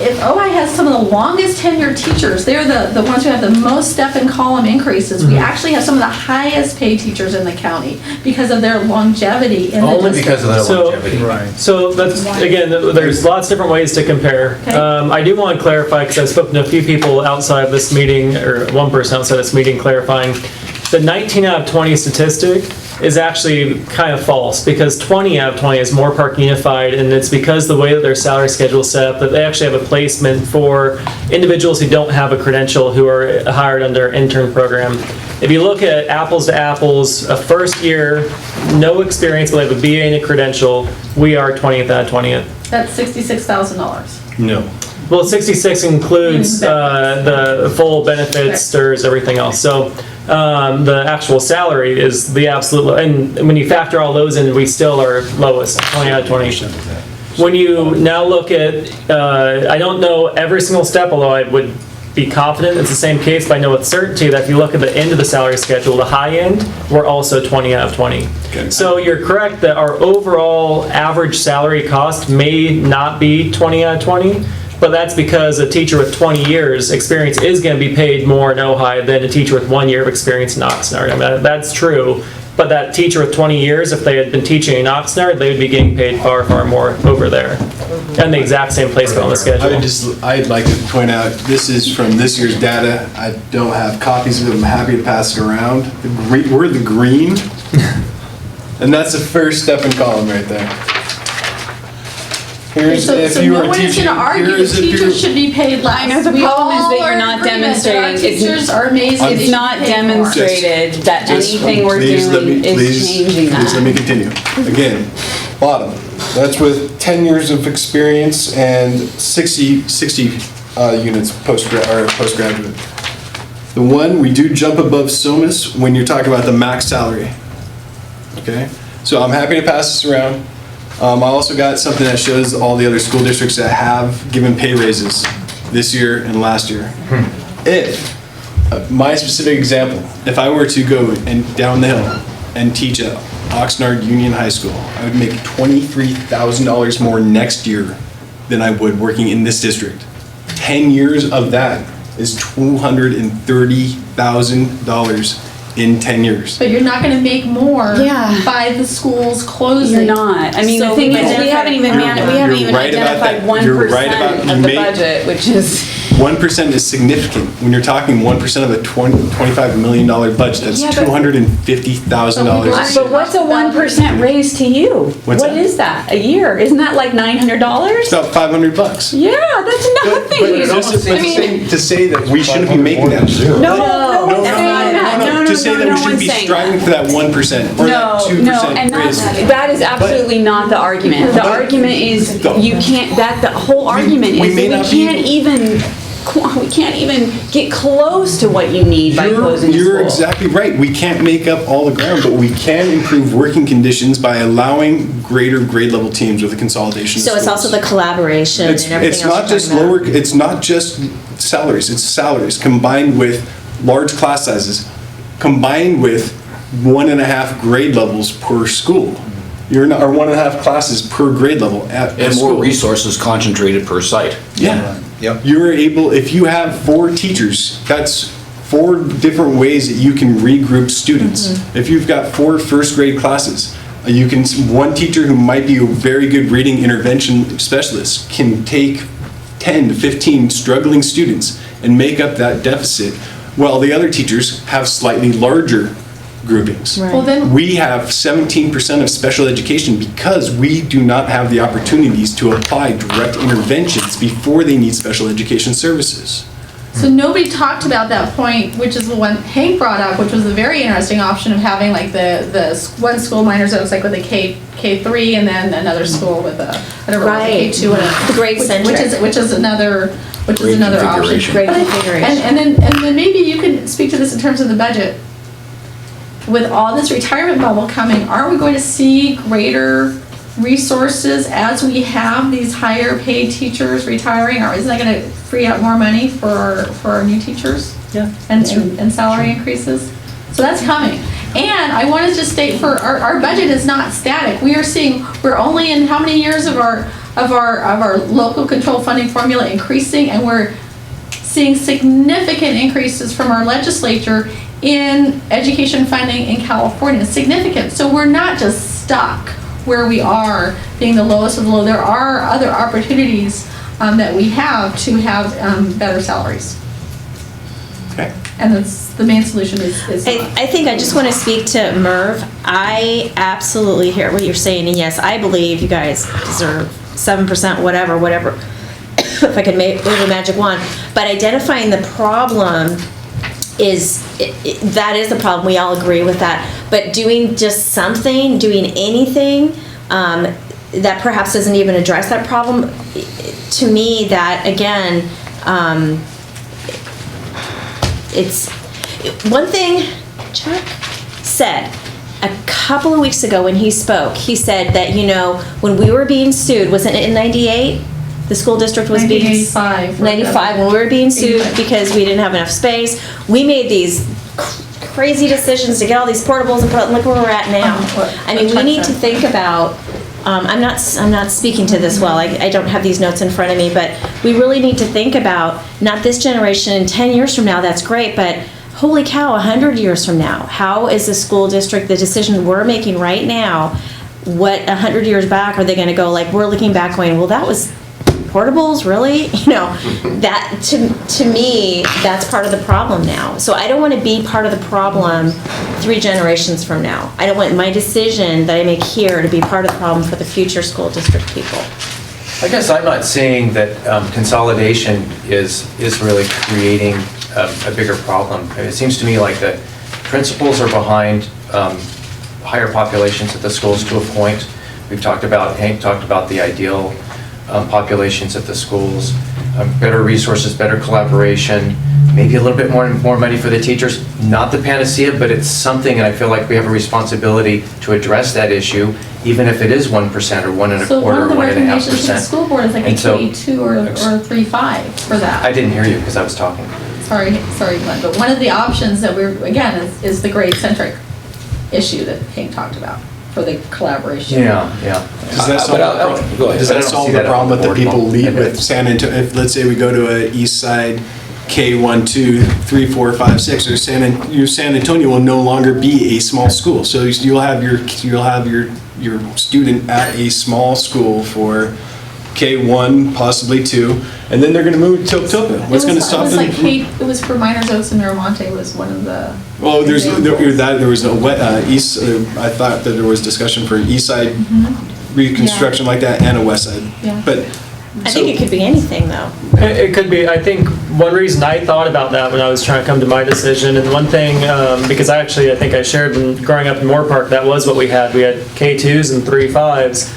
H: If Ojai has some of the longest tenured teachers, they're the ones who have the most step and column increases. We actually have some of the highest paid teachers in the county because of their longevity in the
N: Only
H: district.
N: because of their
D: So-
N: longevity.
D: So that's, again, there's lots of different ways to compare.
H: Okay.
D: I do want to clarify, because I've spoken to a few people outside of this meeting, or one person outside this meeting clarifying, the 19 out of 20 statistic is actually kind of false, because 20 out of 20 is more Park Unified, and it's because the way that their salary schedule is set up, that they actually have a placement for individuals who don't have a credential, who are hired under intern program. If you look at apples to apples, a first year, no experience, but they have a BA and a credential, we are 20th out of 20th.
H: That's $66,000.
E: No.
D: Well, 66 includes the full benefits, STIRS, everything else. So the actual salary is the absolute, and when you factor all those in, we still are lowest, 20 out of 20. When you now look at, I don't know every single step, although I would be confident it's the same case, but I know with certainty that if you look at the end of the salary schedule, the high end, we're also 20 out of 20.
E: Okay.
D: So you're correct that our overall average salary cost may not be 20 out of 20, but that's because a teacher with 20 years experience is going to be paid more in Ojai than a teacher with 1 year of experience in Oxnard. I mean, that's true. But that teacher with 20 years, if they had been teaching in Oxnard, they would be getting paid far, far more over there. And the exact same placement on the schedule.
E: I'd like to point out, this is from this year's data. I don't have copies of it. I'm happy to pass it around. We're the green. And that's the first step and column right there. Here's
H: So
E: if you
H: no
E: were
H: one is
E: teaching.
H: going to argue
E: Here's
H: that
E: if
H: teachers
E: you.
H: should be paid less.
I: I know the
H: We
I: problem is
H: all
I: that you're
H: are
I: not
H: in agreement that our
I: demonstrating.
H: teachers are amazing. They
I: It's
H: should
I: not
H: be paid more.
I: demonstrated that
E: Just-
I: anything we're
E: please let
I: doing
E: me-
I: is
E: please-
I: changing that.
E: Please let me continue. Again, bottom, that's with 10 years of experience and 60 units postgraduate. The one, we do jump above SOMAS when you're talking about the max salary. Okay? So I'm happy to pass this around. I also got something that shows all the other school districts that have given pay raises this year and last year. If, my specific example, if I were to go and down the hill and teach at Oxnard Union High School, I would make $23,000 more next year than I would working in this district. 10 years of that is $230,000 in 10 years.
H: But you're not going to make more
I: Yeah.
H: by the schools closing.
I: You're not. I mean, the
F: So
I: thing
F: we
I: is, we haven't even,
E: You're right about that.
I: identified 1%
E: You're right about-
I: of
E: you
I: the
E: may-
I: budget, which is,
E: 1% is significant. When you're talking 1% of a $25 million budget, that's
I: Yeah, but-
E: $250,000.
I: but what's a 1% raise to you?
E: What's
I: What
E: that?
I: is that? A year? Isn't that like $900?
E: It's about $500.
I: Yeah, that's nothing.
E: To say that we shouldn't be making that.
I: No one's saying that. No,
E: To say that we shouldn't be striving for that 1% or that
I: No,
E: 2%
I: and
E: raise.
I: that is absolutely not the argument. The argument is you can't, the whole argument
E: we
I: is
E: may
I: that
E: not
I: we
E: be-
I: can't even get close to what you need by closing a school.
E: You're exactly right. We can't make up all the ground, but we can improve working conditions by allowing greater grade level teams with a consolidation.
F: So it's also the collaboration and everything else.
E: It's not
F: you're
E: just
F: talking about.
E: lower, it's not just salaries, it's salaries combined with large class sizes, combined with 1.5 grade levels per school. Or 1.5 classes per grade level at
M: And
E: school.
M: more resources concentrated per site.
E: Yeah.
C: Yep.
E: You're able, if you have 4 teachers, that's 4 different ways that you can regroup students. If you've got 4 first grade classes, you can, one teacher who might be a very good reading intervention specialist can take 10 to 15 struggling students and make up that deficit, while the other teachers have slightly larger groupings.
H: Well, then,
E: We have 17% of special education because we do not have the opportunities to apply direct interventions before they need special education services.
H: so nobody talked about that point, which is the one Hank brought up, which was a very interesting option of having like the one school Miners Oaks like with a K3 and then another school with a whatever it was, a
F: Right.
H: K2 and a
F: The grade centric.
H: which is another
M: Grade
H: option.
M: configuration.
F: Grade
H: But
F: configuration.
H: And then maybe you can speak to this in terms of the budget. With all this retirement bubble coming, are we going to see greater resources as we have these higher paid teachers retiring, or isn't that gonna free up more money for our new teachers?
D: Yeah.
H: And salary increases? So that's coming. And I wanted to state for, our budget is not static. We are seeing, we're only in how many years of our local control funding formula increasing, and we're seeing significant increases from our legislature in education funding in California, significant. So we're not just stuck where we are, being the lowest of the low. There are other opportunities that we have to have better salaries.
E: Okay.
H: And the main solution is
F: I think I just want to speak to Merv. I absolutely hear what you're saying, and yes, I believe you guys deserve 7%, whatever, if I could wave a magic wand. But identifying the problem that is the problem. We all agree with that. But doing just something, doing anything that perhaps doesn't even address that problem, to me, that again, it's one thing Chuck said a couple of weeks ago when he spoke. He said that, when we were being sued, wasn't it in 98? The school district was being
H: 95.
F: 95 when we were being sued because we didn't have enough space. We made these crazy decisions to get all these portables and look where we're at now. I mean, we need to think about. I'm not speaking to this well. I don't have these notes in front of me, but we really need to think about not this generation. 10 years from now, that's great, but holy cow, 100 years from now, how is the school district, the decision we're making right now, what 100 years back are they going to go like? We're looking back, going, well, that was portables, really? That to me, that's part of the problem now. So I don't want to be part of the problem 3 generations from now. I don't want my decision that I make here to be part of the problem for the future school district people.
A: I guess I'm not saying that consolidation is really creating a bigger problem. It seems to me like the principals are behind higher populations at the schools to a point. Hank talked about the ideal populations at the schools, better resources, better collaboration, maybe a little bit more money for the teachers. Not the panacea, but it's something, and I feel like we have a responsibility to address that issue, even if it is 1% or 1.25%
H: So one
A: or
H: of the
A: 1.5%.
H: recommendations to the school board is like a
A: And so-
H: 2.82 or 3.5 for that.
A: I didn't hear you because I was talking.
H: Sorry, Glenn, but one of the options that again, is the grade-centric issue that Hank talked about for the collaboration.
A: Yeah.
E: Does that solve,
M: Go ahead.
E: does
A: I
E: that
A: don't
E: solve
A: see
E: the
A: that on
E: problem
A: the
E: with the
A: board.
E: people lead with San Antonio? If, let's say we go to a east side K1, 2, 3, 4, 5, 6, or San Antonio will no longer be a small school. So you'll have your student at a small school for K1, possibly 2, and then they're going to move to Tilton. What's going to stop them?
H: It was for Miners Oaks and Miramonte was one of the.
E: Well, there was no east. I thought that there was discussion for an east side reconstruction like that and a west side.
H: Yeah.
E: But
F: I think it could be anything, though.
D: It could be. I think one reason I thought about that when I was trying to come to my decision, and one thing, because I think I shared growing up in Moore Park, that was what we had. We had K2s and 3.5s.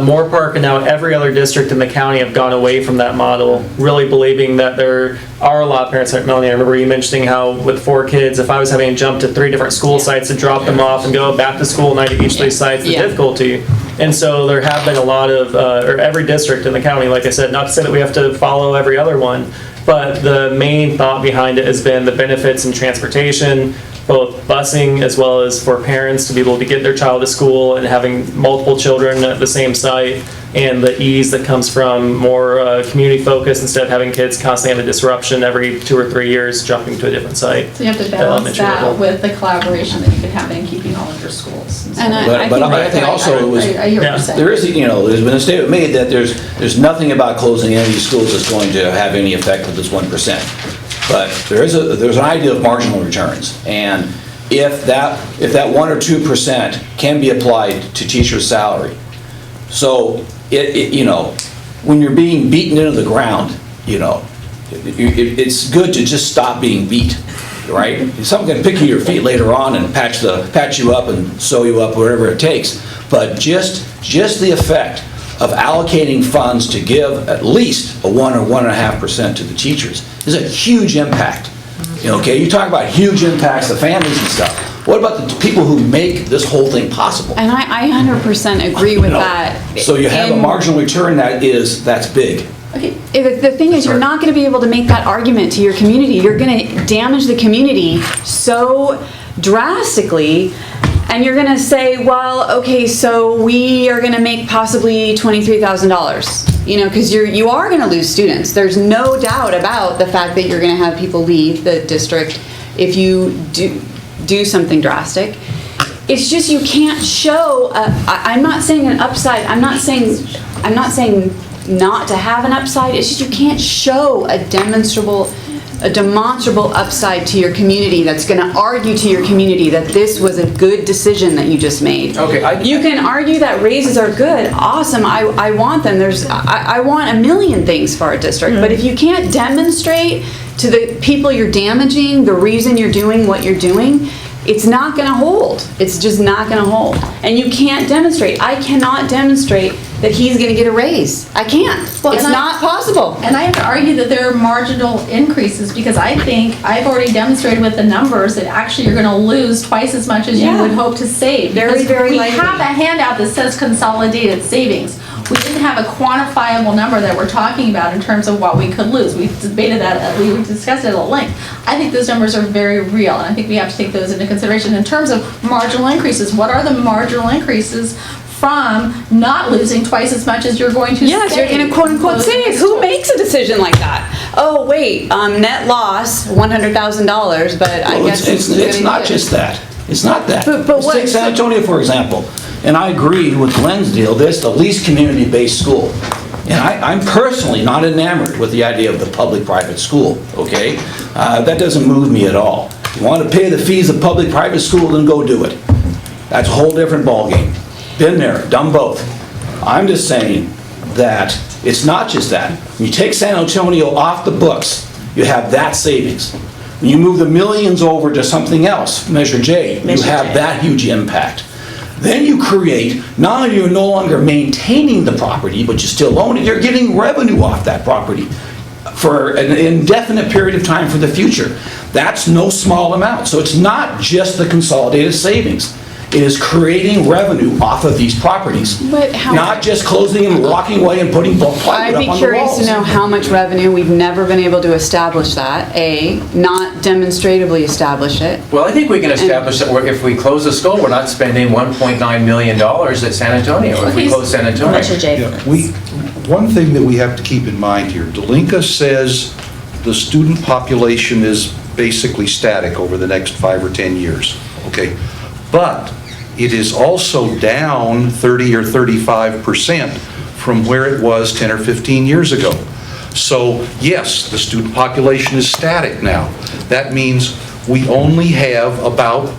D: Moore Park and now every other district in the county have gone away from that model, really believing that there are a lot of parents like Melanie. I remember you mentioning how with 4 kids, if I was having to jump to 3 different school sites to drop them off and go back to school night at each of these sites, the difficulty. And so there have been a lot of, or every district in the county, like I said, not to say that we have to follow every other one, but the main thought behind it has been the benefits in transportation, both busing as well as for parents to be able to get their child to school and having multiple children at the same site, and the ease that comes from more community focus instead of having kids constantly have a disruption every 2 or 3 years jumping to a different site.
H: So you have to balance that with the collaboration that you could have in keeping all of your schools.
I: And
M: I think also it was,
H: I hear what you're saying.
M: there is, there's been a statement made that there's nothing about closing any of these schools that's going to have any effect with this 1%. But there's an idea of marginal returns, and if that 1 or 2% can be applied to teacher's salary, so when you're being beaten into the ground, it's good to just stop being beat, right? Someone can pick you your feet later on and patch you up and sew you up, whatever it takes. But just the effect of allocating funds to give at least a 1 or 1.5% to the teachers is a huge impact. Okay, you talk about huge impacts to families and stuff. What about the people who make this whole thing possible?
I: And I 100% agree with that.
M: So you have a
I: And-
M: marginal return that's big.
I: Okay, the thing is, you're not going to be able to make that argument to your community. You're going to damage the community so drastically, and you're going to say, well, okay, so we are going to make possibly $23,000, you know, because you are going to lose students. There's no doubt about the fact that you're going to have people leave the district if you do something drastic. It's just you can't show, I'm not saying an upside, I'm not saying not to have an upside, it's just you can't show a demonstrable upside to your community that's going to argue to your community that this was a good decision that you just made.
N: Okay,
I: you can argue that raises are good, awesome, I want them, I want a million things for our district, but if you can't demonstrate to the people you're damaging the reason you're doing what you're doing, it's not going to hold. It's just not going to hold. And you can't demonstrate. I cannot demonstrate that he's going to get a raise. I can't.
H: Well,
I: it's not possible.
H: And I have to argue that there are marginal increases because I think I've already demonstrated with the numbers that actually you're going to lose twice as much as you would hope to save.
I: Very, very likely.
H: We have a handout that says consolidated savings. We didn't have a quantifiable number that we're talking about in terms of what we could lose. We debated that, we discussed it at length. I think those numbers are very real, and I think we have to take those into consideration. In terms of marginal increases, what are the marginal increases from not losing twice as much as you're going to
I: Yes,
H: save?
I: you're going to quote unquote save. Who makes a decision like that? Oh, wait, net loss, $100,000, but I guess
M: It's not just that. It's not that.
I: But
M: Let's
I: what-
M: take San Antonio, for example. And I agree with Glenn's deal, this is the least community-based school. And I'm personally not enamored with the idea of the public-private school, okay? That doesn't move me at all. You want to pay the fees of public-private school, then go do it. That's a whole different ballgame. Been there, done both. I'm just saying that it's not just that. When you take San Antonio off the books, you have that savings. When you move the millions over to something else, Measure J, you have that huge impact. Then you create, not only are you no longer maintaining the property, but you still own it, you're getting revenue off that property for an indefinite period of time for the future. That's no small amount. So it's not just the consolidated savings. It is creating revenue off of these properties.
I: But how-
M: Not just closing and walking away and putting plywood up on the
I: I'd
M: walls.
I: be curious to know how much revenue. We've never been able to establish that, not demonstratively establish it.
N: Well, I think we can establish that if we close the school, we're not spending $1.9 million at San Antonio if we close San Antonio.
C: One thing that we have to keep in mind here, Delinka says the student population is basically static over the next 5 or 10 years, okay? But it is also down 30 or 35% from where it was 10 or 15 years ago. So yes, the student population is static now. That means we only have about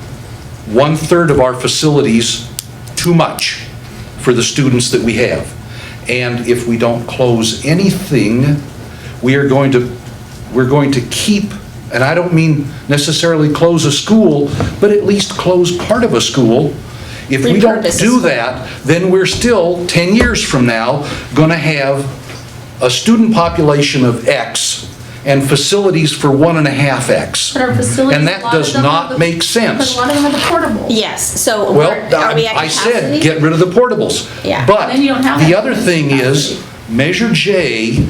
C: 1/3 of our facilities too much for the students that we have. And if we don't close anything, we're going to keep, and I don't mean necessarily close a school, but at least close part of a school. If we don't do that, then we're still, 10 years from now, going to have a student population of X and facilities for 1.5X.
H: But our facilities,
C: And that does not make sense.
H: But a lot of them are the portables.
F: Yes, so
C: Well,
F: are we at
C: I said,
F: capacity?
C: get rid of the portables.
F: Yeah.
C: But
H: Then you don't have
C: the
H: that
C: other thing is, Measure J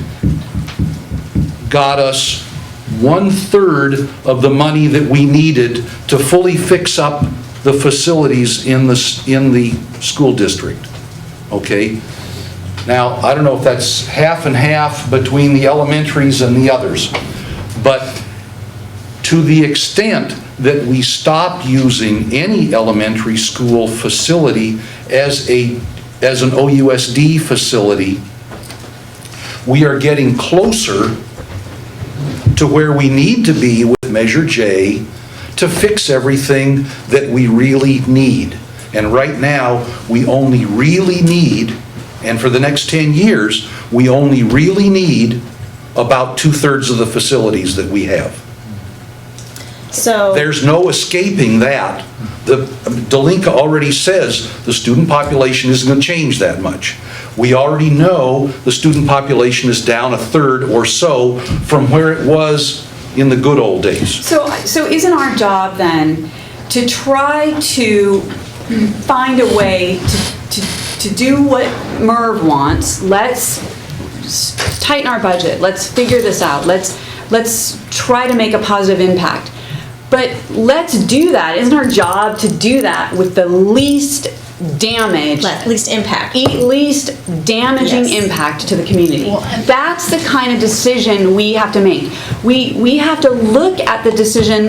C: got us 1/3 of the money that we needed to fully fix up the facilities in the school district, okay? Now, I don't know if that's half and half between the elementaries and the others, but to the extent that we stop using any elementary school facility as an OUSD facility, we are getting closer to where we need to be with Measure J to fix everything that we really need. And right now, we only really need, and for the next 10 years, we only really need about 2/3 of the facilities that we have.
F: So,
C: There's no escaping that. Delinka already says the student population isn't going to change that much. We already know the student population is down 1/3 or so from where it was in the good old days.
I: So isn't our job then, to try to find a way to do what Merv wants. Let's tighten our budget. Let's figure this out. Let's try to make a positive impact. But let's do that. Isn't our job to do that with the least damage,
F: Least impact.
I: least damaging
F: Yes.
I: impact to the community? That's the kind of decision we have to make. We have to look at the decision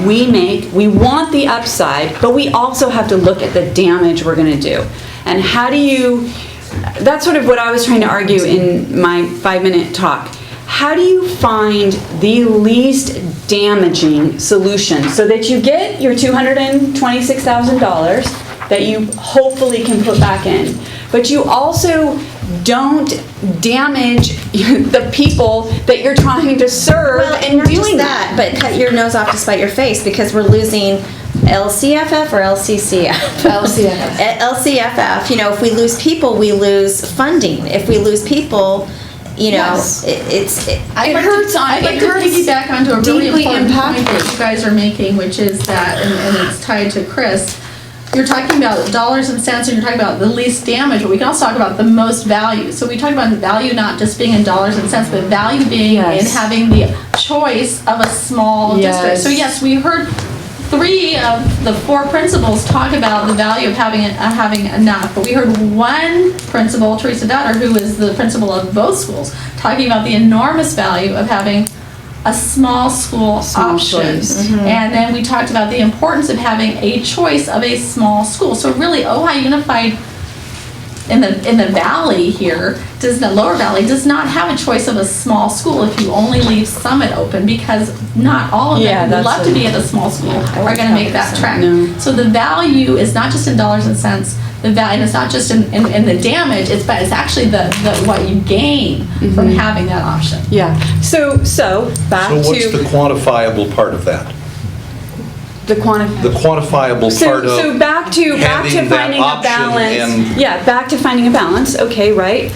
I: we make. We want the upside, but we also have to look at the damage we're going to do. And how do you, that's sort of what I was trying to argue in my 5-minute talk. How do you find the least damaging solution so that you get your $226,000 that you hopefully can put back in, but you also don't damage the people that you're trying to serve
F: Well, and
I: in
F: not just
I: doing
F: that, but cut your nose off to spite your face, because we're losing LCFF or LCCF?
H: LCFF.
F: LCFF, you know, if we lose people, we lose funding. If we lose people, you know,
I: Yes.
H: I'd like
I: hurts
H: to,
I: on-
H: I'd like
I: it
H: to
I: hurts
H: piggyback onto a really
I: deeply
H: important point
I: impactful.
H: that you guys are making, which is that, and it's tied to Chris, you're talking about dollars and cents, and you're talking about the least damage, but we can also talk about the most value. So we talk about the value not just being in dollars and cents, but value being in
I: Yes.
H: having the choice of a small district.
I: Yes.
H: So yes, we heard 3 of the 4 principals talk about the value of having enough, but we heard one principal, Teresa Dutter, who is the principal of both schools, talking about the enormous value of having a small school option.
I: choice.
H: And then we talked about the importance of having a choice of a small school. So really, Ojai Unified in the valley here, the lower valley, does not have a choice of a small school if you only leave Summit open, because not all of
I: Yeah,
H: them who would
I: that's
H: love to
I: a-
H: be at a small school are gonna make that trek.
I: No.
H: So the value is not just in dollars and cents, and it's not just in the damage, but it's actually the what you gain from having that option.
I: Yeah. So back
C: So what's the
I: to
C: quantifiable part of that?
I: the quantum.
C: The quantifiable part of
I: So back to
C: having that
I: finding a
C: option
I: balance.
C: and-
I: Yeah, back to finding a balance. Okay, right.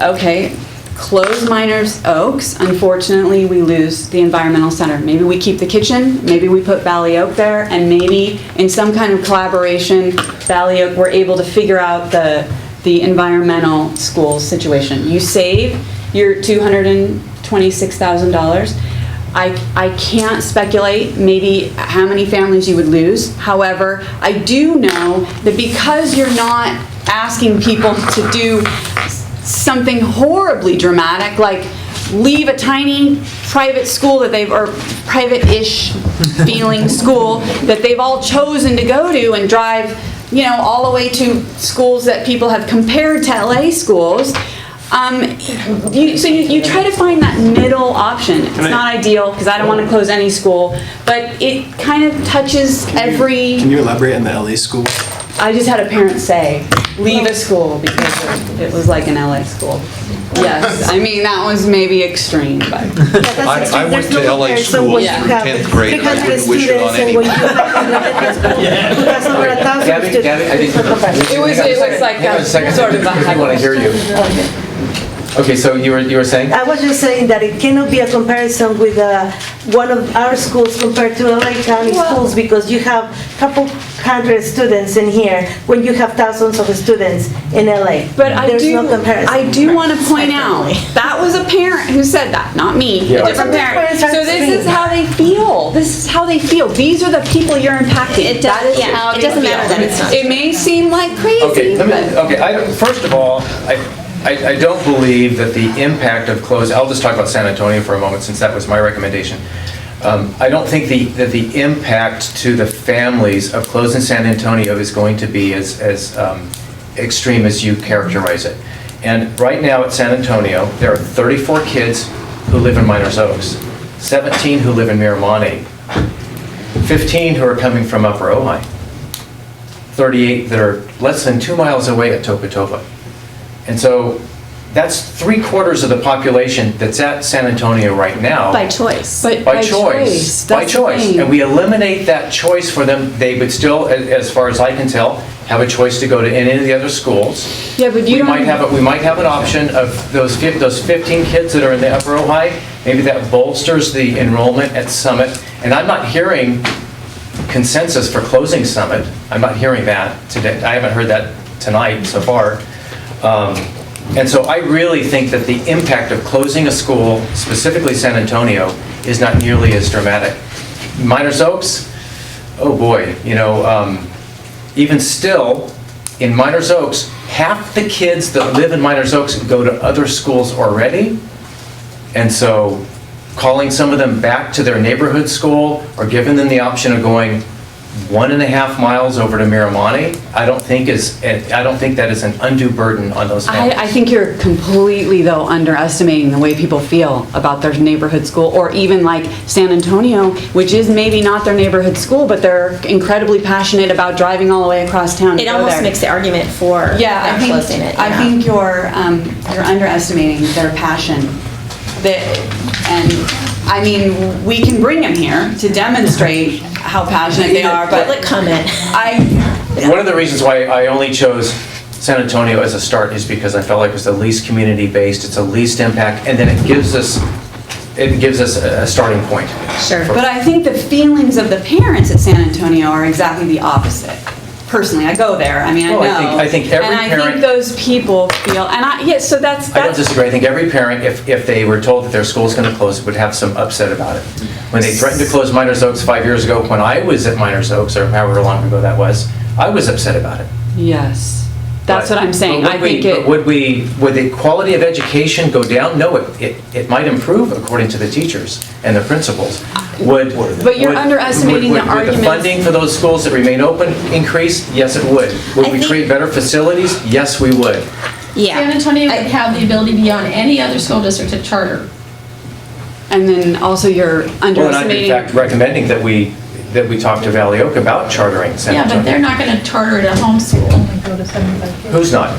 I: Okay, close Miners Oaks. Unfortunately, we lose the environmental center. Maybe we keep the kitchen, maybe we put Valley Oak there, and maybe in some kind of collaboration, Valley Oak, we're able to figure out the environmental school situation. You save your $226,000. I can't speculate maybe how many families you would lose. However, I do know that because you're not asking people to do something horribly dramatic, like leave a tiny private school that or private-ish feeling school that they've all chosen to go to and drive, you know, all the way to schools that people have compared to LA schools. You try to find that middle option. It's not ideal, because I don't want to close any school, but it kind of touches every.
E: Can you elaborate on the LA school?
I: I just had a parent say, leave a school because it was like an LA school. Yes, I mean, that was maybe extreme, but.
C: I went to LA school through 10th grade, and I wouldn't wish it on anyone.
N: Gabby, I think.
I: It was like
N: Hang on a second.
I: sort of a
N: I want to hear you. Okay, so you were saying?
K: I was just saying that it cannot be a comparison with one of our schools compared to LA County schools, because you have a couple hundred students in here when you have thousands of students in LA.
I: But
K: There's no comparison.
I: I do want to point out, that was a parent who said that, not me, a different parent. So this is how they feel. This is how they feel. These are the people you're impacting. That is how
F: it
I: they
F: doesn't matter
I: feel.
F: that it's not.
I: It may seem like crazy,
N: Okay,
I: but.
N: first of all, I don't believe that the impact of I'll just talk about San Antonio for a moment, since that was my recommendation. I don't think that the impact to the families of closing San Antonio is going to be as extreme as you characterize it. And right now at San Antonio, there are 34 kids who live in Miners Oaks, 17 who live in Miramani, 15 who are coming from Upper Ojai, 38 that are less than 2 miles away at Topatopa. And so that's 3/4 of the population that's at San Antonio right now.
F: By choice.
I: But
N: By choice. By
I: that's the
N: choice.
I: thing.
N: And we eliminate that choice for them. They would still, as far as I can tell, have a choice to go to any of the other schools.
I: Yeah, but you
N: We might
I: don't.
N: we might have an option of those 15 kids that are in the Upper Ojai. Maybe that bolsters the enrollment at Summit. And I'm not hearing consensus for closing Summit. I'm not hearing that today. I haven't heard that tonight so far. And so I really think that the impact of closing a school, specifically San Antonio, is not nearly as dramatic. Miners Oaks, oh boy, even still, in Miners Oaks, half the kids that live in Miners Oaks go to other schools already. And so calling some of them back to their neighborhood school or giving them the option of going 1.5 miles over to Miramani, I don't think that is an undue burden on those families.
I: I think you're completely, though, underestimating the way people feel about their neighborhood school, or even like San Antonio, which is maybe not their neighborhood school, but they're incredibly passionate about driving all the way across town to
F: It
I: go
F: almost
I: there.
F: makes the argument for
I: Yeah,
F: not closing it.
I: I think you're underestimating their passion. And I mean, we can bring them here to demonstrate how passionate they are, but
F: Public comment.
N: One of the reasons why I only chose San Antonio as a start is because I felt like it was the least community-based, it's the least impact, and then it gives us a starting point.
F: Sure.
I: But I think the feelings of the parents at San Antonio are exactly the opposite. Personally, I go there. I mean, I know.
N: Well, I think every
I: and I
N: parent-
I: think those people feel, so that's.
N: I don't disagree. I think every parent, if they were told that their school's going to close, would have some upset about it. When they threatened to close Miners Oaks 5 years ago, when I was at Miners Oaks, or however long ago that was, I was upset about it.
I: Yes. That's what I'm saying. I think it.
N: Would the quality of education go down? No, it might improve according to the teachers and the principals.
I: But you're underestimating the
N: Would
I: arguments.
N: the funding for those schools that remain open increase? Yes, it would. Would we create better facilities? Yes, we would.
F: Yeah.
H: San Antonio would have the ability beyond any other school district to charter.
I: And then also you're
N: Well, and I'm
I: underestimating.
N: in fact recommending that we talk to Valley Oak about chartering San
H: Yeah, but
N: Antonio.
H: they're not going to charter at a homeschool.
O: Go to 75 kids.
N: Who's not?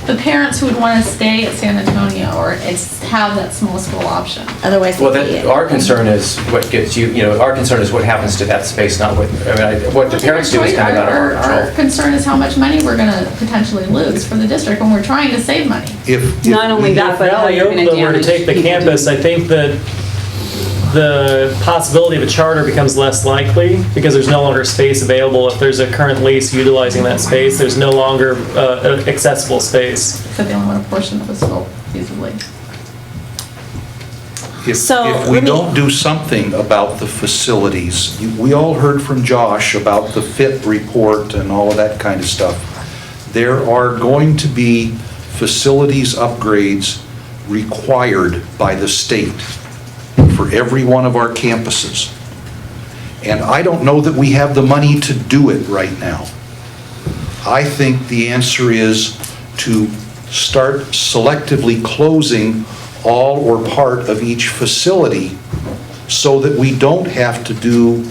H: The parents who would want to stay at San Antonio or have that small school option.
F: Otherwise,
N: Well, our concern is what gets our concern is what happens to that space, not what, what the parents do is kind of out of our
H: Our
N: control.
H: concern is how much money we're going to potentially lose for the district when we're trying to save money.
C: If
I: Not only that, but how
D: Valley
I: you're going to
D: Oak were to
I: damage
D: take the
I: people
D: campus,
I: too.
D: I think that the possibility of a charter becomes less likely because there's no longer space available. If there's a current lease utilizing that space, there's no longer accessible space.
H: So they only want a portion of the school feasibly.
C: If we don't do something about the facilities, we all heard from Josh about the FIT report and all of that kind of stuff. There are going to be facilities upgrades required by the state for every one of our campuses. And I don't know that we have the money to do it right now. I think the answer is to start selectively closing all or part of each facility so that we don't have to do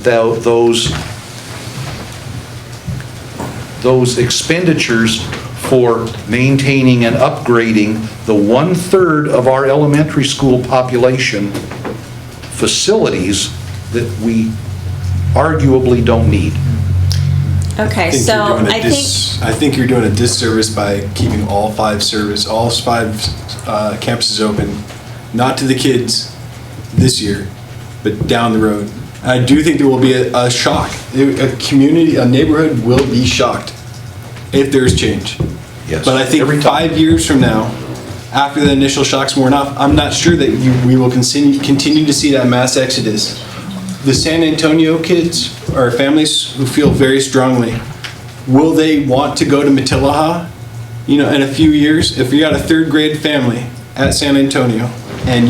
C: those expenditures for maintaining and upgrading the 1/3 of our elementary school population facilities that we arguably don't need.
F: Okay,
E: I think
F: so
E: you're doing a
F: I think,
E: I think you're doing a disservice by keeping all five campuses open, not to the kids this year, but down the road. I do think there will be a shock. A neighborhood will be shocked if there's change.
C: Yes.
E: But I think
C: Every time.
E: 5 years from now, after the initial shock's worn off, I'm not sure that we will continue to see that mass exodus. The San Antonio kids are families who feel very strongly. Will they want to go to Matilaha? In a few years, if you got a third grade family at San Antonio and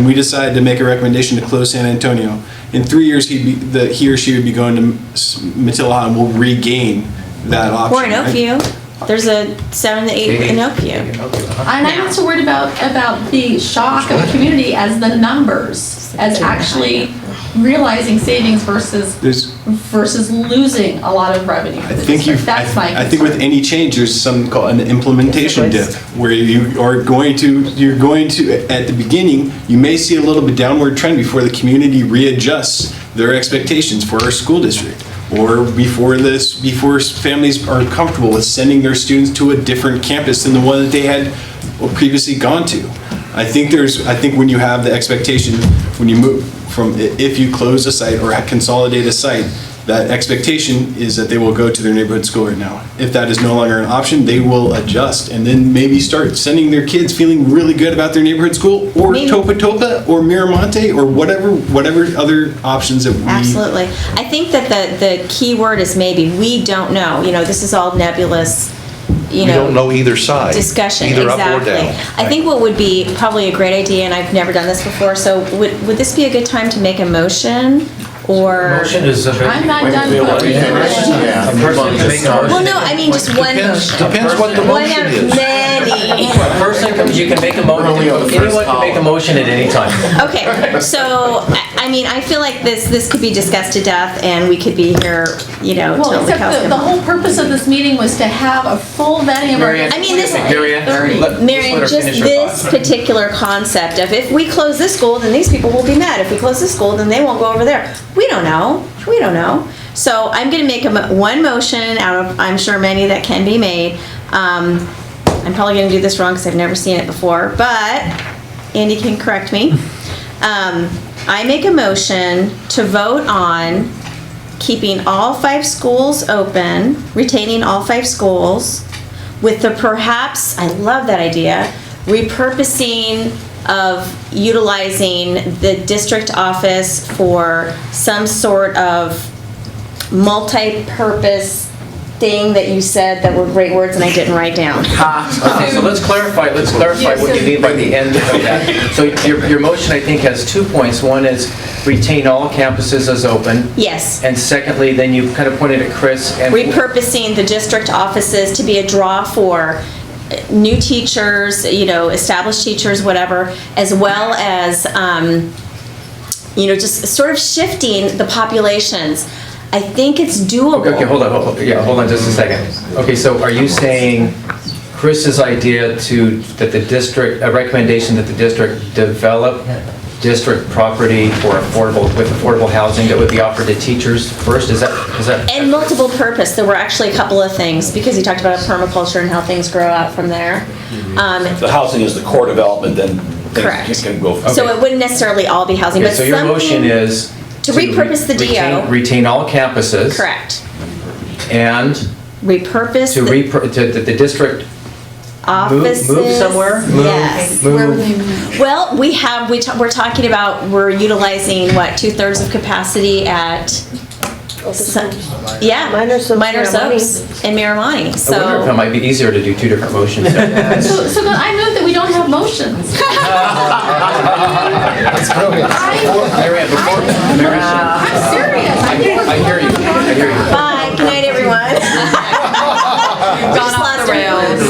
E: we decide to make a recommendation to close San Antonio, in 3 years he or she would be going to Matilaha and will regain that option.
F: or in Oakview, there's a 7 to 8 in Oakview.
H: And I'm also worried about the shock of the community as the numbers, as actually realizing savings versus losing a lot of revenue for the district. That's my concern.
E: I think with any change, there's something called an implementation dip, where you're going to, at the beginning, you may see a little bit downward trend before the community readjusts their expectations for our school district, or before families are comfortable with sending their students to a different campus than the one that they had previously gone to. I think when you have the expectation, when you move from, if you close a site or consolidate a site, that expectation is that they will go to their neighborhood school right now. If that is no longer an option, they will adjust and then maybe start sending their kids feeling really good about their neighborhood school, or Topa Topa, or Miramonte, or whatever other options that we...
F: Absolutely. I think that the key word is maybe. We don't know. You know, this is all nebulous,
C: We don't know either side.
F: discussion.
C: Either up or
F: Exactly.
C: down.
F: I think what would be probably a great idea, and I've never done this before, so would this be a good time to make a motion? Or...
N: Motion is a...
H: I'm not done.
N: A person can make a motion.
F: Well, no, I mean just one motion.
C: Depends what the
F: One
C: motion
F: out of
C: is.
F: many.
N: A person, you can make a motion, anyone can make a motion at any time.
F: Okay, so, I mean, I feel like this could be discussed to death, and we could be here, you know,
H: Well,
F: till the
H: except
F: cows come
H: the
F: home.
H: whole purpose of this meeting was to have a full vetting of our...
N: Marianne,
F: I mean, this-
N: Marianne, let
F: Marian,
N: her
F: just
N: finish her
F: this
N: thought.
F: particular concept of if we close this school, then these people will be mad. If we close this school, then they won't go over there. We don't know. We don't know. So I'm going to make one motion out of, I'm sure, many that can be made. I'm probably going to do this wrong because I've never seen it before, but Andy can correct me. I make a motion to vote on keeping all 5 schools open, retaining all 5 schools, with the perhaps, I love that idea, repurposing of utilizing the district office for some sort of multi-purpose thing that you said that were great words and I didn't write down.
N: Okay, so let's clarify what you mean by the end of that. So your motion, I think, has 2 points. One is retain all campuses as open.
F: Yes.
N: And secondly, then you kind of pointed at Chris and...
F: Repurposing the district offices to be a draw for new teachers, you know, established teachers, whatever, as well as, you know, just sort of shifting the populations. I think it's doable.
N: Okay, hold on just a second. Okay, so are you saying Chris's idea that the district, a recommendation that the district develop district property for affordable housing that would be offered to teachers first? Is that?
F: And multiple purpose. There were actually a couple of things because he talked about permaculture and how things grow out from there.
M: The housing is the core development, then
F: Correct.
M: things can go from
F: So it wouldn't necessarily all be housing,
N: Okay,
F: but
N: so your
F: something
N: motion is
F: to repurpose the DO.
N: retain all campuses.
F: Correct.
N: And
F: Repurpose
N: to the district
F: offices.
N: move somewhere?
F: Yes.
H: Where would they move?
F: Well, we're talking about, we're utilizing, what, 2/3 of capacity at, yeah,
K: Miners Oaks,
F: Miners
K: Miramani.
F: Oaks and Miramani,
N: I wonder if it
F: so.
N: might be easier to do 2 different motions.
H: So then I note that we don't have motions.
N: Marianne,
H: I'm serious.
N: I hear you.
F: Bye, good night, everyone.
I: Gone off the rails.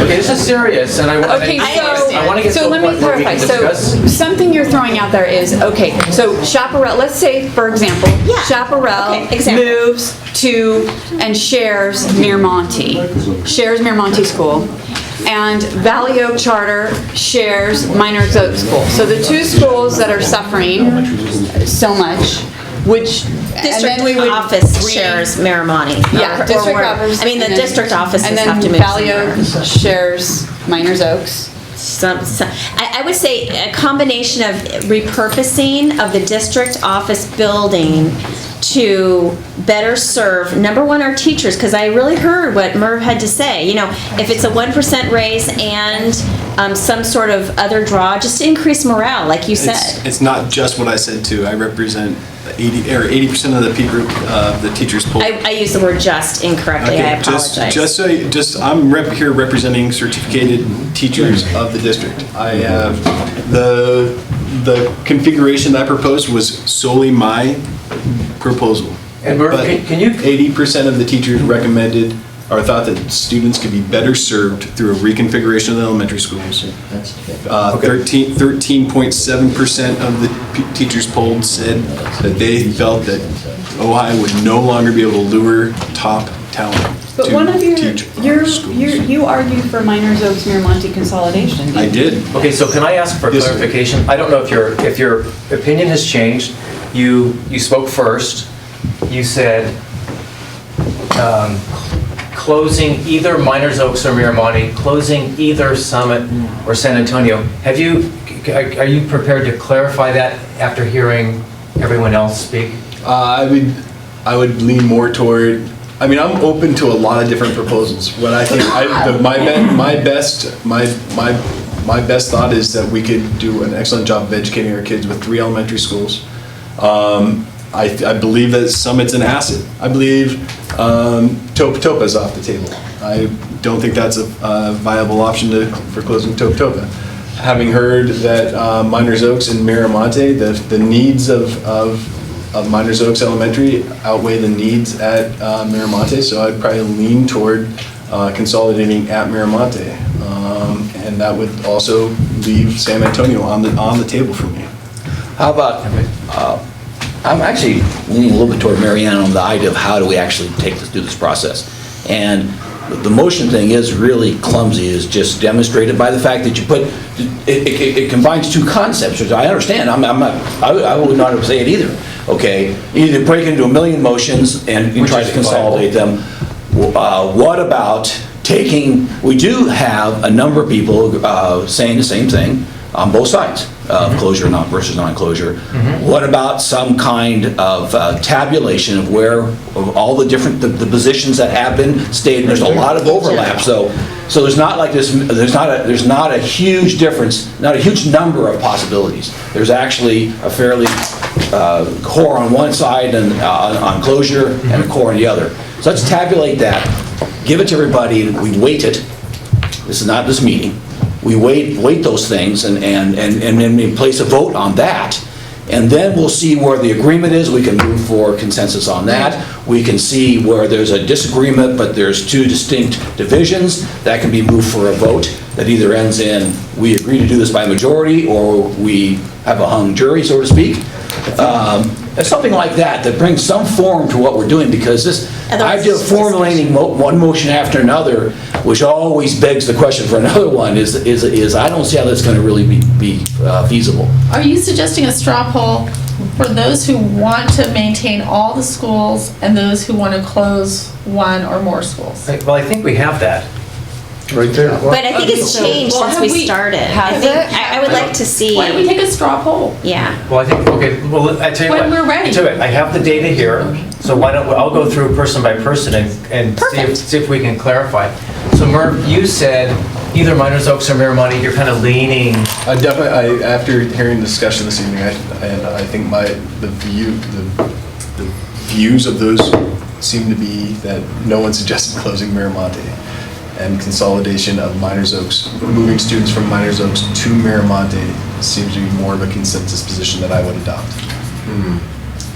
N: Okay, this is serious, and I
I: Okay,
N: want to get to
I: so
N: a
I: let me
N: point where we
I: clarify.
N: can
I: So
N: discuss.
I: something you're throwing out there is, okay, so Chaparral, let's say, for example,
F: Yeah.
I: Chaparral
F: Okay, example.
I: moves to and shares Miramonte School. And Valley Oak Charter shares Miners Oak School. So the 2 schools that are suffering so much, which, and
F: District
I: then we would
F: office shares Miramani.
I: Yeah,
F: Or
I: district
F: where-
I: office.
F: I mean, the
I: and then-
F: district offices
I: and then
F: have to move
I: Valley
F: somewhere.
I: Oak shares Miners Oaks.
F: I would say a combination of repurposing of the district office building to better serve, number one, our teachers, because I really heard what Merv had to say. You know, if it's a 1% raise and some sort of other draw, just to increase morale, like you said.
E: It's not just what I said too. I represent 80% of the people, the teachers polled.
F: I use the word just incorrectly, I
E: Okay,
F: apologize.
E: I'm here representing certificated teachers of the district. I have, the configuration that I proposed was solely my proposal.
N: And Merv,
E: But
N: can you-
E: 80% of the teachers recommended or thought that students could be better served through a reconfiguration of the elementary schools. 13.7% of the teachers polled said that they felt that Ohio would no longer be able to lure top talent
I: But
E: to
I: one of
E: teach
I: you argued for Miners Oaks Miramonte consolidation.
E: I did.
N: Okay, so can I ask for
E: Yes, sir.
N: clarification? I don't know if your opinion has changed. You spoke first. You said closing either Miners Oaks or Miramonte, closing either Summit or San Antonio. Are you prepared to clarify that after hearing everyone else speak?
E: I would I would lean more toward, I mean, I'm open to a lot of different proposals. What I think, my best thought is that we could do an excellent job of educating our kids with 3 elementary schools. I believe that Summit's an asset. I believe Topa is off the table. I don't think that's a viable option for closing Topa. Having heard that Miners Oaks and Miramonte, the needs of Miners Oaks Elementary outweigh the needs at Miramonte, so I'd probably lean toward consolidating at Miramonte. And that would also leave San Antonio on the table for me.
M: How about, I'm actually leaning a little bit toward Marianne on the idea of how do we actually do this process. And the motion thing is really clumsy, is just demonstrated by the fact that you put, it combines 2 concepts, which I understand. I would not say it either, okay? Either break into a million motions and try to consolidate them. What about taking, we do have a number of people saying the same thing on both sides of closure versus non-closure. What about some kind of tabulation of all the different the positions that have been stated? There's a lot of overlap, so there's not like this. There's not a huge difference, not a huge number of possibilities. There's actually a fairly core on one side and on closure and a core on the other. So let's tabulate that, give it to everybody, and we weight it. This is not this meeting. We weight those things and then we place a vote on that. And then we'll see where the agreement is. We can move for consensus on that. We can see where there's a disagreement, but there's 2 distinct divisions. That can be moved for a vote that either ends in we agree to do this by majority or we have a hung jury, so to speak. Something like that brings some form to what we're doing, because this idea of formulating one motion after another, which always begs the question for another one, is I don't see how that's going to really be feasible.
H: Are you suggesting a straw poll for those who want to maintain all the schools and those who want to close 1 or more schools?
N: Well, I think we have that.
C: Right there.
F: But I think it's changed since we started. I would like to see.
H: Why don't we take a straw poll?
F: Yeah.
N: Well, I think, okay, well, I tell you what.
H: When we're ready.
N: I have the data here, so why don't, I'll go through person by person and see if we can clarify. So Murph, you said either Miners Oaks or Miramonte, you're kind of leaning.
E: Definitely, after hearing the discussion this evening, I think the views of those seem to be that no one suggested closing Miramonte, and consolidation of Miners Oaks, moving students from Miners Oaks to Miramonte seems to be more of a consensus position that I would adopt.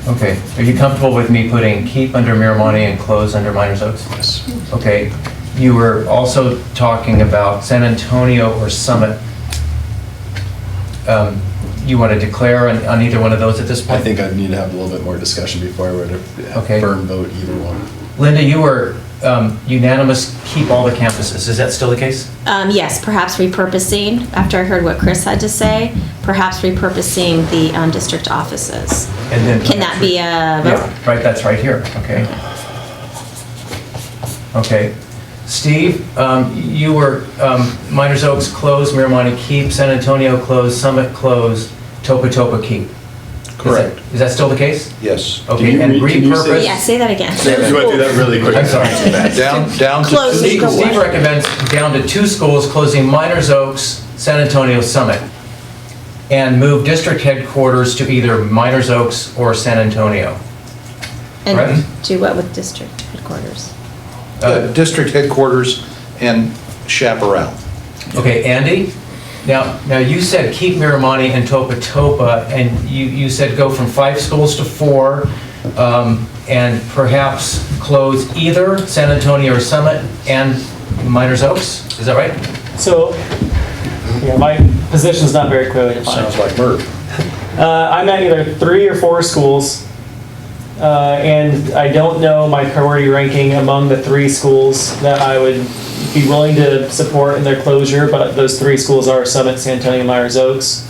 N: Okay, are you comfortable with me putting keep under Miramonte and close under Miners Oaks?
E: Yes.
N: Okay, you were also talking about San Antonio or Summit. You want to declare on either one of those at this point?
E: I think I'd need to have a little bit more discussion before I were to firm vote either one.
N: Linda, you were unanimous, keep all the campuses. Is that still the case?
F: Yes, perhaps repurposing, after I heard what Chris had to say, perhaps repurposing the district offices.
N: And then
F: Can that be a vote?
N: Yeah, right, that's right here, okay. Okay. Steve, you were Miners Oaks closed, Miramonte keep, San Antonio closed, Summit closed, Topa keep.
C: Correct.
N: Is that still the case?
C: Yes.
N: Okay, and repurpose?
F: Yeah, say that again.
E: You want to do that really quick?
N: I'm sorry.
C: Down to
F: Close
C: 2 schools.
N: Steve recommends down to 2 schools, closing Miners Oaks, San Antonio, Summit, and move district headquarters to either Miners Oaks or San Antonio.
F: And
N: Correct?
F: do what with district headquarters?
C: District headquarters and Chaparral.
N: Okay, Andy? Now you said keep Miramonte and Topa, and you said go from 5 schools to 4, and perhaps close either San Antonio or Summit and Miners Oaks? Is that right?
D: So, yeah, my position's not very clearly defined.
C: Sounds like Murph.
D: I'm at either 3 or 4 schools, and I don't know my priority ranking among the 3 schools that I would be willing to support in their closure, but those 3 schools are Summit, San Antonio, Miners Oaks.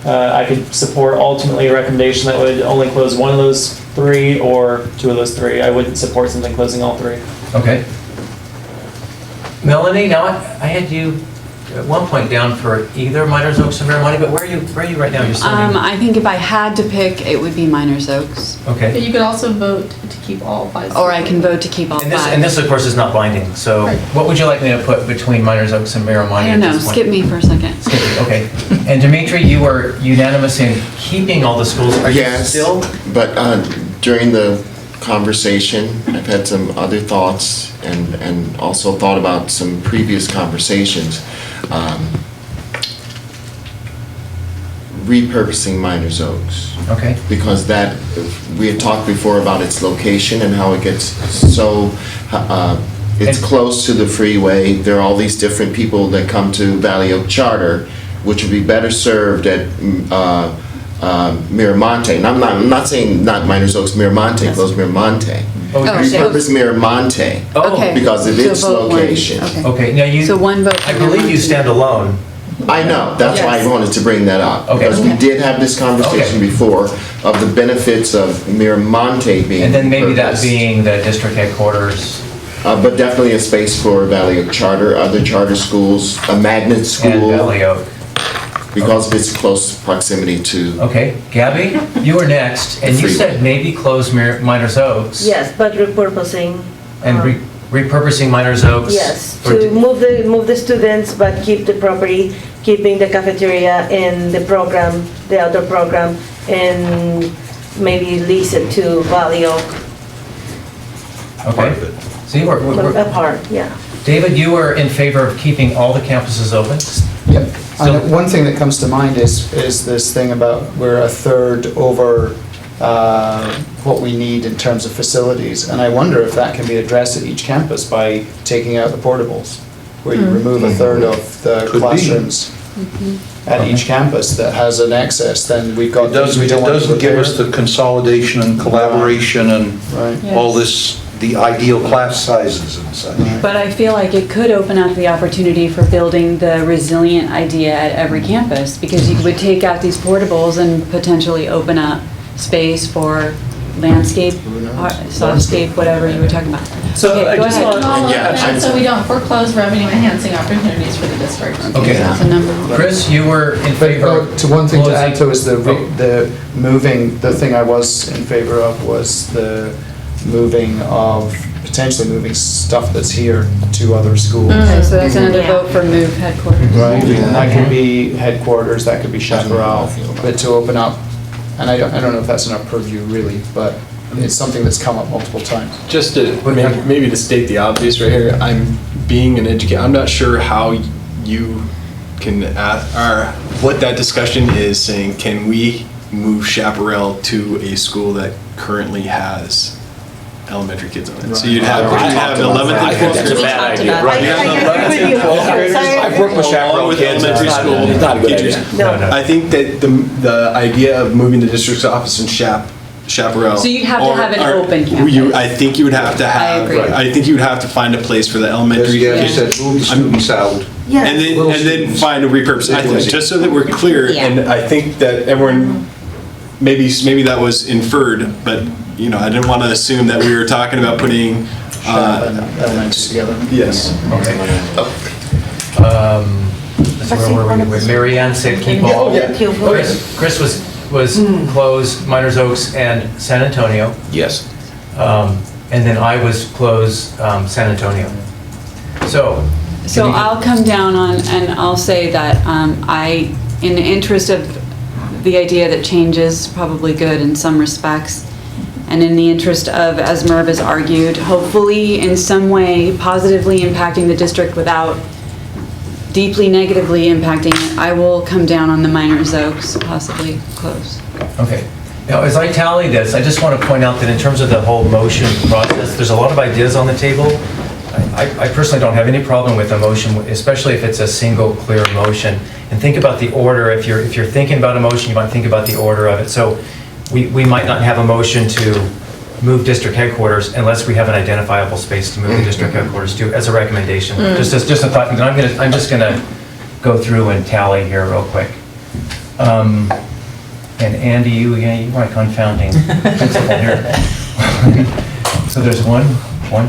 D: I could support ultimately a recommendation that would only close 1 of those 3 or 2 of those 3. I wouldn't support something closing all 3.
N: Okay. Melanie, now I had you at one point down for either Miners Oaks or Miramonte, but where are you right now? You're sitting.
I: I think if I had to pick, it would be Miners Oaks.
H: But
N: Okay.
H: you could also vote to keep all 5.
I: Or I can vote to keep all
N: And
I: five.
N: this, of course, is not binding, so
H: Right.
N: what would you like me to put between Miners Oaks and Miramonte
I: I
N: at
I: don't know,
N: this point?
I: skip me for a second.
N: Skip it, okay. And Dimitri, you were unanimous in keeping all the schools. Are you
J: Yes,
N: still?
J: but during the conversation, I've had some other thoughts and also thought about some previous conversations. Repurposing Miners Oaks.
N: Okay.
J: Because that, we had talked before about its location and how it gets so, it's
N: And-
J: close to the freeway. There are all these different people that come to Valley Oak Charter, which would be better served at Miramonte. And I'm not saying not Miners Oaks, Miramonte, close Miramonte.
N: Oh,
I: Oh,
J: Repurpose Miramonte
N: Oh.
I: Okay.
J: because of
I: So
J: its
I: vote one.
J: location.
I: Okay.
N: Okay, now you.
I: So one vote
N: I
I: for
N: believe you
I: Miramonte.
N: stand alone.
J: I know, that's why I
I: Yes.
J: wanted to bring that up.
N: Okay.
J: Because we did have this conversation
N: Okay.
J: before of the benefits of Miramonte being
N: And then maybe that
J: repurposed.
N: being the district headquarters
J: But definitely a space for Valley Oak Charter, other charter schools, a magnet
N: and
J: school,
N: Valley Oak.
J: because of its close proximity to.
N: Okay, Gabby, you were next, and you
J: Freeway.
N: said maybe close Miners Oaks.
K: Yes, but repurposing.
N: And repurposing Miners Oaks.
K: Yes,
N: for-
K: to move the students, but keep the property, keeping the cafeteria and the program, the outdoor program, and maybe lease it to Valley Oak,
N: Okay. So you were,
K: apart, yeah.
N: David, you were in favor of keeping all the campuses open?
L: Yep.
N: So-
L: And one thing that comes to mind is this thing about we're a third over what we need in terms of facilities. And I wonder if that can be addressed at each campus by taking out the portables, where you remove a third of the
C: Could be.
L: classrooms at each campus that has an excess, then we've got.
C: It doesn't,
L: we
C: it
L: don't want to
C: doesn't give us
L: repair.
C: the consolidation and collaboration and
L: Right.
C: all this, the ideal class sizes and such.
I: But I feel like it could open up the opportunity for building the resilient idea at every campus, because you would take out these portables and potentially open up space for landscape, softscape, whatever you were talking about.
D: So
I: Okay,
D: I
I: go
D: just
I: ahead.
D: want-
H: All of
J: Yeah,
H: that, so we don't foreclose revenue enhancing opportunities for the district.
N: Okay.
I: That's a number one.
N: Chris, you were in favor
L: But
N: of
L: to one thing to add
N: closing-
L: to is the moving, the thing I was in favor of was the moving of, potentially moving stuff that's here to other schools.
I: Okay, so that's another
F: Yeah.
I: vote for move headquarters.
L: Right, and that could be headquarters, that could be chaparral, but to open up, and I don't know if that's in our purview really, but it's something that's come up multiple times.
E: Just to, maybe to state the obvious right here, I'm being an educator, I'm not sure how you can, or what that discussion is saying, can we move Chaparral to a school that currently has elementary kids on it? So you'd have 11th
M: I
E: and
M: think
E: 12th
M: that's a
E: graders.
M: bad idea.
K: I agree with you.
M: I've worked with
E: Along
M: chaperone
E: with
M: kids,
E: elementary
M: it's
E: school
M: not a good
E: teachers.
M: idea.
N: No, no.
E: I think that the idea of moving the district's office in Chaparral.
I: So you'd have to have an
E: or-
I: open campus.
E: I think you would have to have,
I: agree.
E: I think you would have to find a place for the
C: As
E: elementary.
C: Gabby
E: kids.
C: said, move the students out.
K: Yeah.
E: And
C: Little
E: then
C: students.
E: find a repurpose. I think, just so that we're clear,
F: Yeah.
E: and I think that everyone, maybe that was inferred, but, I didn't want to assume that we were talking about putting,
L: Shop and elements together.
E: yes.
N: Okay. Where were we? Mary Ann said keep all.
E: Yeah.
N: Chris was close Miners Oaks and San Antonio.
M: Yes.
N: And then I was close San Antonio. So.
I: So I'll come down on, and I'll say that in the interest of the idea that change is probably good in some respects, and in the interest of, as Merv has argued, hopefully in some way positively impacting the district without deeply negatively impacting it, I will come down on the Miners Oaks, possibly close.
N: Okay. Now, as I tally this, I just want to point out that in terms of the whole motion process, there's a lot of ideas on the table. I personally don't have any problem with a motion, especially if it's a single, clear motion. And think about the order. If you're thinking about a motion, you might think about the order of it. So we might not have a motion to move district headquarters unless we have an identifiable space to move the district headquarters to, as a recommendation. Just a thought. And I'm just gonna go through and tally here real quick. And Andy, you are confounding principle here. So there's one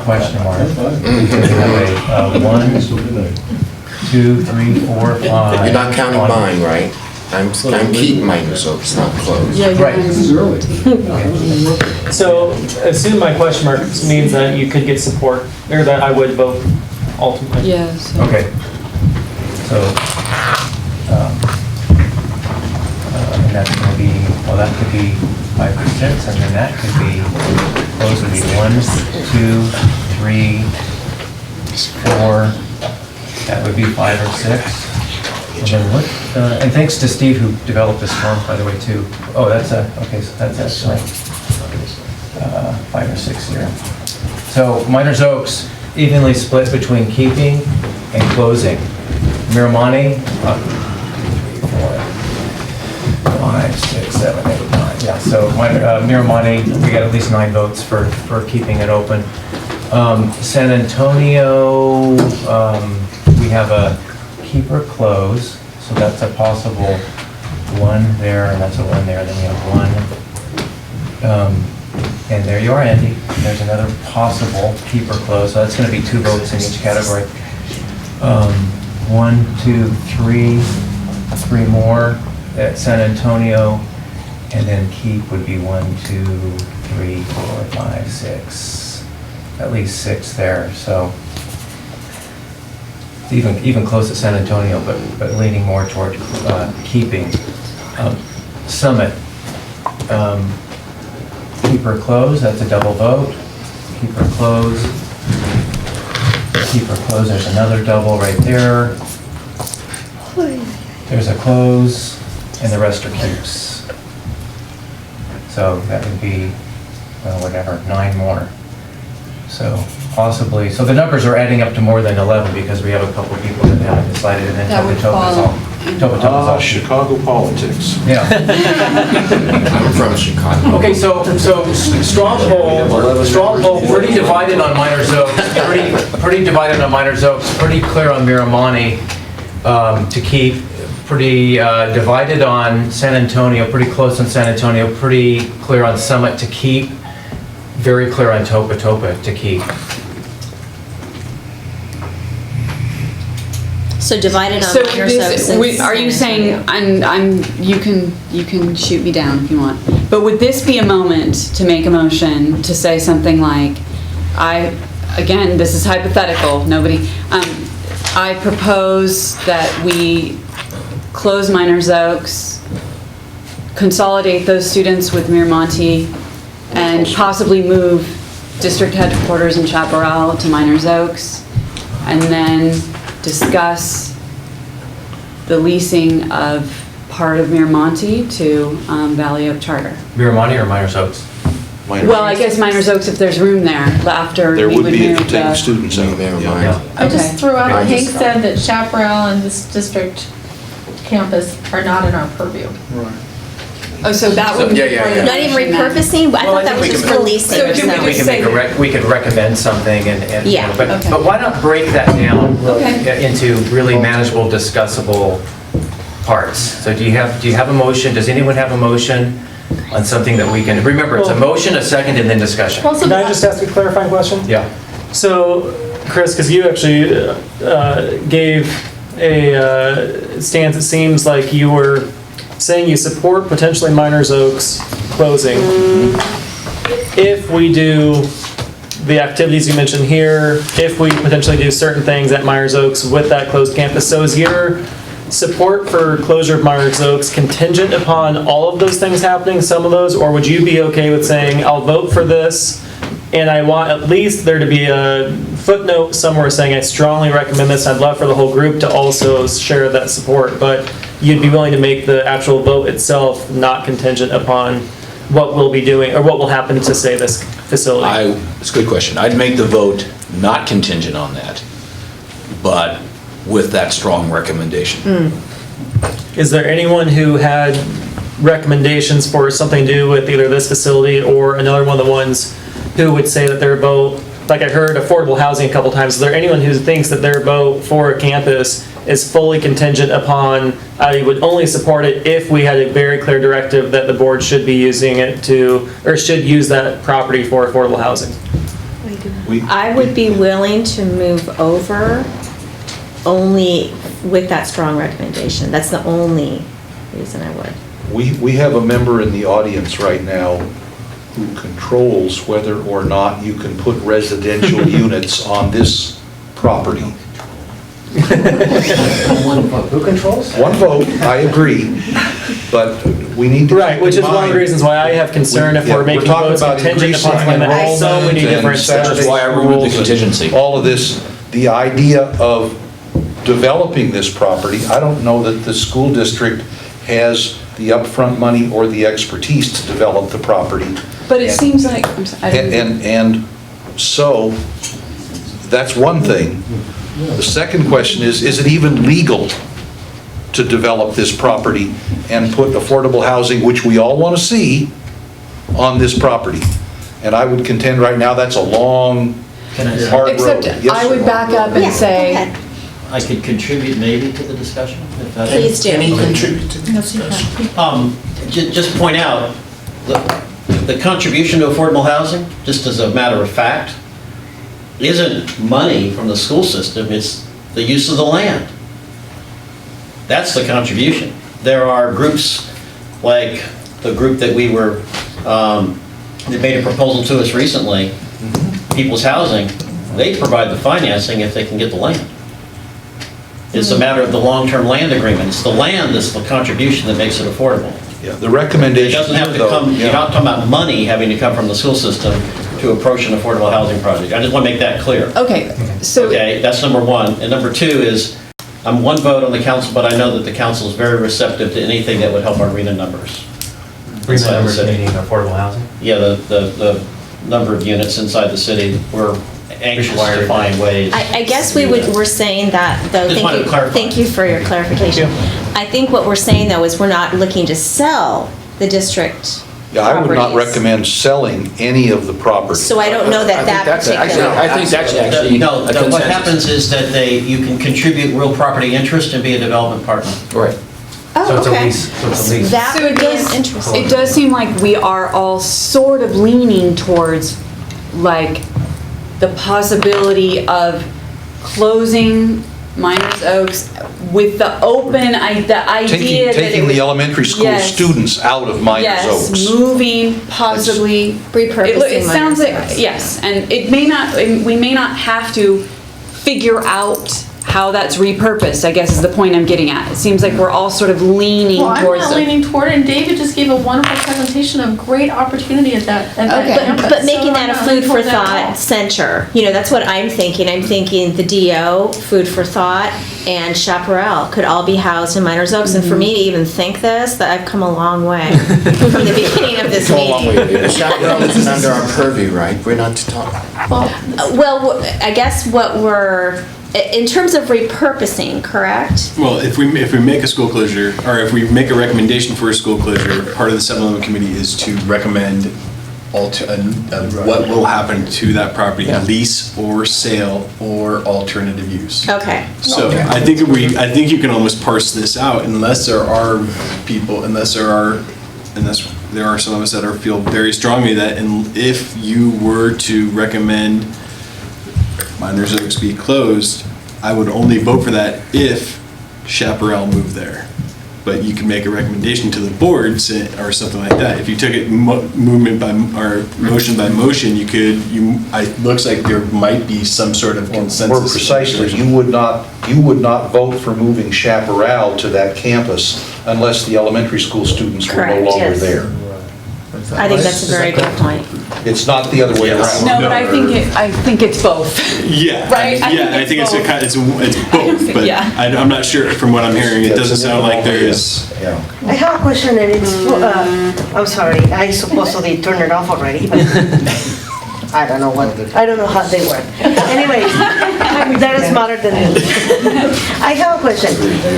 N: question mark. We have a 1, 2,
A: 2, 3, 4, 5.
J: You're not counting mine, right? I'm keeping mine, so it's not closed.
A: Right.
D: So assume my question mark means that you could get support, or that I would vote ultimately.
I: Yes.
A: Okay. So, and that's going to be, well, that could be 5 or 6, and then that could be, those would be 1, 2, 3, 4, that would be 5 or 6. And then what, and thanks to Steve who developed this form, by the way, too. Oh, that's okay, so that's actually 5 or 6 here. So Miners Oaks, evenly split between keeping and closing. Miramonte, 3, 4, 5, 6, 7, 8, 9. Yeah, so Miramonte, we got at least 9 votes for keeping it open. San Antonio, we have a keep or close, so that's a possible 1 there, and that's a 1 there, then we have 1. And there you are, Andy. There's another possible keep or close, so that's going to be 2 votes in each category. 1, 2, 3, 3 more at San Antonio, and then keep would be 1, 2, 3, 4, 5, 6. At least 6 there, so even close to San Antonio, but leaning more toward keeping. Summit, keep or close, that's a double vote. Keep or close. Keep or close, there's another double right there. There's a close, and the rest are keeps. So that would be, well, whatever, 9 more. So possibly, so the numbers are adding up to more than 11 because we have a couple people that haven't decided, and then
I: That would
C: Ah,
A: all.
C: Chicago politics.
A: Yeah.
J: I'm from Chicago.
A: Okay, so strong poll, pretty divided on Miners Oaks, pretty divided on Miners Oaks, pretty clear on Miramonte to keep, pretty divided on San Antonio, pretty close on San Antonio, pretty clear on Summit to keep, very clear on Topa to keep.
F: So divided on
I: So
F: Miners Oaks and
I: are you
F: San
I: saying,
F: Antonio.
I: you can shoot me down if you want, but would this be a moment to make a motion to say something like, again, this is hypothetical, nobody, I propose that we close Miners Oaks, consolidate those students with Miramonte, and possibly move district headquarters in Chaparral to Miners Oaks, and then discuss the leasing of part of Miramonte to Valley Oak Charter.
A: Miramonte or Miners Oaks?
I: Well, I guess Miners Oaks, if there's room there, after
C: There
I: we
C: would
I: would
C: be if
I: move
C: you take
I: the...
C: students out.
J: Yeah.
H: I just
I: Okay.
H: threw out,
J: I
H: Hank
J: just-
H: said that Chaparral and this district campus are not in our purview.
I: Oh, so that would be
A: yeah,
I: part of
A: yeah.
I: the
F: Not even
I: motion then.
F: repurposing? I
A: Well, I
F: thought that
A: think
F: was
A: we
F: just
A: can-
F: releasing.
I: So can we
A: We
I: just
A: can
I: say
A: make we could recommend something and
F: Yeah.
A: but
I: Okay.
A: why not break that down
I: Okay.
A: into really manageable, discussable parts? So do you have a motion? Does anyone have a motion on something that we can, remember, it's a motion, a second, and then discussion.
H: Well, so
D: Can I just ask a clarifying question?
A: Yeah.
D: So, Chris, because you actually gave a stance, it seems like you were saying you support potentially Miners Oaks closing. If we do the activities you mentioned here, if we potentially do certain things at Miners Oaks with that closed campus, so is your support for closure of Miners Oaks contingent upon all of those things happening, some of those, or would you be okay with saying, I'll vote for this, and I want at least there to be a footnote somewhere saying I strongly recommend this, I'd love for the whole group to also share that support, but you'd be willing to make the actual vote itself not contingent upon what we'll be doing, or what will happen to, say, this facility?
M: It's a good question. I'd make the vote not contingent on that, but with that strong recommendation.
D: Is there anyone who had recommendations for something to do with either this facility or another one of the ones who would say that their vote, like I heard affordable housing a couple times, is there anyone who thinks that their vote for a campus is fully contingent upon, I would only support it if we had a very clear directive that the board should be using it to, or should use that property for affordable housing?
F: I would be willing to move over only with that strong recommendation. That's the only reason I would.
C: We have a member in the audience right now who controls whether or not you can put residential units on this property.
N: Who controls?
C: One vote, I agree, but we need to.
D: Right, which is one of the reasons why I have concern if we're making votes contingent upon something that has so many different steps.
M: Which is why I removed the contingency.
C: All of this, the idea of developing this property, I don't know that the school district has the upfront money or the expertise to develop the property.
I: But it seems like, I'm sorry, I didn't-
C: And so, that's one thing. The second question is it even legal to develop this property and put affordable housing, which we all want to see, on this property? And I would contend right now, that's a long, hard road.
I: except
C: Yes,
I: I would
C: sir.
I: back up
F: Yeah,
I: and
F: go
I: say,
F: ahead.
B: I could contribute maybe to the discussion? if that's-
F: Please do.
J: Contribute to the discussion.
B: Just point out, the contribution to affordable housing, just as a matter of fact, isn't money from the school system, it's the use of the land. That's the contribution. There are groups, like the group that we were, that made a proposal to us recently, People's Housing, they provide the financing if they can get the land. It's a matter of the long-term land agreement. It's the land that's the contribution that makes it affordable.
C: Yeah, the
B: It
C: recommendation
B: doesn't have to
C: though,
B: come, you're
C: yeah.
B: not talking about money having to come from the school system to approach an affordable housing project. I just want to make that clear.
I: okay, so,
B: Okay, that's number one. And number two is, I'm one vote on the council, but I know that the council is very receptive to anything that would help our RENA numbers.
N: Bring
B: Inside
N: the
B: the
N: numbers
B: city.
N: meaning affordable housing?
B: Yeah, the number of units inside the city, we're anxious to find ways.
F: I guess we're saying that, though,
B: Just wanted to clarify.
F: thank you for your clarification. I think what we're saying, though, is we're not looking to sell the district
C: Yeah, I would not
F: properties.
C: recommend selling any of the property.
F: So I don't know that that particular.
M: I think that's actually
B: No,
M: a
B: what
M: consensus.
B: happens is that you can contribute real property interest and be a development partner.
M: Right.
N: So
F: Oh,
N: it's a
F: okay.
N: lease, so it's a lease.
F: That
I: So
F: would
I: it
F: be
I: does-
F: interesting.
I: it does seem like we are all sort of leaning towards, like, the possibility of closing Miners Oaks with the open, the idea that it
C: Taking
I: would.
C: the elementary school
I: Yes.
C: students out of Miners Oaks.
I: Yes, moving, possibly.
F: Repurposing
I: It sounds
F: Miners
I: like,
F: Oaks.
I: yes, and it may not, we may not have to figure out how that's repurposed, I guess is the point I'm getting at. It seems like we're all sort of leaning
H: Well, I'm
I: towards.
H: not
I: the-
H: leaning toward it, and David just gave a wonderful presentation of great opportunity at that
I: Okay.
H: campus.
F: But making
H: So
F: that a
H: I'm not
F: food
H: leaning
F: for
H: toward that at all.
F: thought center, that's what I'm thinking. I'm thinking the DO, food for thought, and Chaparral could all be housed in Miners Oaks. And for me to even think this, that I've come a long way from the beginning of this meeting.
J: Chaparral isn't under our purview, right? We're not to talk.
F: Well, I guess what we're, in terms of repurposing, correct?
E: Well, if we make a school closure, or if we make a recommendation for a school closure, part of the 7-Eleven committee is to recommend what will happen to that property, lease or sale or alternative use.
F: Okay.
E: So I think you can almost parse this out unless there are some of us that feel very strongly that if you were to recommend Miners Oaks be closed, I would only vote for that if Chaparral moved there. But you can make a recommendation to the board or something like that. If you took it motion by motion, it looks like there might be some sort of consensus.
C: More precisely, you would not vote for moving Chaparral to that campus unless the elementary school students were no
F: Correct,
C: longer
F: yes.
C: there.
F: I think that's a very good point.
C: It's not the other way around.
I: No, but I think it's both.
E: Yeah.
I: Right?
E: I think it's both, but
I: Yeah.
E: I'm not sure, from what I'm hearing, it doesn't sound like there is.
K: I have a question, and it's, I'm sorry, I supposedly turned it off already, but I don't know how they work. Anyways, that is smarter than me. I have a question.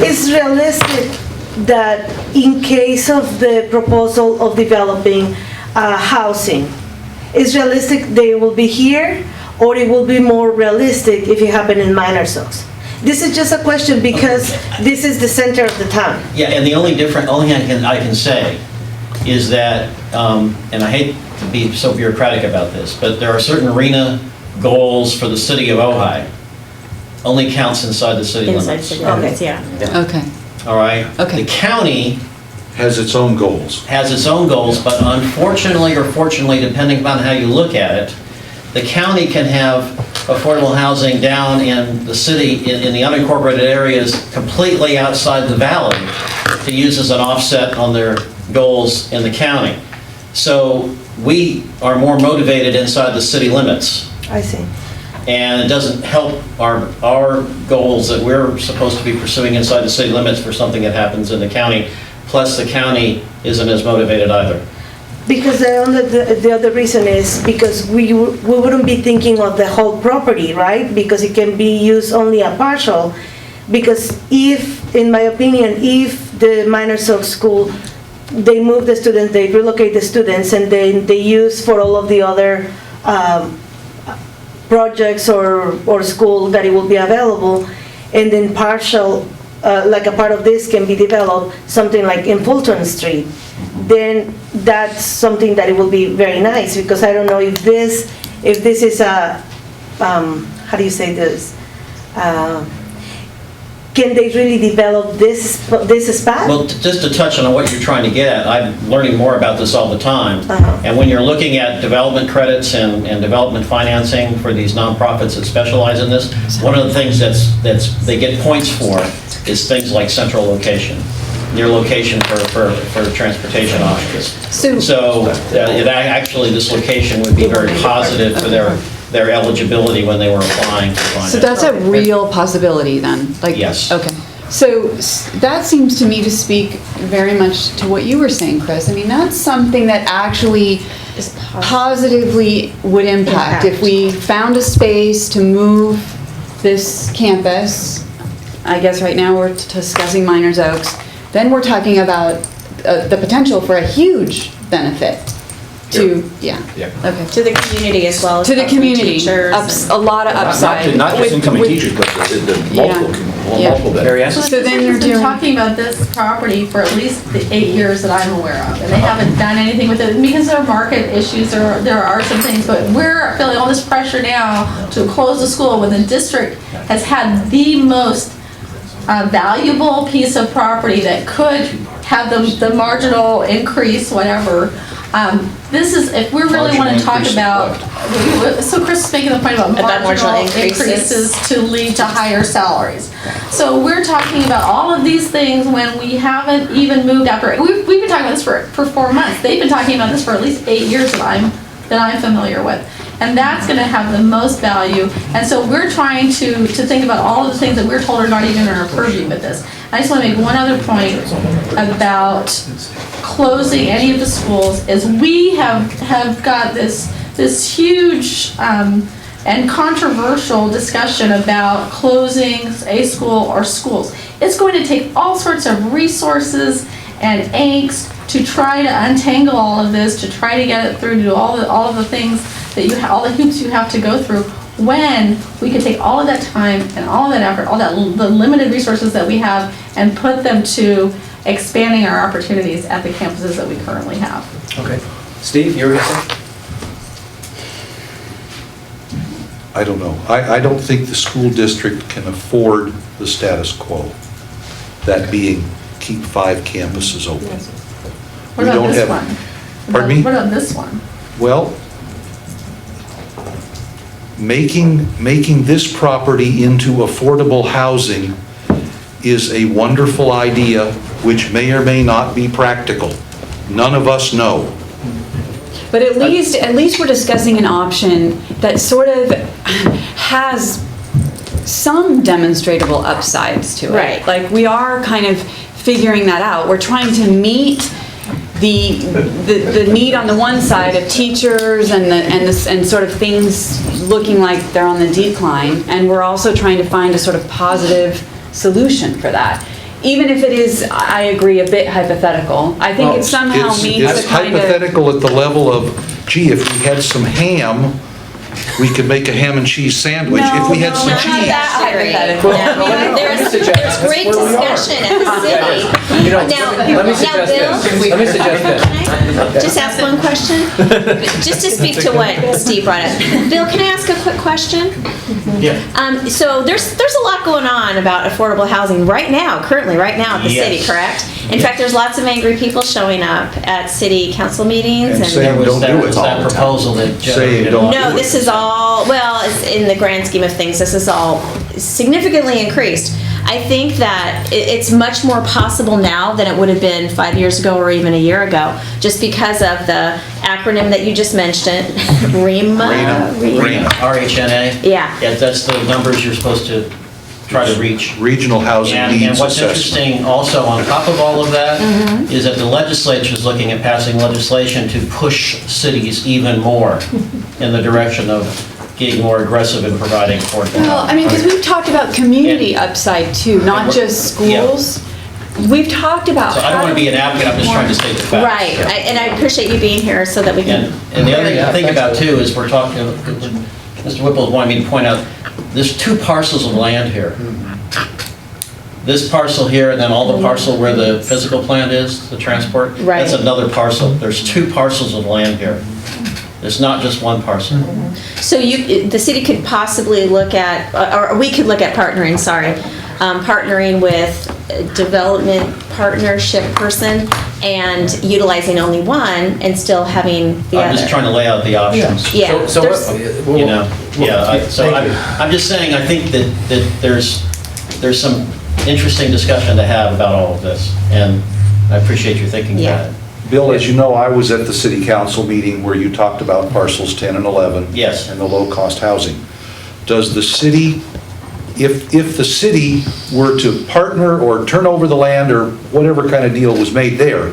K: Is realistic that in case of the proposal of developing housing, is realistic they will be here, or it will be more realistic if it happened in Miners Oaks? This is just a question because this is the center of the town.
B: Yeah, and the only thing I can say is that, and I hate to be so bureaucratic about this, but there are certain arena goals for the city of Ojai
P: only counts inside the city
F: Inside
P: limits.
F: city limits, yeah.
I: Okay.
P: All right?
I: Okay.
P: The county
C: Has its own goals.
P: has its own goals, but unfortunately or fortunately, depending upon how you look at it, the county can have affordable housing down in the city, in the unincorporated areas, completely outside the valley, to use as an offset on their goals in the county. So we are more motivated inside the city limits,
K: I see.
P: and it doesn't help our goals that we're supposed to be pursuing inside the city limits for something that happens in the county. Plus, the county isn't as motivated either.
K: Because the other reason is because we wouldn't be thinking of the whole property, right? Because it can be used only a partial. Because if, in my opinion, if the Miners Oaks School, they move the students, they relocate the students, and then they use for all of the other projects or school that it will be available, and then partial, like a part of this can be developed, something like in Fulton Street, then that's something that it will be very nice, because I don't know if this is a, how do you say this? Can they really develop this spot?
P: Well, just to touch on what you're trying to get at, I'm learning more about this all the time.
K: Uh-huh.
P: And when you're looking at development credits and development financing for these nonprofits that specialize in this, one of the things they get points for is things like central location, near location for transportation options. So actually, this location would be very positive for their eligibility when they were applying to find it.
I: So that's a real possibility then? Like,
P: Yes.
I: Okay. So that seems to me to speak very much to what you were saying, Chris. I mean, that's something that actually positively would impact. If we found a space to move this campus, I guess right now we're discussing Miners Oaks, then we're talking about the potential for a huge benefit to, okay.
F: To the community as well as
I: To the community,
F: teachers.
I: a lot of upside.
M: Not just incoming
I: With-
M: teachers, but the
I: Yeah.
M: multiple benefits.
H: So
I: So then
H: the
I: you're
H: city's been
I: doing-
H: talking about this property for at least the 8 years that I'm aware of, and they haven't done anything with it because there are market issues, there are some things, but we're feeling all this pressure now to close the school when the district has had the most valuable piece of property that could have the marginal increase, whatever. This is, if we really want to talk about, so Chris is making the point about marginal increases to lead to higher salaries. So we're talking about all of these things when we haven't even moved after, we've been talking about this for 4 months. They've been talking about this for at least 8 years that I'm familiar with. And that's going to have the most value. And so we're trying to think about all of the things that we're told are not even in our purview with this. I just want to make one other point about closing any of the schools, is we have got this huge and controversial discussion about closing a school or schools. It's going to take all sorts of resources and angst to try to untangle all of this, to try to get it through, to do all of the things that all the hoops you have to go through, when we could take all of that time and all of that effort, the limited resources that we have, and put them to expanding our opportunities at the campuses that we currently have.
A: Okay. Steve, you were going to say?
C: I don't know. I don't think the school district can afford the status quo, that being keep 5 campuses open.
H: What
C: We
H: about
C: don't
H: this
C: have-
H: one?
C: Pardon me?
H: What about this one?
C: Well, making this property into affordable housing is a wonderful idea, which may or may not be practical. None of us know.
I: But at least we're discussing an option that sort of has some demonstrable upsides to it.
F: Right.
I: Like, we are kind of figuring that out. We're trying to meet the need on the one side of teachers and sort of things looking like they're on the decline, and we're also trying to find a sort of positive solution for that. Even if it is, I agree, a bit hypothetical, I think it somehow meets
C: It's
I: a kind of...
C: hypothetical at the level of, gee, if we had some ham, we could make a ham and cheese sandwich if we had some
F: Not
C: cheese.
F: that Harry.
I: Hypothetical.
F: No, there's great discussion at the city.
N: You know,
F: Now,
N: let me
F: now,
N: suggest
F: Bill?
N: this. Let me suggest this.
F: Can I just ask one question? Just to speak to what Steve brought up. Bill, can I ask a quick question?
P: Yeah.
F: So there's a lot going on about affordable housing right now, currently, right now at the city,
P: Yes.
F: correct? In fact, there's lots of angry people showing up at city council meetings
C: And
F: and.
C: saying, don't do it.
P: That proposal that
C: Say
P: generated.
C: don't
F: No,
C: do it.
F: this is all, well, in the grand scheme of things, this is all significantly increased. I think that it's much more possible now than it would have been 5 years ago or even a year ago, just because of the acronym that you just mentioned, RHNA.
P: RHNA?
F: Yeah.
P: Yeah, that's the numbers you're supposed to try to reach.
C: Regional Housing
P: And
C: Needs
P: what's
C: Assessment.
P: interesting also on top of all of that
F: Mm-hmm.
P: is that the legislature is looking at passing legislation to push cities even more in the direction of getting more aggressive in providing affordable
I: Well, I
P: housing.
I: mean, because we've talked about community upside too, not just schools. We've talked about.
P: So I don't want to be an advocate, I'm just trying to state the facts.
F: Right, and I appreciate you being here so that we can.
P: And the other thing to think about too is we're talking, Mr. Whipple wanted me to point out, there's 2 parcels of land here. This parcel here, and then all the parcel where the physical plant is, the transport.
F: Right.
P: That's another parcel. There's 2 parcels of land here. It's not just one parcel.
F: So the city could possibly look at, or we could look at partnering, partnering with a development partnership person and utilizing only one and still having the other.
P: I'm just trying to lay out the options.
F: Yeah.
N: So
F: there's-
N: what,
P: You know, so
N: Thank you.
P: I'm just saying, I think that there's some interesting discussion to have about all of this, and I appreciate you thinking
F: Yeah.
P: about it.
C: Bill, as you know, I was at the city council meeting where you talked about parcels 10 and 11.
P: Yes.
C: And the low-cost housing. Does the city, if the city were to partner or turn over the land or whatever kind of deal was made there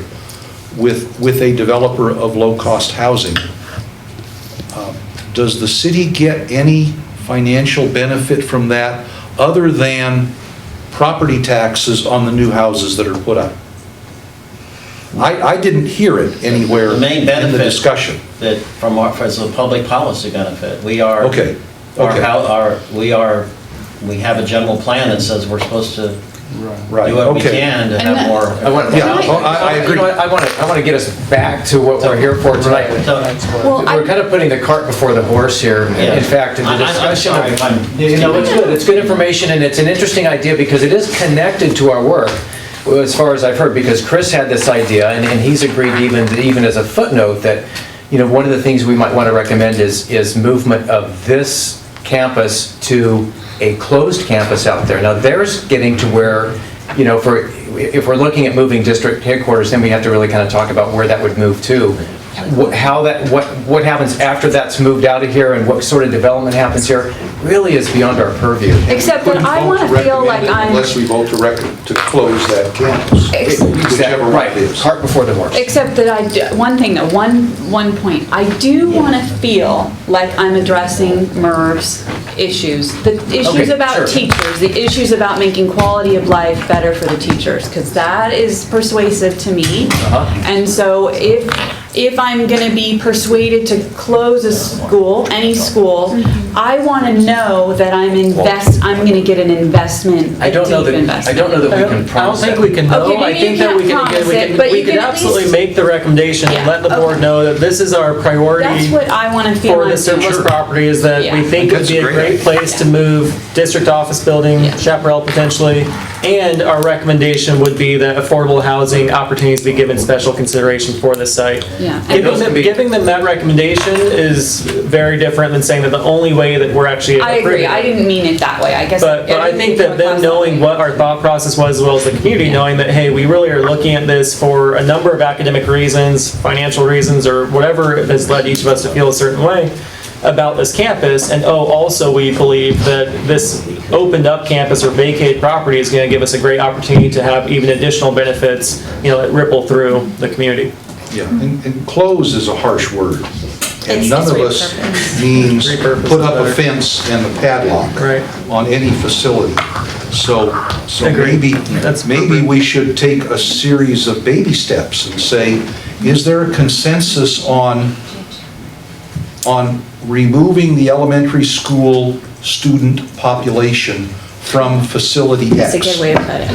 C: with a developer of low-cost housing, does the city get any financial benefit from that other than property taxes on the new houses that are put up? I didn't hear it anywhere
P: The main
C: in the
P: benefit
C: discussion.
P: that from as a public policy benefit, we are.
C: Okay,
P: We have a general plan that says we're supposed to
C: Right,
P: do what we
C: okay.
P: can to
I: And
P: have
I: that-
P: more.
C: Yeah, I agree.
N: You know what, I want to get us back to what we're here for tonight.
I: Well,
N: We're kind of putting the cart before the horse here.
P: Yeah.
N: In fact, in the
P: I'm
N: discussion
P: sorry,
N: of,
P: I'm-
N: you know, it's good. It's good information, and it's an interesting idea because it is connected to our work, as far as I've heard, because Chris had this idea, and he's agreed even as a footnote that, you know, one of the things we might want to recommend is movement of this campus to a closed campus out there. Now, there's getting to where, you know, if we're looking at moving district headquarters, then we have to really kind of talk about where that would move to. What happens after that's moved out of here and what sort of development happens here really is beyond our purview.
I: Except that I want to feel like I'm.
C: Unless we vote to close that campus, whichever one
N: Right,
C: it is.
N: cart before the horse.
I: Except that one thing though, one point, I do want to feel like I'm addressing Merv's issues. The issues
N: Okay,
I: about
N: sure.
I: teachers, the issues about making quality of life better for the teachers, because that is persuasive to me. And so if I'm going to be persuaded to close a school, any school, I want to know that I'm going to get an investment,
N: I
I: a
N: don't know
I: deep
N: that
I: investment.
N: we can
D: I don't
N: promise
D: think
N: that.
D: we can know.
I: Okay,
D: I
I: maybe
D: think
I: you
D: that we
I: can't
D: can,
I: promise it, but
D: we
I: you
D: could
I: can at
D: absolutely
I: least-
D: make the recommendation and
I: Yeah,
D: let the board
I: okay.
D: know that this is our priority.
I: That's what I want to feel
D: For the
I: like.
D: surplus property is that
I: Yeah.
D: we think it would
C: That's
D: be
C: a
D: a
C: great
D: great
C: idea.
D: place to move district office building,
I: Yeah.
D: chaparral potentially, and our recommendation would be that affordable housing opportunities be given special consideration for this site.
I: Yeah.
D: Giving them that recommendation is very different than saying that the only way that we're actually
I: I agree,
D: approving
I: I
D: it.
I: didn't mean it that way, I guess.
D: But I think that them knowing what our thought process was, as well as the community, knowing that, hey, we really are looking at this for a number of academic reasons, financial reasons, or whatever has led each of us to feel a certain way about this campus, and also we believe that this opened up campus or vacated property is going to give us a great opportunity to have even additional benefits, you know, that ripple through the community.
C: Yeah, and close is a harsh word. And
F: It's
C: none of us
F: repurpose.
C: means
D: Repurpose
C: put
D: is
C: up a
D: better.
C: fence and a padlock
D: Right.
C: on any facility. So
D: Agreed. That's
C: maybe
D: perfect.
C: we should take a series of baby steps and say, is there a consensus on on removing the elementary school student population from facility X.
F: That's a good way to put it.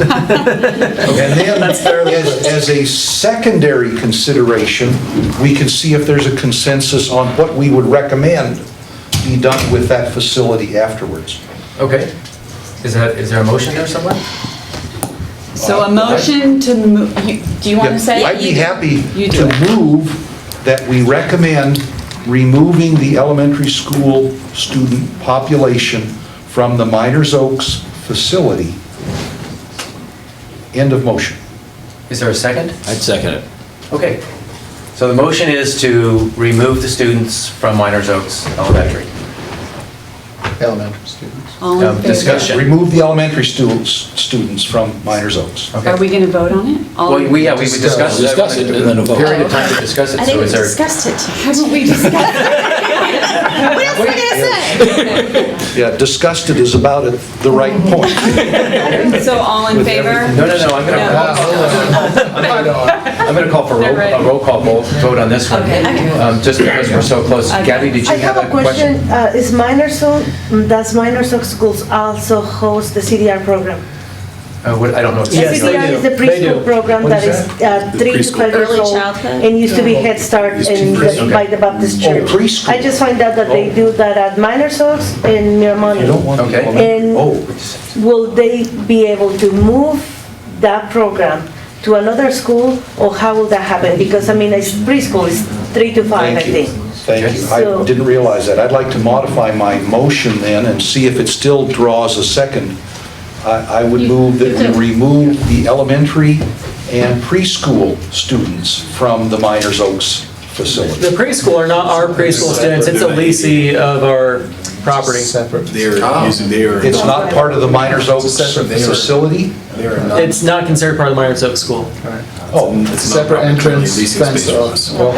C: And then, as a secondary consideration, we can see if there's a consensus on what we would recommend be done with that facility afterwards.
N: Okay. Is there a motion there somewhere?
I: So a motion to move, do you want to say?
C: I'd be happy
I: You do
C: to
I: it.
C: move that we recommend removing the elementary school student population from the Miners Oaks facility. End of motion.
N: Is there a second?
M: I'd second it.
N: Okay. So the motion is to remove the students from Miners Oaks Elementary.
L: Elementary students.
I: All in favor?
N: Discussion.
C: Remove the elementary students from Miners Oaks.
I: Are we going to vote on it? All
N: Well,
I: in-
N: we would discuss it.
M: Discuss it and then a vote.
N: Period of time to discuss it.
F: I
N: So
F: think we
N: is there?
F: discussed it.
I: Haven't we discussed it?
F: What else are we gonna say?
C: Yeah, disgusted is about at the right point.
I: So all in favor?
N: No, I'm going to call for a roll call vote on this one. Just because we're so close. Gabby, did you
K: I have a question. Is does Miners Oaks Schools also host the CDR program?
N: I don't know.
D: Yes, they
K: CDR
D: do.
K: is the
D: They do.
K: preschool program
D: What
K: that
D: is
K: is 3 to 5 years
F: Early
K: old.
F: childhood?
K: And used to be Head Start by the Baptist Church.
C: preschool.
K: I just find out that they do that at Miners Oaks and Miramoni.
C: You don't want the
N: Okay.
C: elementary-
K: And
C: Oh,
K: will they be able to move that program to another school, or how will that happen? Because, I mean, it's preschool, it's 3 to 5, I
C: thank you.
K: think.
C: Thank you. I
K: So-
C: didn't realize that. I'd like to modify my motion then and see if it still draws a second. I would move that we remove the elementary and preschool students from the Miners Oaks facility.
D: The preschool are not our preschool students, it's a leasing of our property.
L: Separate.
C: It's not part of the Miners Oaks facility?
D: It's not considered part of the Miners Oaks School.
C: Oh,
L: It's a separate entrance, fenced off.
C: well,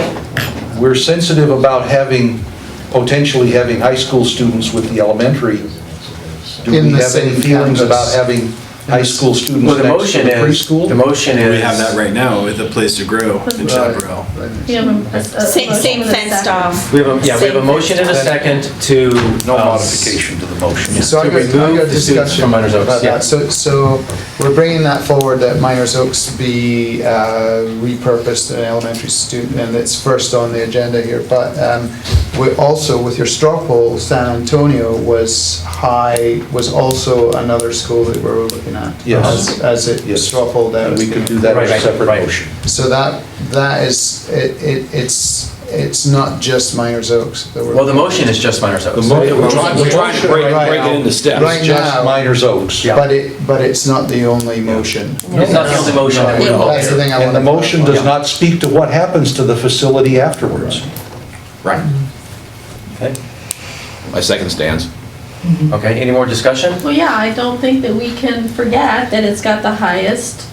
C: we're sensitive about potentially having high school students with the elementary. Do
L: In
C: we
L: the
C: have any
L: same
C: feelings
L: campus.
C: about having high school students
N: Well, the
C: next to
N: motion
C: the
N: is,
C: preschool?
N: the motion is.
Q: We have that right now with a place to grow in Chaparral.
F: Same fenced off.
N: We have a motion and a second to.
C: No modification to the motion.
L: So I
N: To
L: got
N: remove the students
L: discussion
N: from Miners Oaks,
L: about
N: yeah.
L: that. So we're bringing that forward, that Miners Oaks be repurposed an elementary student, and it's first on the agenda here. But we also, with your straw poll, San Antonio was also another school that we were looking at.
C: Yes.
L: As it
C: Yes.
L: straw polled out.
C: And we could do that as a separate motion.
L: So that is, it's not just Miners Oaks that we're.
N: Well, the motion is just Miners Oaks.
M: We're trying to break it into steps.
L: Right
C: Just
L: now,
C: Miners Oaks.
L: but it's not the only motion.
N: It's not the only motion that we
L: No,
N: vote
L: that's the
N: here.
L: thing I
C: And
L: want
C: the
L: to
C: motion does not speak to what happens to the facility afterwards.
J: Right.
N: Okay.
M: My second stands.
N: Okay, any more discussion?
H: Well, yeah, I don't think that we can forget that it's got the highest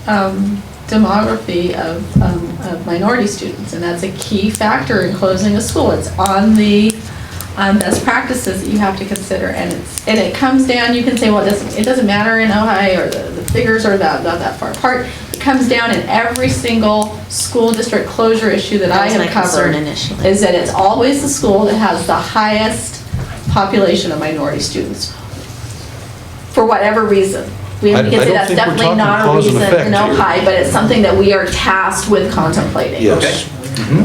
H: demography of minority students, and that's a key factor in closing a school. It's on the best practices that you have to consider, and it comes down, you can say, well, it doesn't matter in Ohio, or the figures are not that far apart. It comes down in every single school district closure issue that I
F: That was my
H: have
F: concern
H: covered,
F: initially.
H: is that it's always the school that has the highest population of minority students, for whatever reason. We
C: I
H: can
C: don't
H: say that's
C: think we're
H: definitely
C: talking
H: not a
C: cause and
H: reason
C: effect
H: in
C: here.
H: Ojai, but it's something that we are tasked with contemplating.
C: Yes.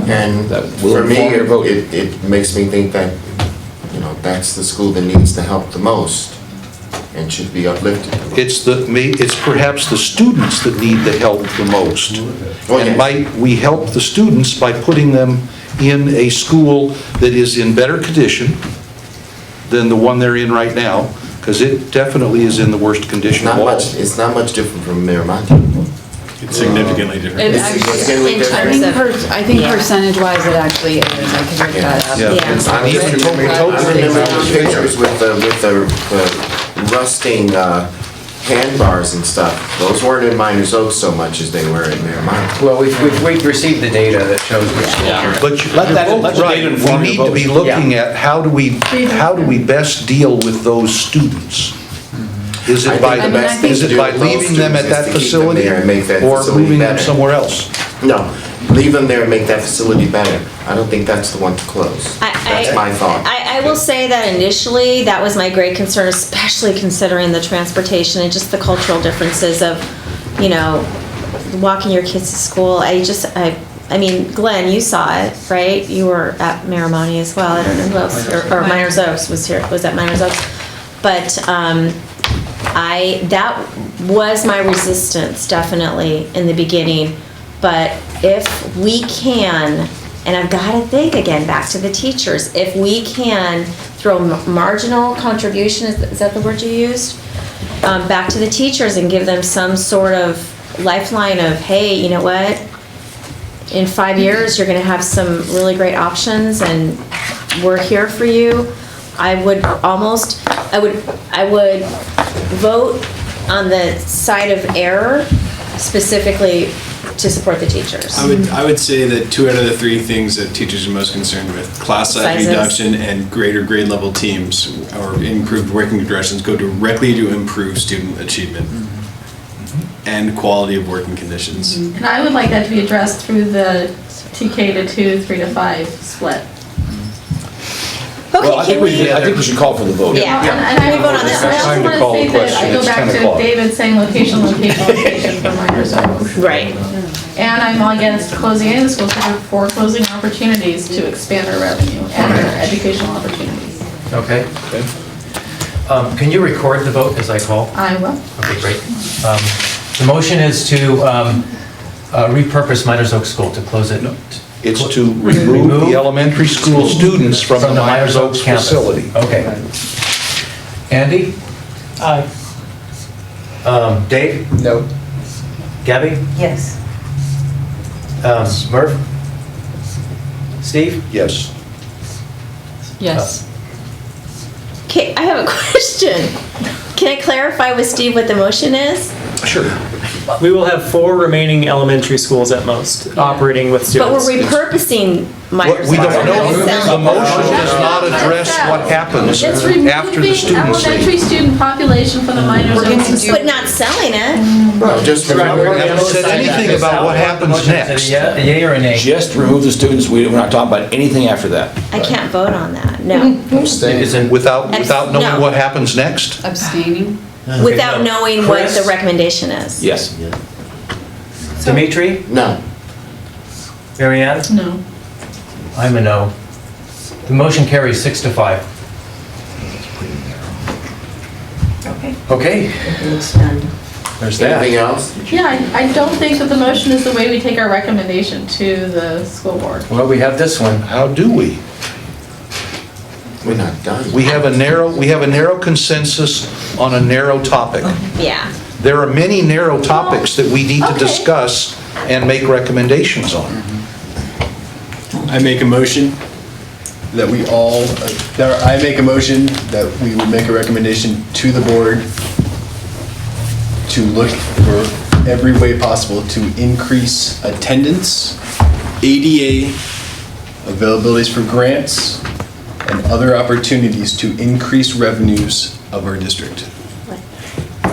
J: And
M: That will
J: for me,
M: inform your vote.
J: it makes me think that, that's the school that needs the help the most and should be uplifted.
C: It's perhaps the students that need the help the most.
J: Oh,
C: And
J: yes.
C: might we help the students by putting them in a school that is in better condition than the one they're in right now? Because it definitely is in the worst condition of all.
J: It's not much different from Miramonte.
Q: It's significantly different.
I: It
J: It's
I: actually-
J: significantly
F: in
J: different.
F: terms of-
I: I think
F: Yeah.
I: percentage-wise, it actually is. I could look that up.
C: Yeah.
F: Yeah.
C: And even
J: I
C: totally-
J: remember the pictures with the rusting handbars and stuff. Those weren't in Miners Oaks so much as they were in Miramonte.
N: Well, we've received the data that shows which schools are.
C: But you're
M: Let the
C: both
M: data
C: right.
M: inform
C: We
M: your
C: need to be
M: vote.
C: looking at how do we best deal with those students? Is
J: I
C: it
J: think
C: by,
J: the best thing
C: is
J: to
C: it
J: do
C: by
J: with those
C: leaving them at
J: students
C: that
J: is to keep them
C: facility
J: there and make that
C: or
J: facility
C: moving them
J: better.
C: somewhere else?
J: No, leave them there and make that facility better. I don't think that's the one to close. That's my thought.
F: I will say that initially, that was my great concern, especially considering the transportation and just the cultural differences of, you know, walking your kids to school. I mean, Glenn, you saw it, right? You were at Marimoni as well. I don't know who else, or Miners Oaks was at Miners Oaks. But that was my resistance, definitely, in the beginning. But if we can, and I've got to think again, back to the teachers, if we can throw marginal contribution, is that the word you used? Back to the teachers and give them some sort of lifeline of, hey, you know what? In 5 years, you're going to have some really great options, and we're here for you. I would vote on the side of error, specifically to support the teachers.
E: I would say that 2 out of the 3 things that teachers are most concerned with, class size
F: Sizes.
E: reduction and greater grade level teams or improved working conditions, go directly to improve student achievement and quality of working conditions.
H: And I would like that to be addressed through the TK to 2, 3 to 5 split.
M: Well, I think we should call for the vote.
F: Yeah.
H: And I vote on this. I also
M: Time to
H: want
M: call
H: to
M: the
H: say that
M: question.
H: I go
M: It's
H: back
M: 10
H: to
M: o'clock.
H: David saying location for Miners Oaks.
F: Right.
H: And I'm against closing any of the schools, but for closing opportunities to expand our revenue and our educational opportunities.
N: Okay. Can you record the vote as I call?
H: I will.
N: Okay, great. The motion is to repurpose Miners Oaks School, to close it.
C: It's to remove the elementary school students from the Myers Oaks
N: campus.
C: facility.
N: Okay. Andy?
D: Aye.
N: Dave?
O: No.
N: Gabby?
O: Yes.
N: Murph? Steve?
C: Yes.
I: Yes.
F: Okay, I have a question. Can I clarify with Steve what the motion is?
C: Sure.
D: We will have 4 remaining elementary schools at most, operating with
F: But we're
D: students.
F: repurposing Miners
C: We don't
F: Oaks.
C: know. The motion does not address what happens
H: It's
C: after the
H: removing
C: students
H: elementary
C: leave.
H: student population from the Miners Oaks facility.
F: But not selling it.
J: No, just
C: We
J: remember.
C: haven't said anything about what happens next.
N: A yea or a nay?
M: Just remove the students, we're not talking about anything after that.
F: I can't vote on that, no.
N: Isn't-
C: Without knowing
F: No.
C: what happens next?
I: Abstaining?
F: Without
N: no.
F: knowing what
N: Chris?
F: the recommendation is.
M: Yes.
N: Dimitri?
J: No.
N: Mary Ann?
H: No.
N: I'm a no. The motion carries 6 to 5.
O: Okay.
N: Okay, there's
J: Anything
N: that.
J: else?
H: Yeah, I don't think that the motion is the way we take our recommendation to the school board.
N: Well, we have this one.
C: How do we?
J: We're not done.
C: We have a narrow consensus on a narrow topic.
F: Yeah.
C: There are many narrow topics that we need to
H: Okay.
C: discuss and make recommendations on.
E: I make a motion that we will make a recommendation to the board to look for every way possible to increase attendance, ADA, availabilities for grants, and other opportunities to increase revenues of our district.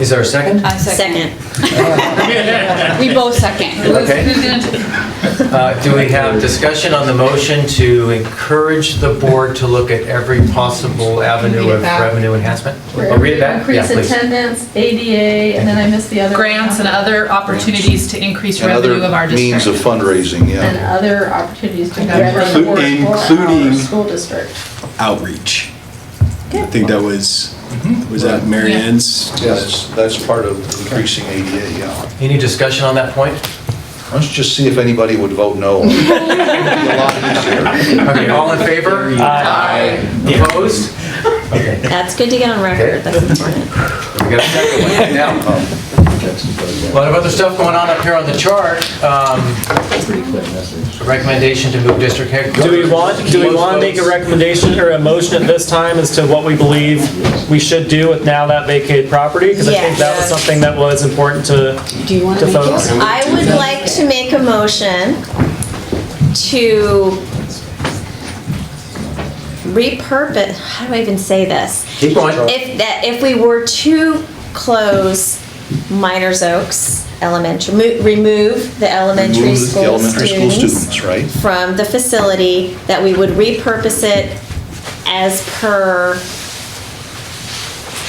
N: Is there a second?
I: I second. We both second.
N: Okay. Do we have discussion on the motion to encourage the board to look at every possible avenue of revenue enhancement? Oh, read it back? Yeah,
H: Increase
N: please.
H: attendance, ADA, and then I missed the other.
R: Grants and other opportunities to increase
C: And
R: revenue of our
C: other means
R: district.
C: of fundraising,
H: And
C: yeah.
H: other opportunities to better support
E: Including-
H: our school district.
E: Outreach. I think that was that Mary Ann's?
C: Yes, that's part of increasing ADA, yeah.
N: Any discussion on that point?
C: Let's just see if anybody would vote no. It'd be a lot easier.
N: Okay, all in favor? Aye. Opposed? Okay.
F: That's good to get on record, that's important.
N: We got a second one. Now, a lot of other stuff going on up here on the chart. Recommendation to move district headquarters.
D: Do we want to make a recommendation or a motion at this time as to what we believe we should do with now that vacated property? Because I think that was something that was important to folks.
F: I would like to make a motion to repurpose, how do I even say this?
N: Keep going.
F: If we were to close Miners Oaks, remove the elementary
C: Remove the
F: school
C: elementary school
F: students
C: students, right?
F: from the facility, that we would repurpose it as per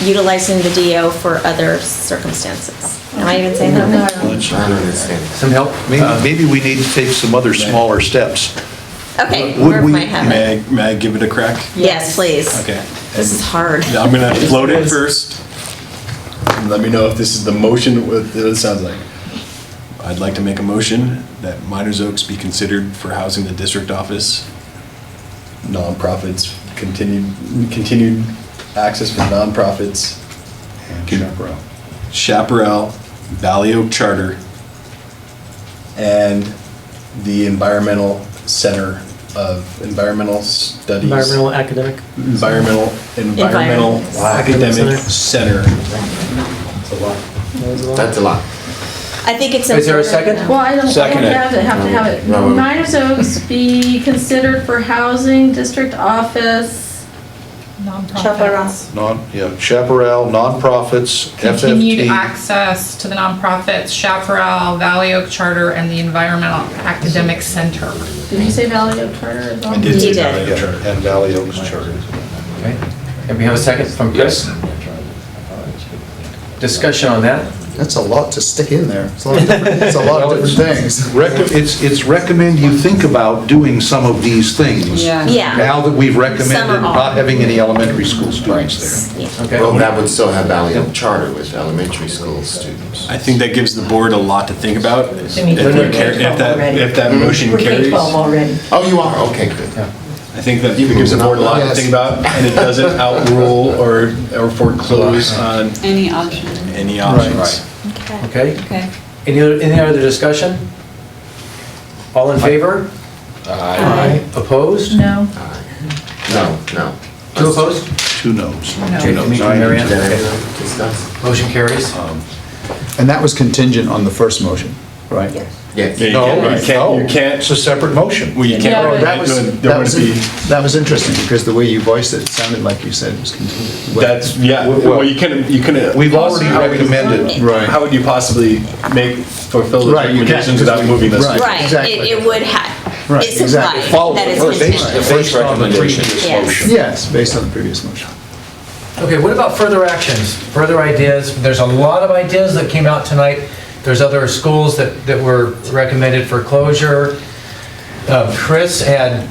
F: utilizing the DO for other circumstances. Am I even saying that right?
J: I don't understand.
A: Some help?
C: Maybe we need to take some other smaller steps.
F: Okay,
C: Would
F: Murph
C: we-
F: might have it.
E: May I give it a crack?
F: Yes, please.
E: Okay.
F: This is hard.
E: I'm gonna float it first. And let me know if this is the motion that it sounds like. I'd like to make a motion that Miners Oaks be considered for housing the district office. Nonprofits, continued access for nonprofits.
C: And chaparral.
E: Chaparral, Valley Oak Charter, and the Environmental Center of Environmental Studies.
D: Environmental academic.
E: Environmental Academic Center.
J: That's a lot.
F: I think it's
A: Is there a
F: important.
A: second?
H: Well, I don't
M: Second it.
H: have to have it.
J: No.
H: Miners Oaks be considered for housing, district office.
R: Nonprofits.
C: Chaparral, nonprofits,
R: Continued
C: FFT.
R: access to the nonprofits, Chaparral, Valley Oak Charter, and the Environmental Academic Center.
H: Did you say Valley Oak Charter as well?
E: I did
F: He
E: say
F: did.
E: Valley Oak
C: Yeah,
E: Charter.
C: and Valley Oaks Charter.
A: Okay. And we have a second from Chris? Discussion on that?
L: That's a lot to stick in there. It's a lot of different things.
C: It's recommend you think about doing some of these things.
I: Yeah.
F: Yeah.
C: Now that we've recommended
F: Some or all.
C: not having any elementary school students there.
F: Yeah.
A: Okay.
J: Well, that would still have Valley Oak Charter with elementary school students.
E: I think that gives the board a lot to think about. If
O: mean,
E: we
O: we're
E: car-
O: K-12 already.
E: if that motion
O: We're
E: carries,
O: K-12 already.
J: Oh, you are? Okay, good.
E: I think that gives the board a lot to
L: Yes.
E: think about, and it doesn't outrule or foreclose on
I: Any option?
E: any options.
A: Okay.
I: Okay.
A: Any other discussion? All in favor?
F: Aye.
A: Opposed?
H: No.
J: No.
A: Two opposed?
C: Two noes.
A: Okay, Mary Ann?
J: Did
A: Okay.
J: everyone discuss?
A: Motion carries.
L: And that was contingent on the first motion, right?
J: Yes.
E: Yeah, you
C: No,
E: can't,
C: it's a separate motion.
E: well, you
H: Yeah,
E: can't,
H: but-
L: That was,
E: there would be,
L: that was interesting, because the way you voiced it sounded like you said it was contingent.
E: that's, yeah, well, you couldn't.
C: We've already recommended,
L: Right.
E: How would you possibly fulfill those
L: Right, you can't,
E: recommendations without moving this?
L: Right.
F: Right,
L: Exactly.
F: it would have,
L: Right,
F: it's
L: exactly.
F: implied
C: follow
F: that
C: the
F: it's
C: first,
F: contingent.
C: based on the previous
F: Yes.
C: motion.
L: Yes, based on the previous motion.
N: Okay, what about further actions, further ideas? There's a lot of ideas that came out tonight. There's other schools that were recommended for closure. Chris had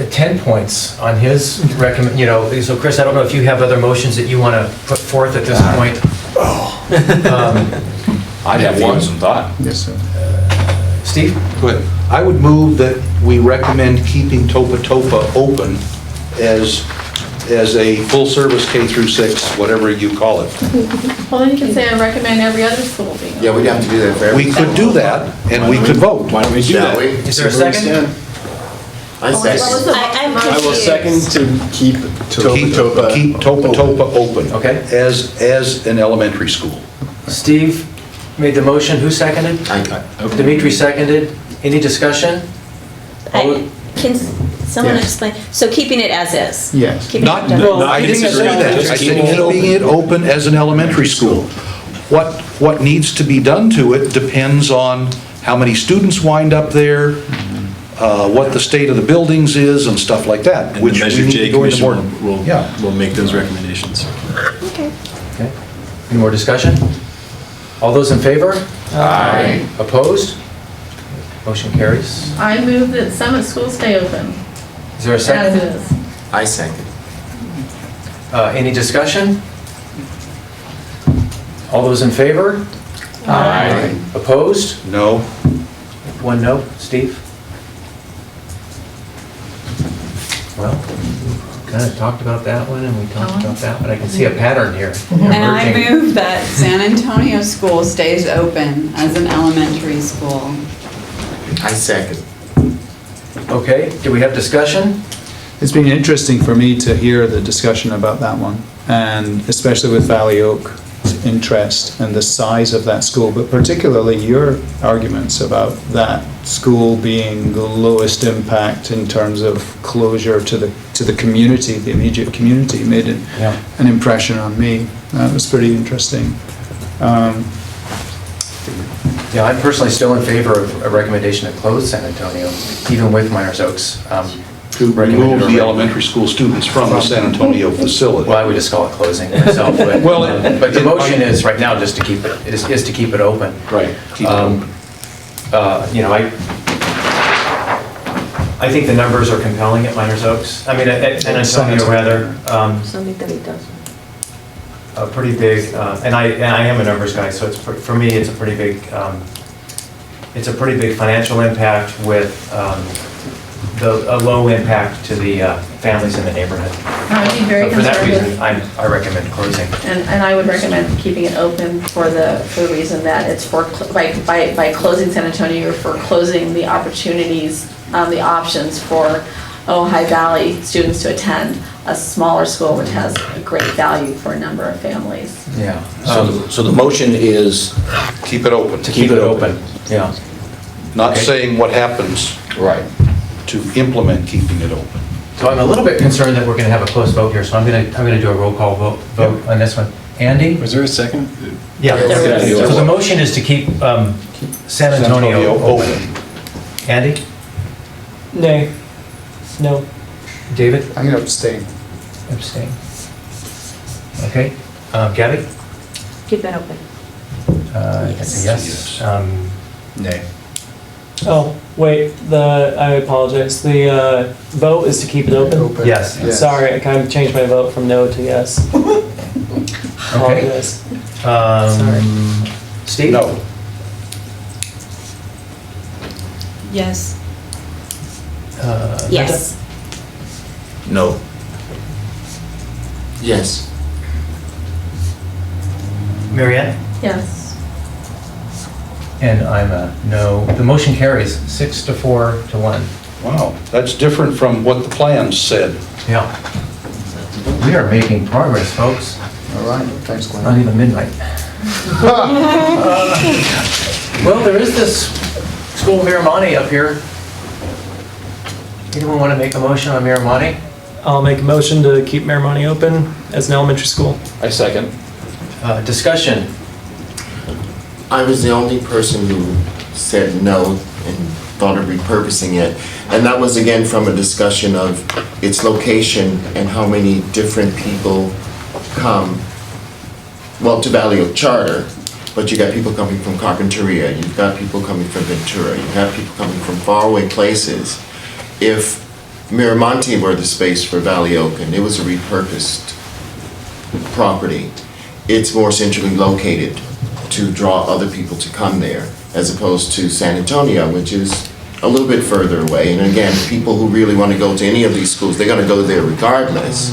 N: 10 points on his so Chris, I don't know if you have other motions that you want to put forth at this point.
M: I'd have one some thought.
L: Yes, sir.
N: Steve?
C: Go ahead. I would move that we recommend keeping Topa Topa open as a full-service K through 6, whatever you call it.
H: Well, then you can say I recommend every other school being.
J: Yeah, we'd have to do that for every.
C: We could do that, and we could vote.
E: Why don't we do
J: Shall
E: that?
J: we?
N: Is there a second?
J: I second.
F: I'm
E: I will second
F: confused.
E: to keep Topa Topa.
C: Keep Topa Topa open.
N: Okay.
C: As an elementary school.
N: Steve made the motion. Who seconded? Dimitri seconded. Any discussion?
F: Can someone
L: Yes.
F: explain? So keeping it as is?
L: Yes.
F: Keeping it-
C: I didn't say that. I said keeping it open as an elementary school. What needs to be done to it depends on how many students wind up there, what the state of the buildings is, and stuff like that.
E: And the Measure
C: we need
E: J
C: to go into
E: Commission
C: more- Yeah.
E: will make those recommendations.
F: Okay.
N: Okay. Any more discussion? All those in favor?
J: Aye.
N: Opposed? Motion carries.
H: I move that Summit School stay open,
N: Is there a
H: as
N: second?
H: is.
J: I second.
N: Any discussion? All those in favor?
J: Aye.
N: Opposed?
C: No.
N: One no. Steve? Well, kind of talked about that one, and we talked about that one. I can see a pattern here.
I: And I
N: emerging.
I: move that San Antonio School stays open as an elementary school.
J: I second.
N: Okay, do we have discussion?
L: It's been interesting for me to hear the discussion about that one, and especially with Valley Oak's interest and the size of that school, but particularly your arguments about that school being the lowest impact in terms of closure to the community, the immediate community, made an impression on me. That was pretty interesting.
A: Yeah, I'm personally still in favor of a recommendation to close San Antonio, even with Miners Oaks.
C: To remove the elementary school students from the San Antonio facility.
A: Well, I would just call it closing myself, but,
C: Well,
A: but the motion is right now just to keep it, is to keep it open.
C: Right. Keep it open.
A: You know, I think the numbers are compelling at Miners Oaks. I mean, at San Antonio rather, a pretty big, and I am a numbers guy, so it's, for me, it's a pretty big financial impact with a low impact to the families in the neighborhood.
H: I would be very
A: For that reason,
H: conservative.
A: I recommend closing.
H: And I would recommend keeping it open for the reason that it's by closing San Antonio, you're foreclosing the opportunities, the options for Ojai Valley students to attend a smaller school which has a great value for a number of families.
A: Yeah.
M: So the motion is
C: Keep it open.
A: To keep it open, yeah.
C: Not
A: Okay.
C: saying what happens
M: right.
C: to implement keeping it open.
A: So I'm a little bit concerned that we're going to have a close vote here, so I'm going to do a roll call vote on this one. Andy?
E: Was there a second?
A: Yeah.
M: There
A: So the
M: was.
A: motion is to keep San Antonio open. Andy?
D: Nay. No.
A: David?
L: I'm going to abstain.
A: Abstain. Okay. Gabby?
K: Keep it open.
A: That's a yes.
E: Nay.
D: Oh, wait, I apologize. The vote is to keep it open?
A: Yes.
L: Yes.
D: Sorry, I kind of changed my vote from no to yes.
A: Okay.
D: Apologize.
A: Steve?
C: No.
O: Yes.
F: Yes.
M: No.
J: Yes.
A: Marianne?
H: Yes.
A: And I'm a no. The motion carries 6 to 4 to 1.
C: Wow, that's different from what the plans said.
A: Yeah. We are making progress, folks.
L: All right, thanks, Glenn.
A: Not even midnight. Well, there is this school Miramani up here. Anyone want to make a motion on Miramani?
D: I'll make a motion to keep Miramani open as an elementary school.
M: I second.
A: Discussion.
J: I was the only person who said no and thought of repurposing it. And that was again from a discussion of its location and how many different people come, well, to Valley Oak Charter, but you got people coming from Carpinteria, you've got people coming from Ventura, you have people coming from faraway places. If Miramonte were the space for Valley Oak and it was a repurposed property, it's more centrally located to draw other people to come there, as opposed to San Antonio, which is a little bit further away. And again, people who really want to go to any of these schools, they're going to go there regardless.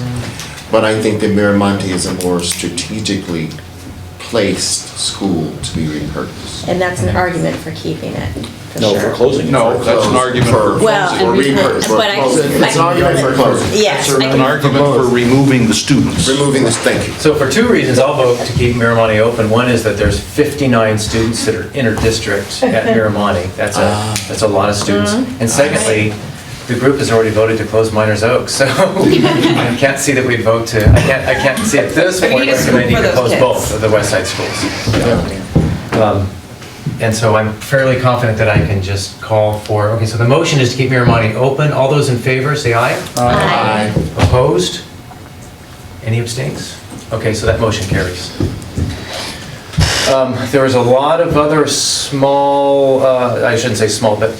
J: But I think that Miramonte is a more strategically placed school to be repurposed.
F: And that's an argument for keeping it, for
M: No,
F: sure.
M: for closing it.
C: No, that's an argument for
F: Well,
C: closing.
J: Or
F: and
J: repurpose, or
F: but I-
J: closing. It's an argument for closing.
F: Yes.
C: It's an argument for removing the students.
J: Removing this, thank you.
A: So for two reasons, I'll vote to keep Miramani open. One is that there's 59 students that are inter-district at Miramani. That's a lot of students. And secondly, the group has already voted to close Miners Oaks, so I can't see that we'd vote to, I can't see at this
I: But you
A: point
I: need a school
A: recommending
I: for
A: to
I: those
A: close
I: kids.
A: both of the West Side schools. And so I'm fairly confident that I can just call for, okay, so the motion is to keep Miramani open. All those in favor, say aye.
F: Aye.
A: Opposed? Any abstains? Okay, so that motion carries. There was a lot of other small, I shouldn't say small, but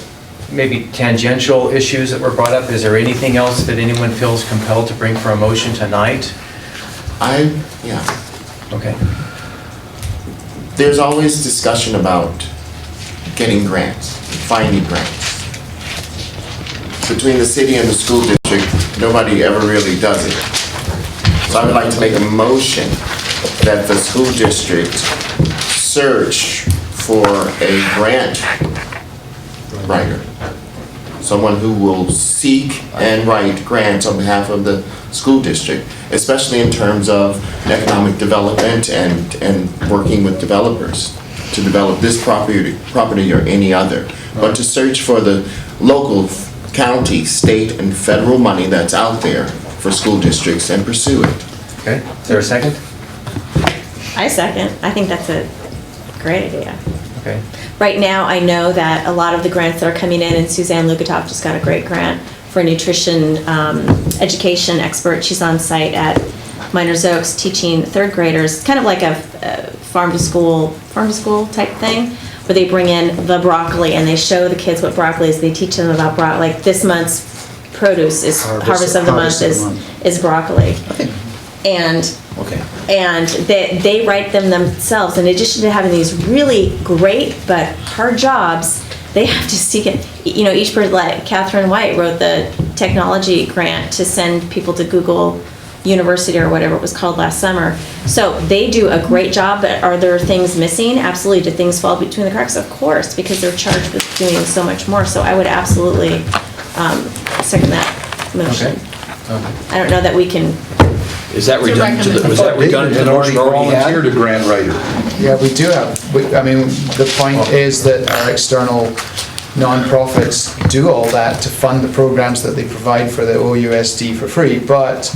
A: maybe tangential issues that were brought up. Is there anything else that anyone feels compelled to bring for a motion tonight?
J: Yeah.
A: Okay.
J: There's always discussion about getting grants, finding grants. Between the city and the school district, nobody ever really does it. So I would like to make a motion that the school district search for a grant writer. Someone who will seek and write grants on behalf of the school district, especially in terms of economic development and working with developers to develop this property or any other. But to search for the local, county, state, and federal money that's out there for school districts and pursue it.
A: Okay, is there a second?
F: I second. I think that's a great idea.
A: Okay.
F: Right now, I know that a lot of the grants that are coming in, and Suzanne Lugatoff just got a great grant for a nutrition education expert. She's on site at Miners Oaks teaching third graders, kind of like a farm to school type thing, where they bring in the broccoli and they show the kids what broccoli is. They teach them about broccoli. Like this month's produce is harvest of the month is broccoli. And they write them themselves. In addition to having these really great but hard jobs, they have to seek it. You know, each person, like Catherine White wrote the technology grant to send people to Google University or whatever it was called last summer. So they do a great job, but are there things missing? Absolutely. Do things fall between the cracks? Of course, because they're charged with doing so much more. So I would absolutely second that motion.
A: Okay.
F: I don't know that we can.
M: Is that redundant to the motion already had?
C: volunteered a grant writer.
L: Yeah, we do have, I mean, the point is that our external nonprofits do all that to fund the programs that they provide for the OUSD for free, but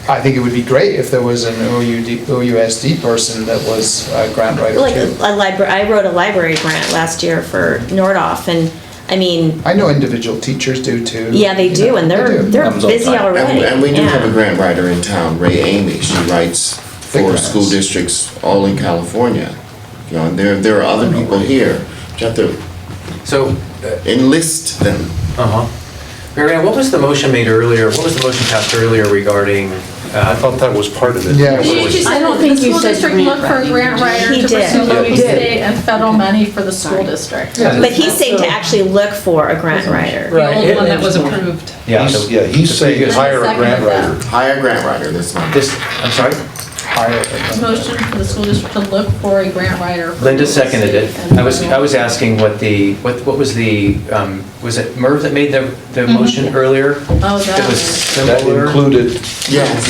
L: I think it would be great if there was an OUSD person that was a grant writer
F: Like
L: too.
F: I wrote a library grant last year for Nordoff, and I mean.
L: I know individual teachers do too.
F: Yeah, they do, and they're busy already.
J: And we do
F: Yeah.
J: have a grant writer in town, Ray Amy. She writes for
L: grants.
J: school districts all in California. You know, and there are other people here. You have to enlist them.
A: Mary Ann, what was the motion made earlier? What was the motion passed earlier regarding?
C: I thought that was part of it.
L: Yeah.
H: I don't think you said the school district look for a grant writer
F: He
H: to
F: did.
H: pursue
F: Yeah,
H: local
F: he did.
H: state and federal money for the school district.
F: But he's saying to actually look for a grant writer.
R: The old one that was approved.
C: He's saying hire a grant writer.
J: Hire a grant writer this month.
A: I'm sorry?
H: Motion for the school district to look for a grant writer. for
A: Linda
H: local
A: seconded
H: state
A: it.
H: and
A: I was
H: federal.
A: asking what was it Merv that made the motion earlier?
H: Oh,
A: It was
C: That
A: similar.
C: included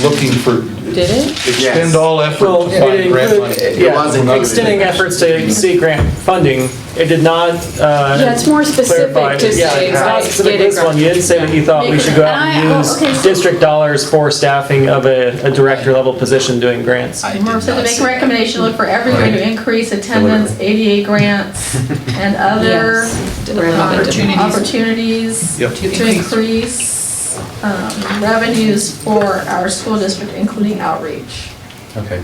C: looking for,
I: Did it?
C: extend all effort
D: Well,
C: to
D: it
C: find grant
D: included,
C: money.
D: extending efforts to seek grant funding. It did not,
I: Yeah, it's more specific
D: clarify.
I: to
D: Yeah,
I: say,
D: it's not
I: right,
D: specific
I: get
D: to
I: a
D: this
I: grant.
D: one. You didn't say that you thought we should go out and use
H: Okay, so-
D: district dollars for staffing of a director level position doing grants.
H: Merv said to make a recommendation, look for every way to increase attendance, ADA grants, and other opportunities
C: Yep.
H: to increase revenues for our school district, including outreach.
A: Okay.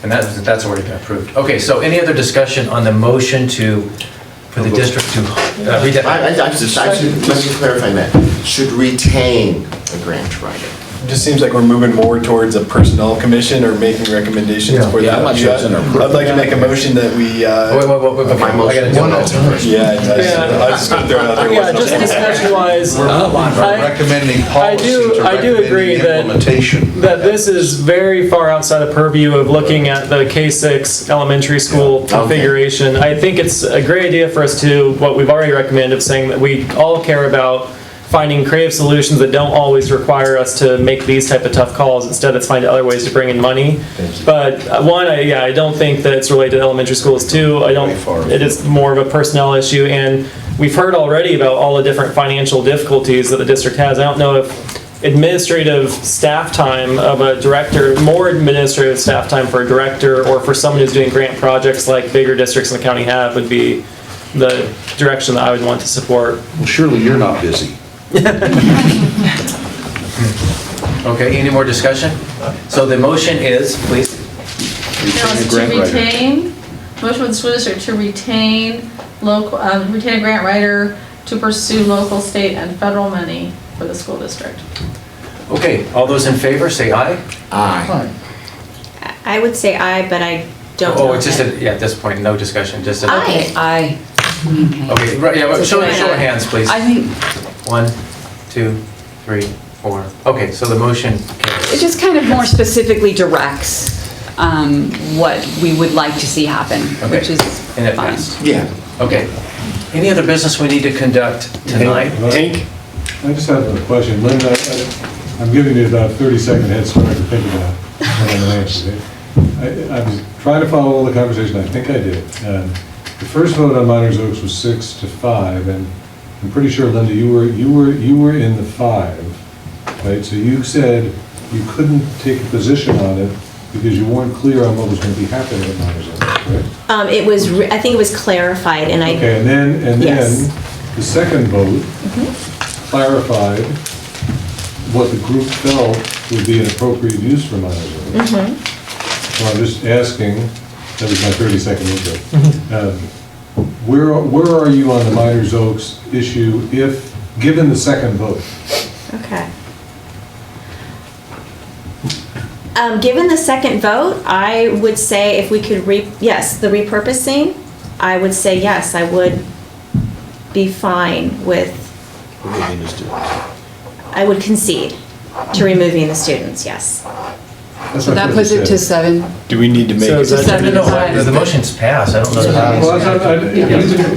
A: And that's already been approved. Okay, so any other discussion on the motion for the district to read that?
J: I should, let me clarify that. Should retain a grant writer.
E: It just seems like we're moving more towards a personnel commission or making recommendations for the.
M: Yeah, I'm not sure it's an
E: I'd like to make a motion that we,
A: Wait,
J: My motion
A: I
J: is
A: gotta
J: one
A: do
J: first.
E: yeah, I just gonna throw it out there.
D: Yeah, just discussion wise.
C: Recommending policy to
D: I do agree
C: recommending
D: that-
C: implementation.
D: That this is very far outside the purview of looking at the K-6 elementary school configuration. I think it's a great idea for us to, what we've already recommended, of saying that we all care about finding creative solutions that don't always require us to make these type of tough calls. Instead, let's find other ways to bring in money. But one, I don't think that it's related to elementary schools. Two, it is more of a personnel issue. And we've heard already about all the different financial difficulties that the district has. I don't know if administrative staff time of a director, more administrative staff time for a director or for someone who's doing grant projects like bigger districts in the county have would be the direction that I would want to support.
C: Well, surely you're not busy.
A: Okay, any more discussion? So the motion is, please.
H: Now, it's to retain, motion for the school district to retain local, retain a grant writer to pursue local, state, and federal money for the school district.
A: Okay, all those in favor, say aye.
J: Aye.
F: I would say aye, but I don't know.
A: Oh, it's just, at this point, no discussion, just a.
I: Okay, I.
A: Okay, right, yeah, but show of hands, please.
I: I think
A: 1, 2, 3, 4. Okay, so the motion carries.
I: it just kind of more specifically directs what we would like to see happen,
A: Okay.
I: which is
A: And it
I: fine.
A: passed.
J: Yeah.
A: Okay. Any other business we need to conduct tonight?
E: Hank?
S: I just have a question. Linda, I'm giving you about a 30-second head start to think about what I'm going to answer. I was trying to follow all the conversation. I think I did. The first vote on Miners Oaks was 6-5, and I'm pretty sure, Linda, you were in the 5, right? So you said you couldn't take a position on it Because you weren't clear on what was going to be happening at Miners Oaks, correct?
F: It was, I think it was clarified, and I.
S: Okay, and then
F: Yes.
S: the second vote clarified what the group felt would be an appropriate use for Miners Oaks. So I'm just asking, that was my 30-second intro. Where are you on the Miners Oaks issue if, given the second vote?
F: Okay. Given the second vote, I would say if we could yes, the repurposing, I would say yes, I would be fine with,
C: Removing the students.
F: I would concede to removing the students, yes.
S: So
I: that puts it to 7.
E: Do we need to make
D: So
E: it?
D: is that-
I: Seven to
N: No,
I: five.
N: the motion's passed, I don't know.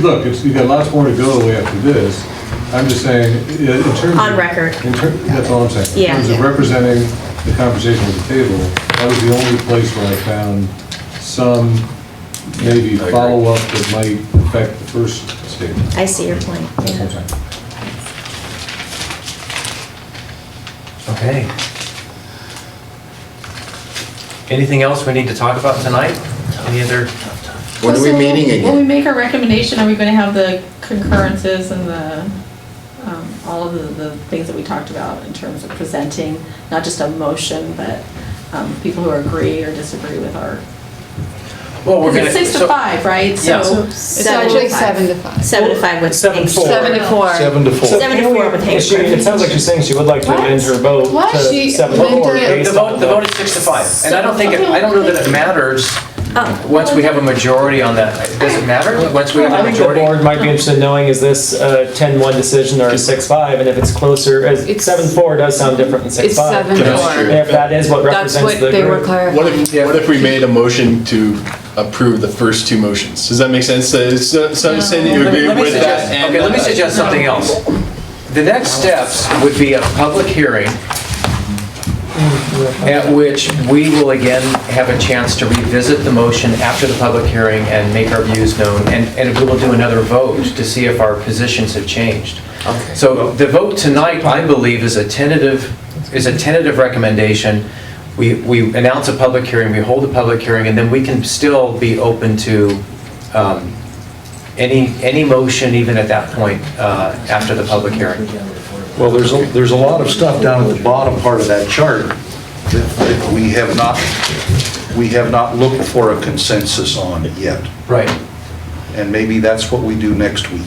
S: Look, you've got lots more to go the way after this. I'm just saying, in terms of...
F: On record.
S: That's all I'm saying.
F: Yeah.
S: In terms of representing the conversation at the table, that was the only place where I found some maybe follow-up that might affect the first statement.
F: I see your point.
S: That's
F: Yeah.
S: what I'm saying.
N: Okay. Anything else we need to talk about tonight? Any other?
J: When are we
H: So
J: meeting again?
H: When we make our recommendation, are we going to have the concurrences and the, all of the things that we talked about in terms of presenting, not just a motion, but people who agree or disagree with our,
N: Well, we're
H: because
N: gonna.
H: it's 6 to 5, right?
N: Yeah.
H: So
I: Actually, 7 to 5.
F: 7 to 5 would.
D: 7 to 4.
I: 7 to 4.
C: 7 to 4.
D: So
F: 7 to 4 would take.
D: It sounds like she's saying she would like to
H: What?
D: amend her vote
H: What?
D: to
H: She
D: 7 to 4.
I: amended it.
D: based
N: The
D: on
N: vote is 6 to 5, and I don't think, I don't know that it matters
F: Oh.
N: once we have a majority on that. Does it matter once we have
D: I
N: a
D: think the
N: majority?
D: board might be interested in knowing, is this a 10-1 decision or a 6-5? And if it's closer, as
I: It's-
D: 7-4 does sound different than 6-5.
I: It's 7 to 4.
D: And if that is what
I: That's
D: represents
I: what
D: the
I: they were
D: group.
I: clarifying.
E: What if we made a motion to approve the first two motions? Does that make sense? So say that you agree
N: Let me
E: with
N: suggest-
E: that.
N: Okay, let me suggest something else. The next steps would be a public hearing at which we will again have a chance to revisit the motion after the public hearing and make our views known, and we will do another vote to see if our positions have changed.
J: Okay.
N: So the vote tonight, I believe, is a tentative recommendation. We announce a public hearing, we hold a public hearing, and then we can still be open to any motion even at that point after the public hearing.
C: Well, there's a lot of stuff down at the bottom part of that chart that we have not looked for a consensus on yet.
N: Right.
C: And maybe that's what we do next week.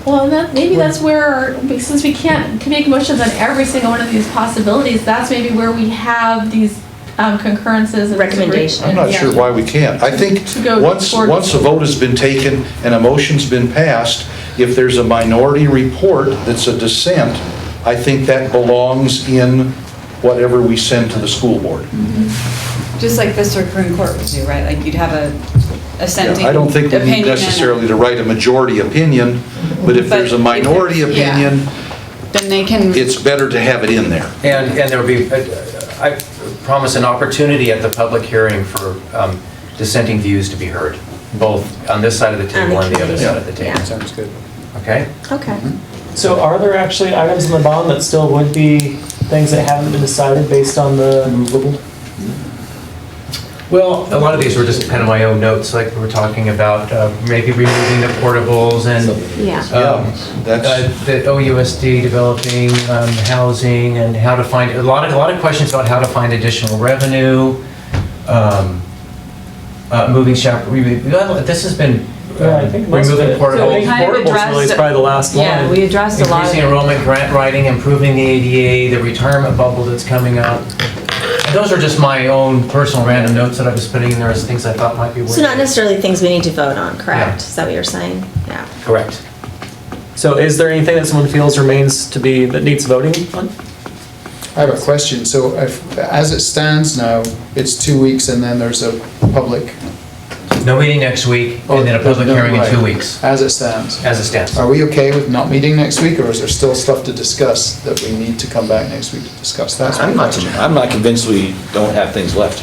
H: well, maybe that's where, since we can't make motions on every single one of these possibilities, that's maybe where we have these concurrences and
F: Recommendations.
C: I'm not sure why we can't. I think
H: To go
C: once
H: forward.
C: a vote has been taken and a motion's been passed, if there's a minority report that's a dissent, I think that belongs in whatever we send to the school board.
I: Just like the Supreme Court would do, right? Like you'd have a assenting
C: I don't think we need
I: opinion and-
C: necessarily to write a majority opinion, but if there's a minority
I: But if it's- yeah.
C: opinion,
I: Then they can,
C: it's better to have it in there.
N: And there will be, I promise, an opportunity at the public hearing for dissenting views to be heard, both on this side of the table and the other side of the table.
F: Yeah.
E: Sounds good.
N: Okay?
F: Okay.
D: So are there actually items in the bond that still would be things that haven't been decided based on the movable?
N: Well, a lot of these were just kind of my own notes, like we were talking about maybe removing the portables and
F: Yeah.
N: the OUSD developing housing and how to find, a lot of questions about how to find additional revenue, moving shop, this has been
D: Yeah, I think most of
N: removing
D: it.
N: portables.
I: So we
D: I think
I: kind of
D: portables really is
I: addressed-
D: probably the last one.
I: yeah, we addressed a lot of
N: Increasing
I: it.
N: enrollment, grant writing, improving the ADA, the retirement bubble that's coming up. And those are just my own personal random notes that I was putting in there as things I thought might be worth.
F: So not necessarily things we need to vote on, correct?
N: Yeah.
F: Is that what you're saying? Yeah.
N: Correct.
D: So is there anything that someone feels remains to be, that needs voting on?
L: I have a question. So as it stands now, it's 2 weeks and then there's a public,
N: No meeting next week, and then a public hearing in 2 weeks,
L: as it stands.
N: as it stands.
L: Are we okay with not meeting next week, or is there still stuff to discuss that we need to come back next week to discuss? That's my question.
M: I'm not convinced we don't have things left.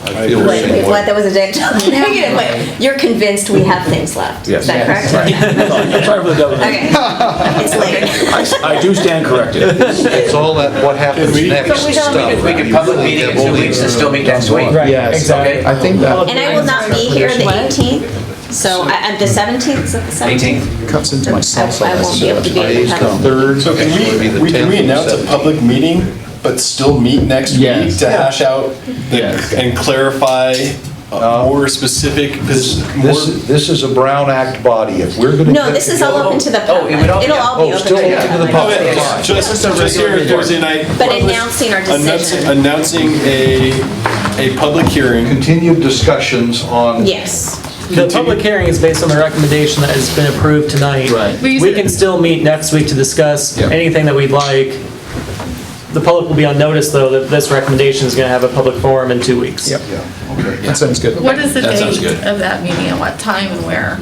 C: I feel the
F: Wait,
C: same
F: what,
C: way.
F: that was a negative, but you're convinced we have things left?
M: Yes.
F: Is that correct?
M: Sorry for the double.
F: Okay, it's late.
M: I do stand corrected.
C: It's all that what happens next
K: So we don't-
C: stuff.
N: We can public meeting in 2 weeks and still meet next week.
D: Right,
L: Yes.
D: exactly.
L: I think that
F: And I will not be here the 18th, so the 17th, is that the 17th?
N: 18th.
L: cuts into my salsa
F: I won't be able to be
C: Today's the
F: able to.
C: 3rd.
E: So can
C: next would be the
E: we, can
C: 10th
E: we
C: and
E: announce a
C: 17th.
E: public meeting, but still meet next week
L: Yes.
E: to hash out
L: Yes.
E: and clarify more specific,
C: This is a Brown Act body. If we're going to.
F: No, this is all open to the
N: Oh,
F: public.
N: it would all be-
F: It'll all be
C: oh,
F: open
C: still
F: to the
C: open to the
F: public.
C: public.
E: Okay, just here Thursday night.
F: But announcing our decision.
E: Announcing a public hearing.
C: Continued discussions on.
F: Yes.
D: The public hearing is based on the recommendation that has been approved tonight.
L: Right.
D: We can still meet next week to discuss
L: Yeah.
D: anything that we'd like. The public will be on notice, though, that this recommendation is going to have a public forum in 2 weeks.
L: Yep.
C: Yeah, okay.
L: That sounds good.
R: What is the
M: That sounds
R: date
M: good.
R: of that meeting and what time and where?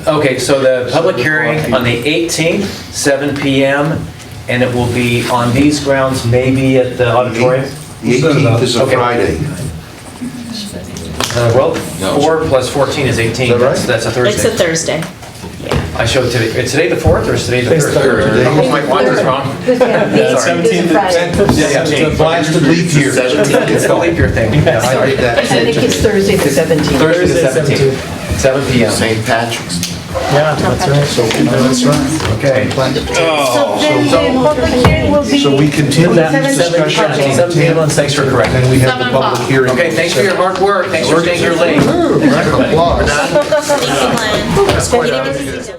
N: Okay, so the public hearing on the 18th, 7 PM, and it will be on these grounds, maybe at the auditorium?
C: The 18th is a
N: Okay.
C: Friday.
N: Well, 4 plus 14 is 18.
C: Is that right?
N: That's a
F: It's a
N: Thursday.
F: Thursday.
N: I showed today, is today the 4th or is today the
D: Today's
N: 3rd?
D: third.
N: Oh, my watch is wrong.
C: It's a blasted leap year.
N: It's the leap year thing. Yeah,
C: I
N: sorry.
C: did that.
O: I think it's Thursday the 17th.
N: Thursday the
D: Thursday,
N: 17th, 7 PM.
J: St. Patrick's.
D: Yeah, that's right.
L: That's right.
N: Okay.
K: So then the public hearing will be.
C: So we continue
D: That
C: these discussions on the
D: 7
C: 10th,
D: p.m.
N: Thanks for correcting.
C: and we have the
R: 7
C: public
R: o'clock.
C: hearing.
N: Okay, thanks for your hard work. Thanks for staying here late.
L: Applause.
F: Thank you, Glenn. You didn't get to see